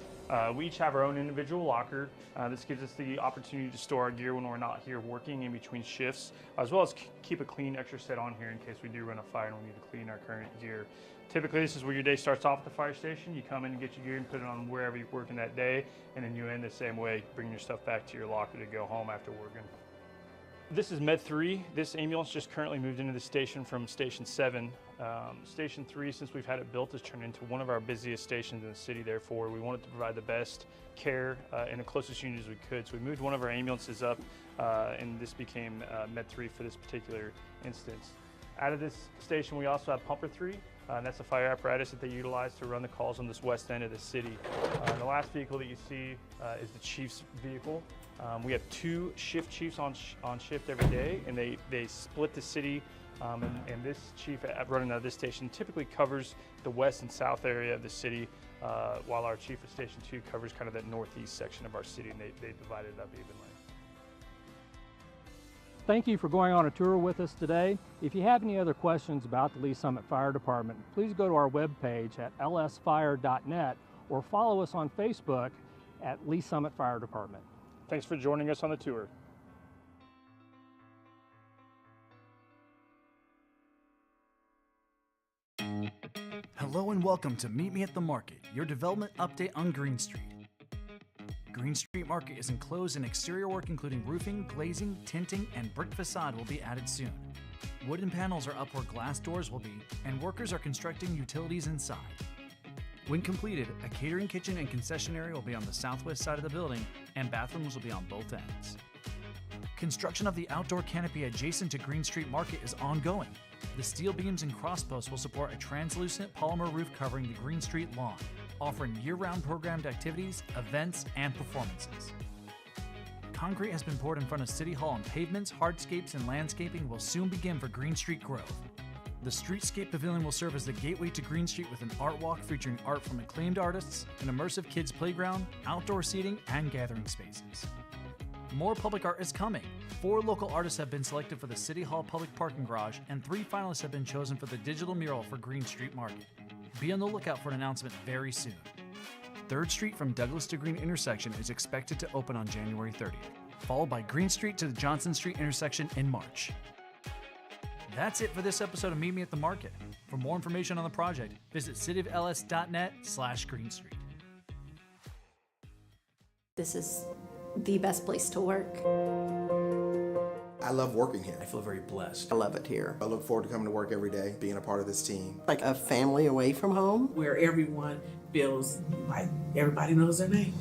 We each have our own individual locker. This gives us the opportunity to store our gear when we're not here working in between shifts, as well as keep a clean extra set on here in case we do run a fire and we need to clean our current gear. Typically, this is where your day starts off at the fire station. You come in and get your gear and put it on wherever you're working that day, and then you end the same way, bring your stuff back to your locker to go home after working. This is Med 3. This ambulance just currently moved into the station from Station 7. Station 3, since we've had it built, has turned into one of our busiest stations in the city. Therefore, we wanted to provide the best care in the closest unit as we could. So we moved one of our ambulances up, and this became Med 3 for this particular instance. Out of this station, we also have Pumper 3. And that's a fire apparatus that they utilize to run the calls on this west end of the city. The last vehicle that you see is the chief's vehicle. We have 2 shift chiefs on shift every day, and they split the city. And this chief running out of this station typically covers the west and south area of the city, while our chief of Station 2 covers kind of that northeast section of our city, and they divide it up evenly. Thank you for going on a tour with us today. If you have any other questions about the Lee Summit Fire Department, please go to our webpage at lsfire.net or follow us on Facebook at Lee Summit Fire Department. Thanks for joining us on the tour. Hello and welcome to Meet Me at the Market, your development update on Green Street. Green Street Market is enclosed and exterior work including roofing, glazing, tinting, and brick facade will be added soon. Wooden panels are up where glass doors will be, and workers are constructing utilities inside. When completed, a catering kitchen and concession area will be on the southwest side of the building, and bathrooms will be on both ends. Construction of the outdoor canopy adjacent to Green Street Market is ongoing. The steel beams and crossposts will support a translucent polymer roof covering the Green Street lawn, offering year-round programmed activities, events, and performances. Concrete has been poured in front of City Hall, and pavements, hardscapes, and landscaping will soon begin for Green Street growth. The Streetscape Pavilion will serve as the gateway to Green Street with an art walk featuring art from acclaimed artists, an immersive kids playground, outdoor seating, and gathering spaces. More public art is coming. 4 local artists have been selected for the City Hall Public Parking Garage, and 3 finalists have been chosen for the digital mural for Green Street Market. Be on the lookout for an announcement very soon. 3rd Street from Douglas to Green intersection is expected to open on January 30th, followed by Green Street to the Johnson Street intersection in March. That's it for this episode of Meet Me at the Market. For more information on the project, visit cityofls.net/Green Street. This is the best place to work. I love working here. I feel very blessed. I love it here. I look forward to coming to work every day, being a part of this team. Like a family away from home, where everyone feels like everybody knows their name.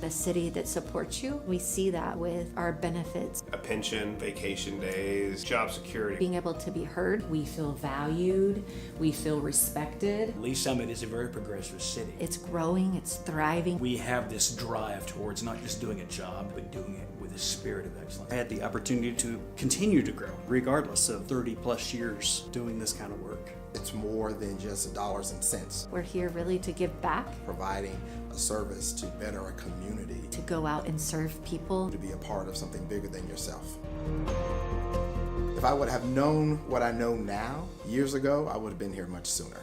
The city that supports you, we see that with our benefits. A pension, vacation days, job security. Being able to be heard. We feel valued, we feel respected. Lee Summit is a very progressive city. It's growing, it's thriving. We have this drive towards not just doing a job, but doing it with a spirit of excellence. I had the opportunity to continue to grow, regardless of 30 plus years doing this kind of work. It's more than just dollars and cents. We're here really to give back. Providing a service to better a community. To go out and serve people. To be a part of something bigger than yourself. If I would have known what I know now, years ago, I would have been here much sooner.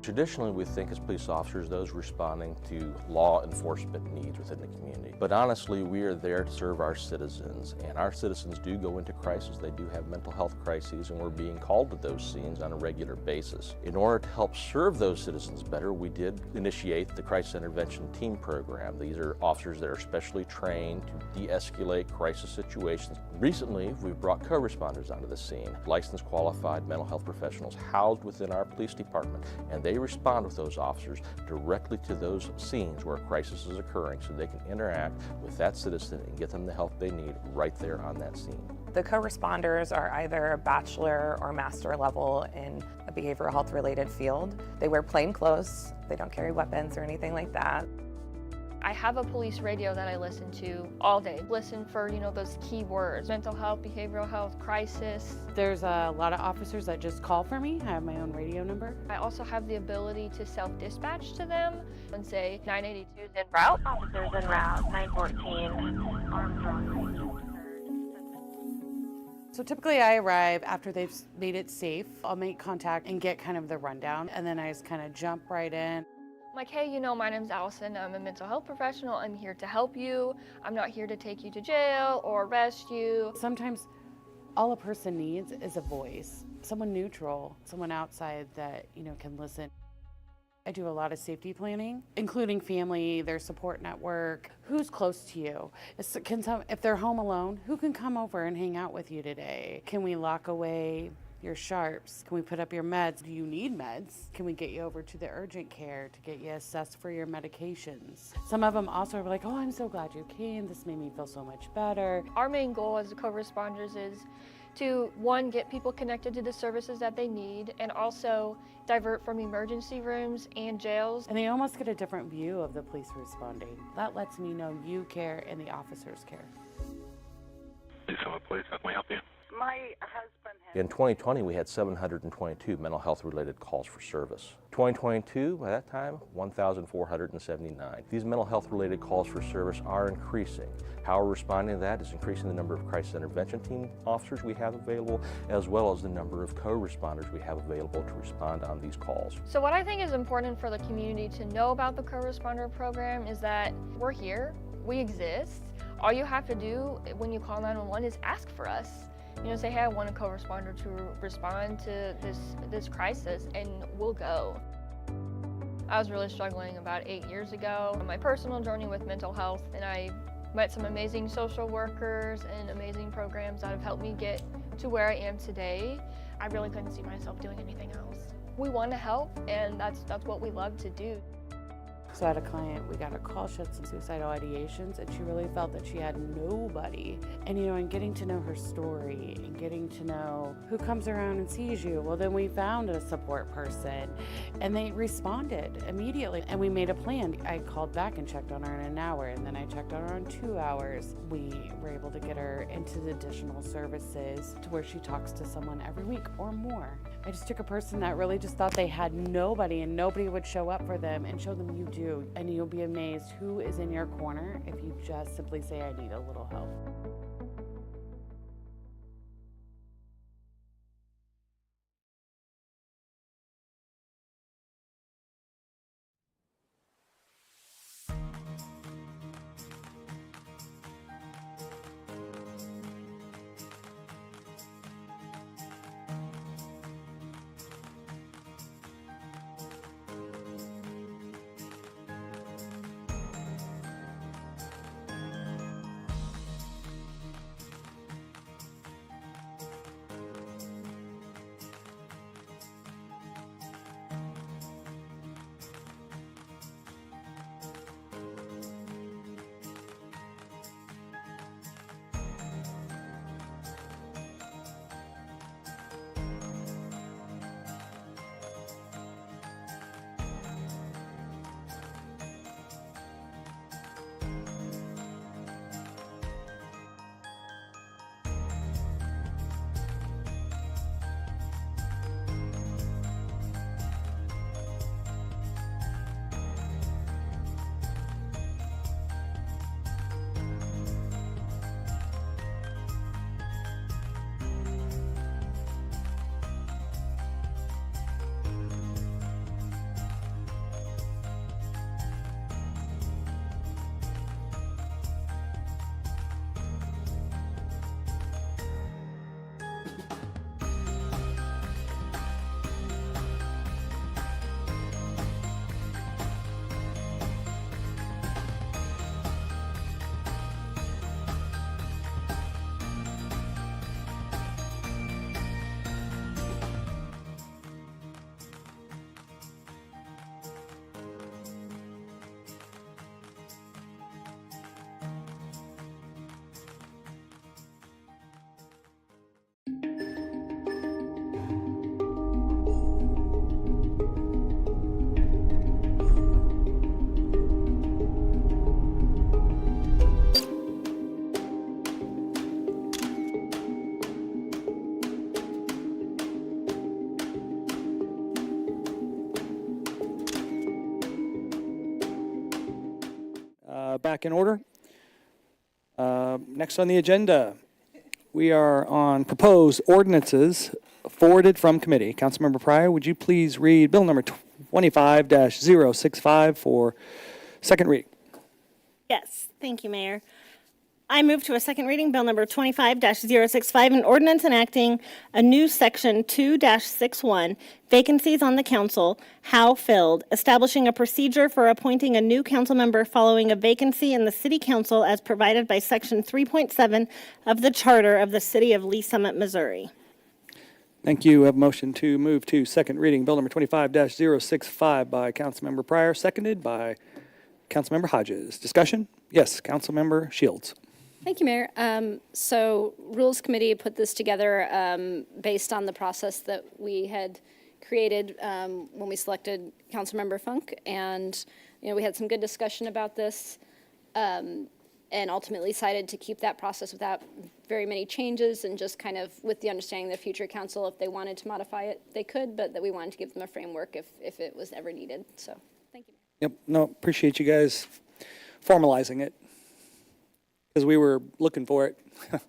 Traditionally, we think as police officers, those responding to law enforcement needs within the community. But honestly, we are there to serve our citizens, and our citizens do go into crisis. They do have mental health crises, and we're being called to those scenes on a regular basis. In order to help serve those citizens better, we did initiate the Crisis Intervention Team Program. These are officers that are specially trained to de-escalate crisis situations. Recently, we've brought co-responders onto the scene, licensed qualified mental health professionals housed within our police department, and they respond with those officers directly to those scenes where a crisis is occurring so they can interact with that citizen and get them the help they need right there on that scene. The co-responders are either bachelor or master level in a behavioral health related field. They wear plain clothes, they don't carry weapons or anything like that. I have a police radio that I listen to all day. Listen for, those key words: mental health, behavioral health, crisis. There's a lot of officers that just call for me. I have my own radio number. I also have the ability to self-dispatch to them and say 982's en route. Officers en route, 914, Armstrong. So typically I arrive after they've made it safe. I'll make contact and get kind of the rundown, and then I just kind of jump right in. Like, hey, my name's Allison. I'm a mental health professional. I'm here to help you. I'm not here to take you to jail or arrest you. Sometimes all a person needs is a voice, someone neutral, someone outside that, can listen. I do a lot of safety planning, including family, their support network, who's close to you. If they're home alone, who can come over and hang out with you today? Can we lock away your sharps? Can we put up your meds? Do you need meds? Can we get you over to the urgent care to get you assessed for your medications? Some of them also are like, oh, I'm so glad you came. This made me feel so much better. Our main goal as co-responders is to, one, get people connected to the services that they need, and also divert from emergency rooms and jails. And they almost get a different view of the police responding. That lets me know you care and the officers care. Please, how can we help you? My husband has... In 2020, we had 722 mental health related calls for service. 2022, by that time, 1,479. These mental health related calls for service are increasing. How we're responding to that is increasing the number of crisis intervention team officers we have available, as well as the number of co-responders we have available to respond on these calls. So what I think is important for the community to know about the co-responder program is that we're here, we exist. All you have to do when you call 911 is ask for us. Say, hey, I want a co-responder to respond to this crisis, and we'll go. I was really struggling about 8 years ago on my personal journey with mental health, and I met some amazing social workers and amazing programs that have helped me get to where I am today. I really couldn't see myself doing anything else. We want to help, and that's what we love to do. So I had a client, we got a call, she had some suicidal ideations, and she really felt that she had nobody. And and getting to know her story and getting to know who comes around and sees you, well, then we found a support person and they responded immediately. And we made a plan. I called back and checked on her in an hour, and then I checked on her in 2 hours. We were able to get her into the additional services to where she talks to someone every week or more. I just took a person that really just thought they had nobody and nobody would show up for them, and show them you do. And you'll be amazed who is in your corner if you just simply say, I need a little help. Back in order. Next on the agenda, we are on proposed ordinances forwarded from committee. Councilmember Pryor, would you please read bill number 25-065 for second reading? Yes, thank you, Mayor. I move to a second reading, bill number 25-065, an ordinance enacting a new section 2-61, vacancies on the council, how filled, establishing a procedure for appointing a new council member following a vacancy in the city council as provided by section 3.7 of the charter of the city of Lee Summit, Missouri. Thank you. We have a motion to move to second reading, bill number 25-065 by Councilmember Pryor, seconded by Councilmember Hodges. Discussion? Yes, Councilmember Shields. Thank you, Mayor. So Rules Committee put this together based on the process that we had created when we selected Councilmember Funk, and we had some good discussion about this, and ultimately decided to keep that process without very many changes, and just kind of with the understanding that future council, if they wanted to modify it, they could, but that we wanted to give them a framework if it was ever needed. So, thank you. Yep. No, appreciate you guys formalizing it, because we were looking for it. Mr.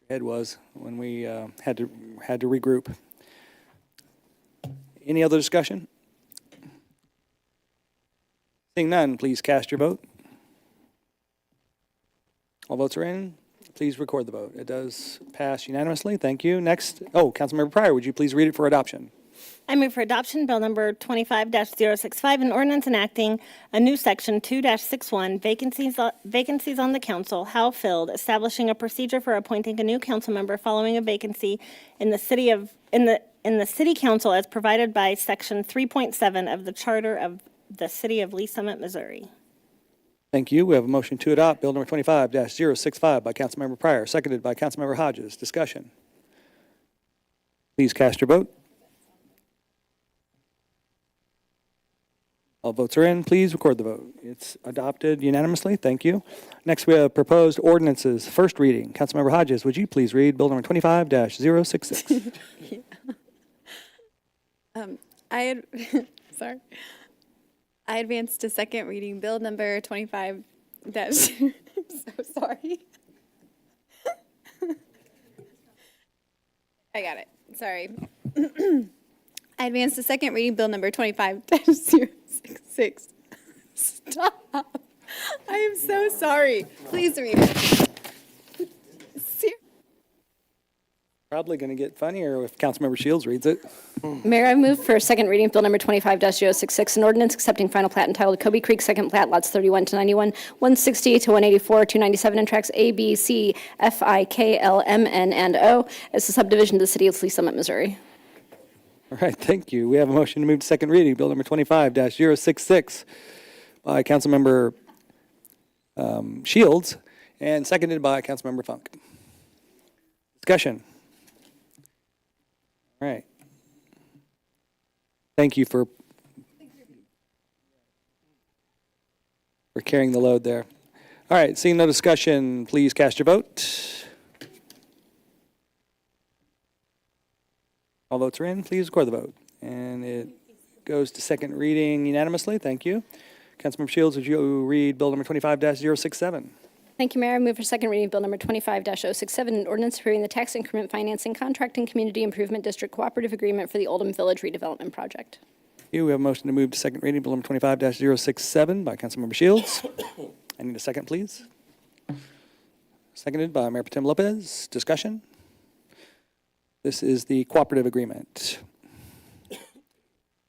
Head was when we had to regroup. Any other discussion? Seeing none, please cast your vote. All votes are in. Please record the vote. It does pass unanimously. Thank you. Next, Councilmember Pryor, would you please read it for adoption? I move for adoption, bill number 25-065, an ordinance enacting a new section 2-61, vacancies on the council, how filled, establishing a procedure for appointing a new council member following a vacancy in the city council as provided by section 3.7 of the charter of the city of Lee Summit, Missouri. Thank you. We have a motion to adopt Bill number 25-065 by Councilmember Pryor, seconded by Councilmember Hodges. Discussion. Please cast your vote. All votes are in. Please record the vote. It's adopted unanimously. Thank you. Next, we have proposed ordinances. First reading. Councilmember Hodges, would you please read Bill number 25-066? Sorry. I advanced to second reading Bill number 25 I'm so sorry. I got it. Sorry. I advanced to second reading Bill number 25-066. Stop. I am so sorry. Please read it. Probably going to get funnier if Councilmember Shields reads it. Mayor, I move for second reading of Bill number 25-066, an ordinance accepting final plat entitled Cobey Creek Second Plat, lots 31 to 91, 160 to 184, 297, and tracts A, B, C, F, I, K, L, M, N, and O as the subdivision of the city of Lee Summit, Missouri. All right, thank you. We have a motion to move to second reading, Bill number 25-066 by Councilmember Shields and seconded by Councilmember Funk. Discussion. All right. Thank you for carrying the load there. All right, seeing no discussion, please cast your vote. All votes are in. Please record the vote. And it goes to second reading unanimously. Thank you. Councilmember Shields, would you read Bill number 25-067? Thank you, Mayor. I move for second reading of Bill number 25-067, an ordinance approving the tax increment financing contract and community improvement district cooperative agreement for the Oldham Village redevelopment project. We have a motion to move to second reading, Bill number 25-067 by Councilmember Shields. I need a second, please. Seconded by Mayor Pro Tem Lopez. Discussion. This is the cooperative agreement.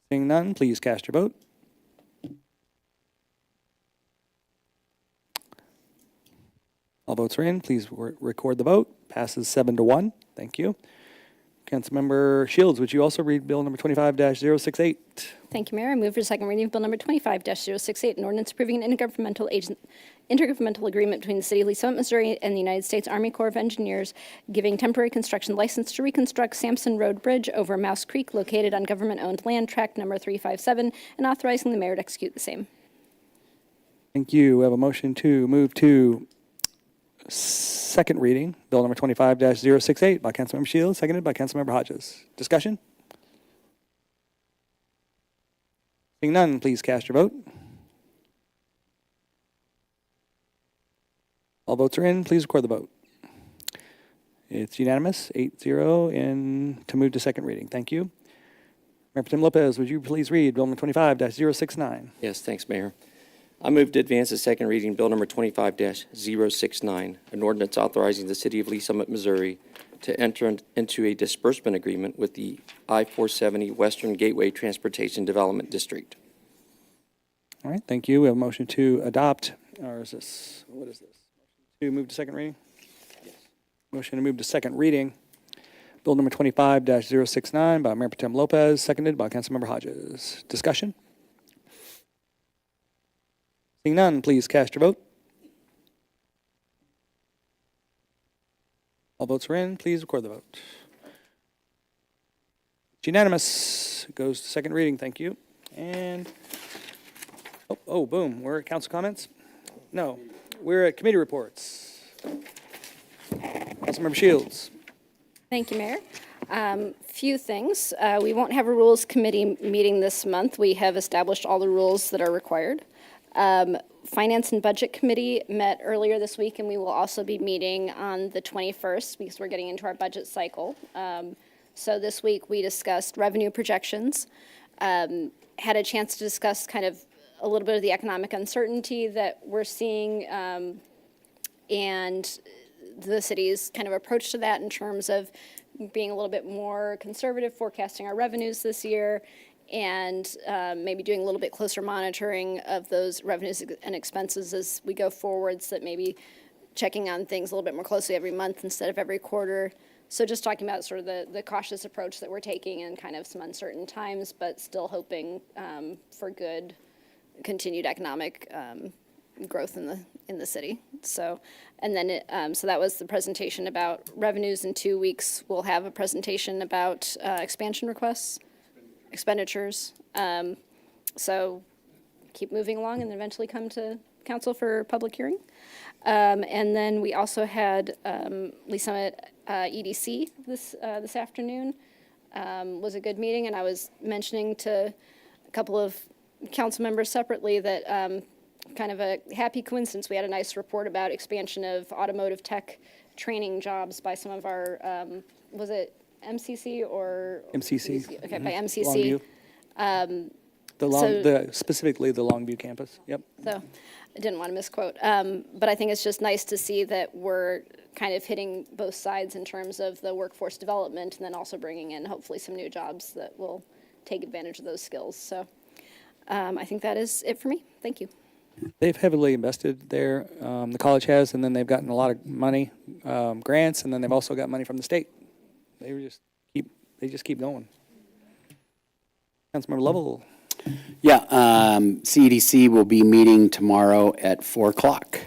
Seeing none, please cast your vote. All votes are in. Please record the vote. Passes 7-1. Thank you. Councilmember Shields, would you also read Bill number 25-068? Thank you, Mayor. I move for second reading of Bill number 25-068, an ordinance approving an intergovernmental agreement between the City of Lee Summit, Missouri and the United States Army Corps of Engineers, giving temporary construction license to reconstruct Sampson Road Bridge over Mouse Creek located on government-owned land, tract number 357, and authorizing the mayor to execute the same. Thank you. We have a motion to move to second reading, Bill number 25-068 by Councilmember Shields, seconded by Councilmember Hodges. Discussion? Seeing none, please cast your vote. All votes are in. Please record the vote. It's unanimous, 8-0, and to move to second reading. Thank you. Mayor Pro Tem Lopez, would you please read Bill number 25-069? Yes, thanks, Mayor. I move to advance the second reading, Bill number 25-069, an ordinance authorizing the City of Lee Summit, Missouri to enter into a disbursement agreement with the I-470 Western Gateway Transportation Development District. All right, thank you. We have a motion to adopt, or is this, what is this? To move to second reading? Yes. Motion to move to second reading, Bill number 25-069 by Mayor Pro Tem Lopez, seconded by Councilmember Hodges. Discussion? Seeing none, please cast your vote. All votes are in. Please record the vote. It's unanimous. It goes to second reading. Thank you. And, boom. We're at council comments? No. We're at committee reports. Councilmember Shields. Thank you, Mayor. Few things. We won't have a rules committee meeting this month. We have established all the rules that are required. Finance and Budget Committee met earlier this week, and we will also be meeting on the 21st because we're getting into our budget cycle. So this week we discussed revenue projections, had a chance to discuss kind of a little bit of the economic uncertainty that we're seeing, and the city's kind of approach to that in terms of being a little bit more conservative, forecasting our revenues this year, and maybe doing a little bit closer monitoring of those revenues and expenses as we go forward, so that maybe checking on things a little bit more closely every month instead of every quarter. So just talking about sort of the cautious approach that we're taking in kind of some uncertain times, but still hoping for good continued economic growth in the city. So, and then so that was the presentation about revenues. In 2 weeks, we'll have a presentation about expansion requests, expenditures. So keep moving along and eventually come to council for public hearing. And then we also had Lee Summit EDC this afternoon. Was a good meeting, and I was mentioning to a couple of council members separately that kind of a happy coincidence, we had a nice report about expansion of automotive tech training jobs by some of our, was it MCC or? MCC. Okay, by MCC. Longview. Specifically the Longview campus, yep. So I didn't want to misquote, but I think it's just nice to see that we're kind of hitting both sides in terms of the workforce development and then also bringing in hopefully some new jobs that will take advantage of those skills. So I think that is it for me. Thank you. They've heavily invested there, the college has, and then they've gotten a lot of money, grants, and then they've also got money from the state. They just keep going. Councilmember Lovell. Yeah, CEDC will be meeting tomorrow at 4 o'clock.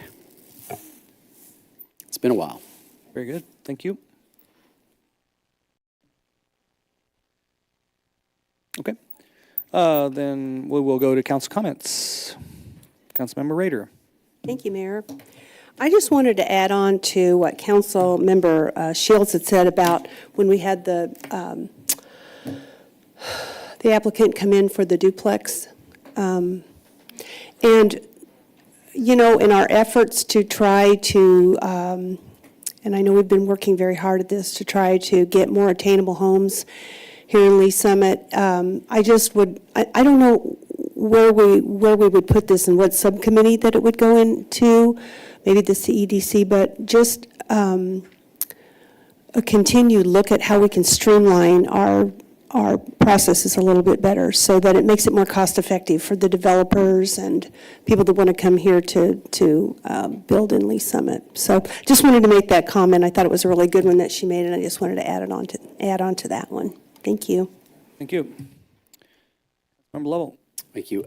It's been a while. Very good, thank you. Okay, then we will go to council comments. Councilmember Rader. Thank you, Mayor. I just wanted to add on to what Councilmember Shields had said about when we had the applicant come in for the duplex. And, you know, in our efforts to try to, and I know we've been working very hard at this, to try to get more attainable homes here in Lee Summit, I don't know where we would put this and what subcommittee that it would go into, maybe the CEDC, but just a continued look at how we can streamline our processes a little bit better so that it makes it more cost effective for the developers and people that want to come here to build in Lee Summit. So just wanted to make that comment. I thought it was a really good one that she made, and I just wanted to add on to that one. Thank you. Thank you. Member Lovell. Thank you.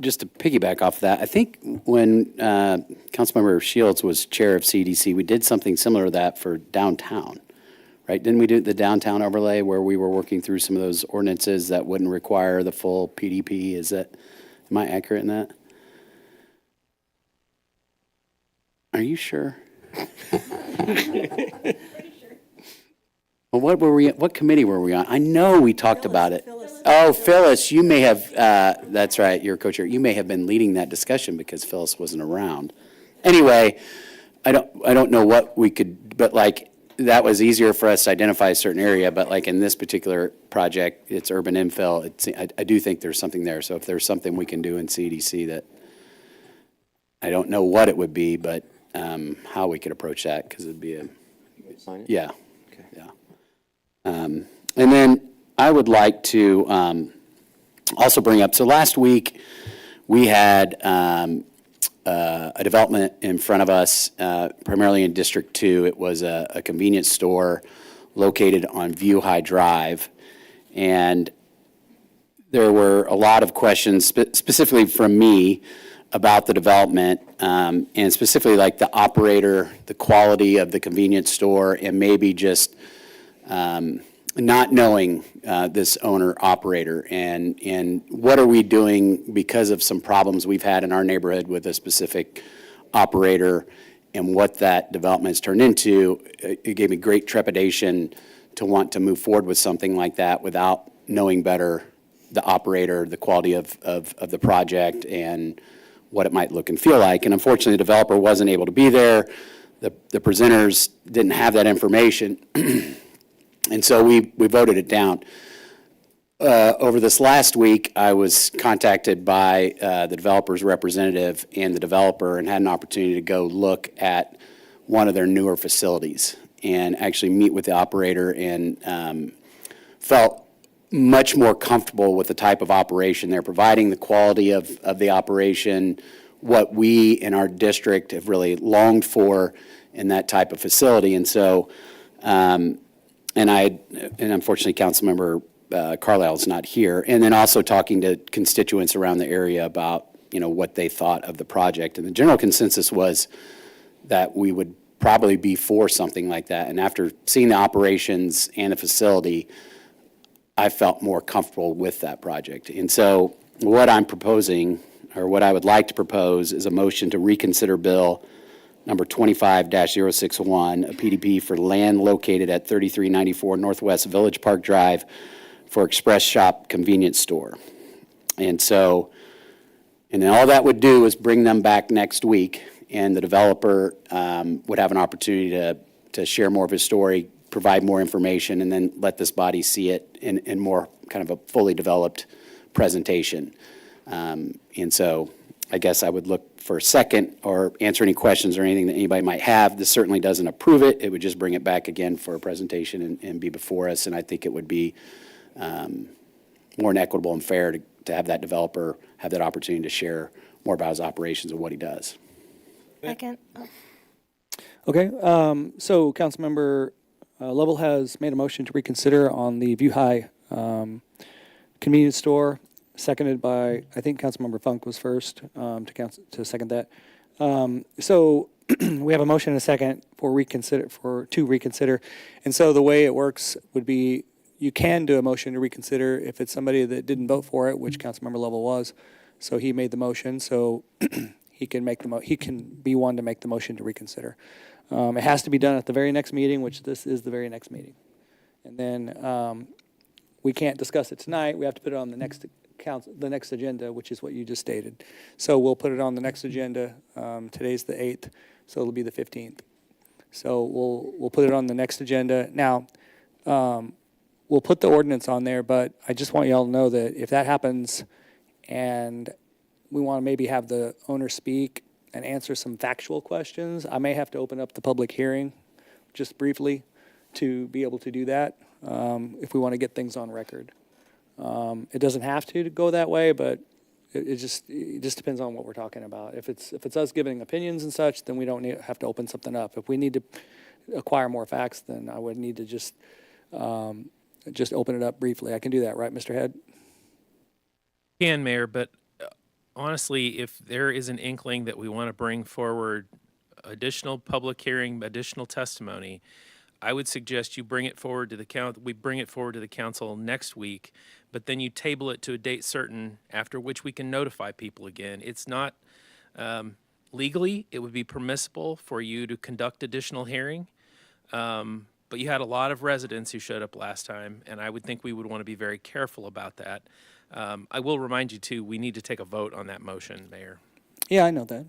Just to piggyback off that, I think when Councilmember Shields was chair of CDC, we did something similar to that for downtown, right? Didn't we do the downtown overlay where we were working through some of those ordinances that wouldn't require the full PDP? Am I accurate in that? Are you sure? Well, what committee were we on? I know we talked about it. Oh, Phyllis, you may have, that's right, you're co-chair. You may have been leading that discussion because Phyllis wasn't around. Anyway, I don't know what we could, but like, that was easier for us to identify a certain area, but like in this particular project, it's urban infill. I do think there's something there. So if there's something we can do in CDC that, I don't know what it would be, but how we could approach that, because it'd be a, yeah. Okay. Yeah. And then I would like to also bring up, so last week we had a development in front of us, primarily in District 2. It was a convenience store located on View High Drive. And there were a lot of questions, specifically from me, about the development, and specifically like the operator, the quality of the convenience store, and maybe just not knowing this owner-operator, and what are we doing because of some problems we've had in our neighborhood with a specific operator and what that development has turned into. It gave me great trepidation to want to move forward with something like that without knowing better the operator, the quality of the project, and what it might look and feel like. And unfortunately, the developer wasn't able to be there. The presenters didn't have that information. And so we voted it down. Over this last week, I was contacted by the developer's representative and the developer, and had an opportunity to go look at one of their newer facilities and actually meet with the operator, and felt much more comfortable with the type of operation they're providing, the quality of the operation, what we in our district have really longed for in that type of facility. And so, and unfortunately, Councilmember Carlisle's not here. And then also talking to constituents around the area about what they thought of the project. And the general consensus was that we would probably be for something like that. And after seeing the operations and the facility, I felt more comfortable with that project. And so what I'm proposing, or what I would like to propose, is a motion to reconsider bill number 25-061, a PDP for land located at 3394 Northwest Village Park Drive for Express Shop Convenience Store. And so, and then all that would do is bring them back next week, and the developer would have an opportunity to share more of his story, provide more information, and then let this body see it in more kind of a fully developed presentation. And so I guess I would look for a second or answer any questions or anything that anybody might have. This certainly doesn't approve it. It would just bring it back again for a presentation and be before us. And I think it would be more equitable and fair to have that developer have that opportunity to share more about his operations and what he does. Second. Okay, so Councilmember Lovell has made a motion to reconsider on the View High convenience store, seconded by, I think Councilmember Funk was first to second that. So we have a motion and a second to reconsider. And so the way it works would be you can do a motion to reconsider if it's somebody that didn't vote for it, which Councilmember Lovell was. So he made the motion, so he can be one to make the motion to reconsider. It has to be done at the very next meeting, which this is the very next meeting. And then we can't discuss it tonight. We have to put it on the next agenda, which is what you just stated. So we'll put it on the next agenda. Today's the 8th, so it'll be the 15th. So we'll put it on the next agenda. Now, we'll put the ordinance on there, but I just want y'all to know that if that happens and we want to maybe have the owner speak and answer some factual questions, I may have to open up the public hearing just briefly to be able to do that if we want to get things on record. It doesn't have to go that way, but it just depends on what we're talking about. If it's us giving opinions and such, then we don't have to open something up. If we need to acquire more facts, then I would need to just open it up briefly. I can do that, right, Mr. Head? Can, Mayor, but honestly, if there is an inkling that we want to bring forward additional public hearing, additional testimony, I would suggest you bring it forward to the council. We bring it forward to the council next week, but then you table it to a date certain, after which we can notify people again. It's not legally, it would be permissible for you to conduct additional hearing, but you had a lot of residents who showed up last time, and I would think we would want to be very careful about that. I will remind you, too, we need to take a vote on that motion, Mayor. Yeah, I know that.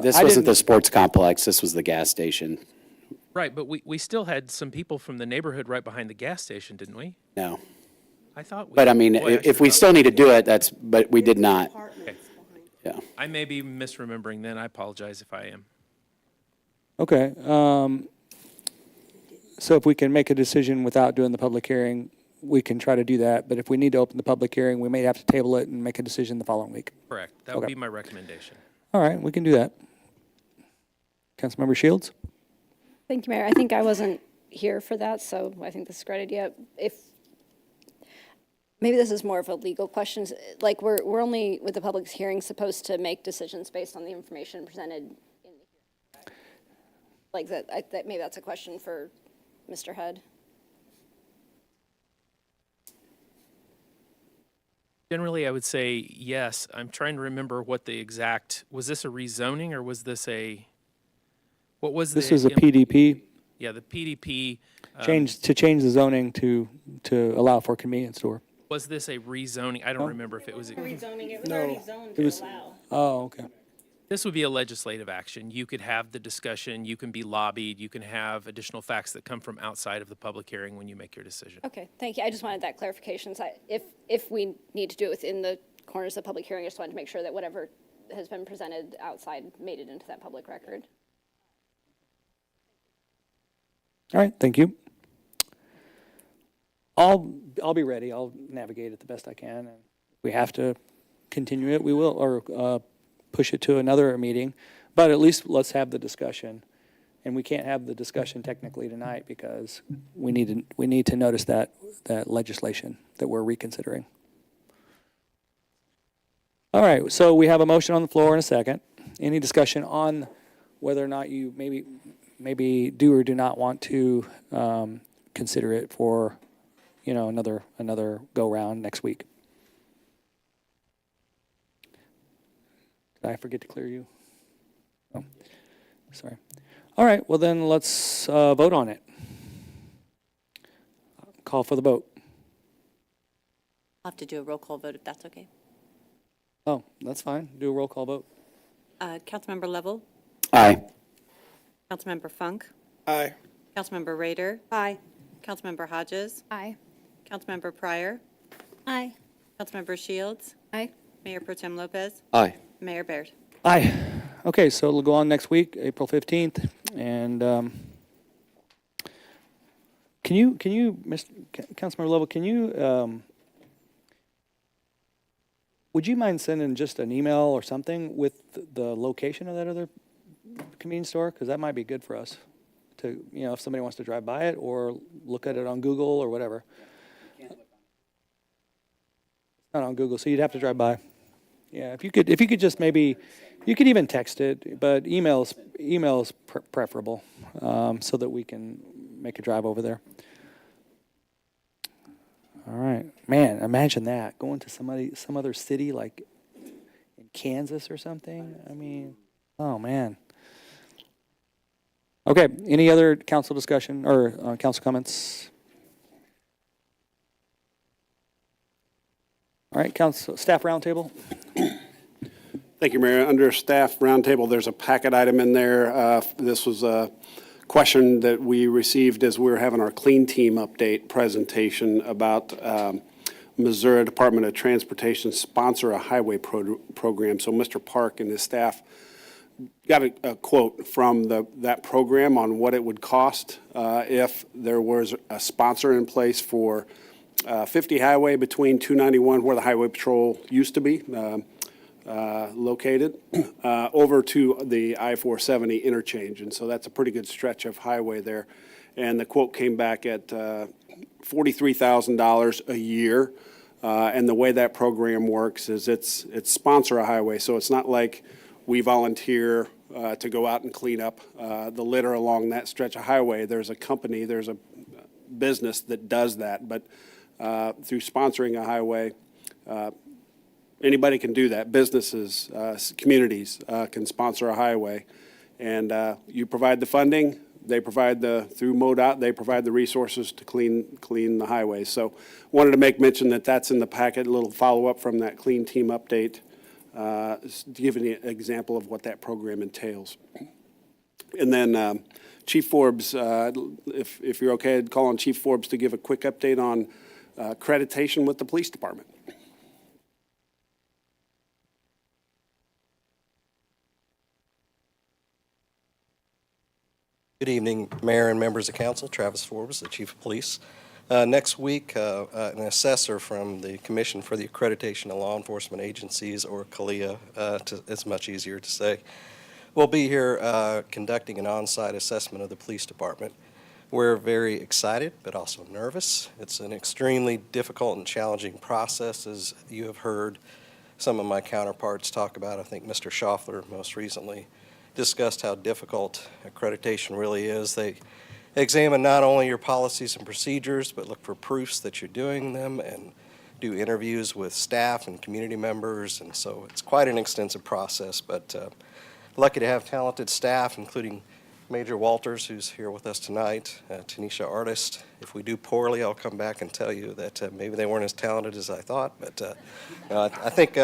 This wasn't the sports complex. This was the gas station. Right, but we still had some people from the neighborhood right behind the gas station, didn't we? No. I thought we... But I mean, if we still need to do it, but we did not. Okay. Yeah. I may be misremembering then. I apologize if I am. Okay. So if we can make a decision without doing the public hearing, we can try to do that. But if we need to open the public hearing, we may have to table it and make a decision the following week. Correct. That would be my recommendation. All right, we can do that. Councilmember Shields? Thank you, Mayor. I think I wasn't here for that, so I think this is a great idea. Maybe this is more of a legal question. Like, we're only, with the public hearing, supposed to make decisions based on the information presented in the hearing. Like, maybe that's a question for Mr. Head. Generally, I would say yes. I'm trying to remember what the exact, was this a rezoning or was this what was this? This was a PDP. Yeah, the PDP. To change the zoning to allow for a convenience store. Was this a rezoning? I don't remember if it was. Rezoning, it was already zoned to allow. Oh, okay. This would be a legislative action. You could have the discussion, you can be lobbied, you can have additional facts that come from outside of the public hearing when you make your decision. Okay, thank you. I just wanted that clarification. So if we need to do it within the corners of the public hearing, I just wanted to make sure that whatever has been presented outside made it into that public record. All right, thank you. I'll be ready. I'll navigate it the best I can. And if we have to continue it, we will, or push it to another meeting. But at least let's have the discussion. And we can't have the discussion technically tonight because we need to notice that legislation that we're reconsidering. All right, so we have a motion on the floor in a second. Any discussion on whether or not you maybe do or do not want to consider it for, another go-round next week? Did I forget to clear you? Oh, sorry. All right, well then let's vote on it. Call for the vote. I'll have to do a roll call vote if that's okay. Oh, that's fine. Do a roll call vote. Councilmember Lovell, Aye. Councilmember Funk, Aye. Councilmember Rader, Aye. Councilmember Hodges, Aye. Councilmember Pryor, Aye. Councilmember Shields, Aye. Mayor Pro Tem Lopez, Aye. Mayor Baird. Aye. Okay, so it'll go on next week, April 15th, and Councilmember Lovell, would you mind sending just an email or something with the location of that other convenience store? Because that might be good for us to, if somebody wants to drive by it or look at it on Google or whatever. It's not on Google, so you'd have to drive by. Yeah, if you could just maybe, you could even text it, but email's preferable, so that we can make a drive over there. All right, man, imagine that, going to some other city like in Kansas or something. I mean, oh man. Okay, any other council discussion or council comments? All right, council staff roundtable. Thank you, Mayor. Under staff roundtable, there's a packet item in there. This was a question that we received as we were having our Clean Team update presentation about Missouri Department of Transportation sponsor a highway program. So Mr. Park and his staff got a quote from that program on what it would cost if there was a sponsor in place for 50 highway between 291, where the Highway Patrol used to be located, over to the I-470 interchange. And so that's a pretty good stretch of highway there. And the quote came back at $43,000 a year. And the way that program works is it's sponsor a highway. So it's not like we volunteer to go out and clean up the litter along that stretch of highway. There's a company, there's a business that does that. But through sponsoring a highway, anybody can do that. Businesses, communities can sponsor a highway. And you provide the funding, they provide through MoDOT, they provide the resources to clean the highways. So wanted to make mention that that's in the packet, a little follow-up from that Clean Team update, to give you an example of what that program entails. And then Chief Forbes, if you're okay, I'd call on Chief Forbes to give a quick update on accreditation with the police department. Good evening, Mayor and members of Council. Travis Forbes, the Chief of Police. Next week, an assessor from the Commission for the Accreditation of Law Enforcement Agencies, or CALEA, it's much easier to say, will be here conducting an on-site assessment of the police department. We're very excited, but also nervous. It's an extremely difficult and challenging process, as you have heard some of my counterparts talk about. I think Mr. Schaffler most recently discussed how difficult accreditation really is. They examine not only your policies and procedures, but look for proofs that you're doing them and do interviews with staff and community members. And so it's quite an extensive process, but lucky to have talented staff, including Major Walters, who's here with us tonight, Tanisha Artist. If we do poorly, I'll come back and tell you that maybe they weren't as talented as I thought, but I think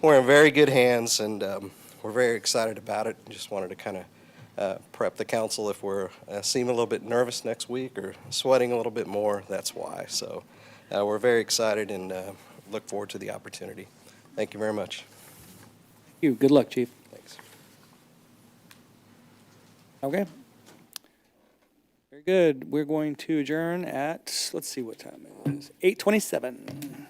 we're in very good hands, and we're very excited about it. Just wanted to kind of prep the council if we're seem a little bit nervous next week or sweating a little bit more, that's why. So we're very excited and look forward to the opportunity. Thank you very much. Thank you. Good luck, Chief. Thanks. Okay. Very good. We're going to adjourn at, let's see what time it is, 8:27.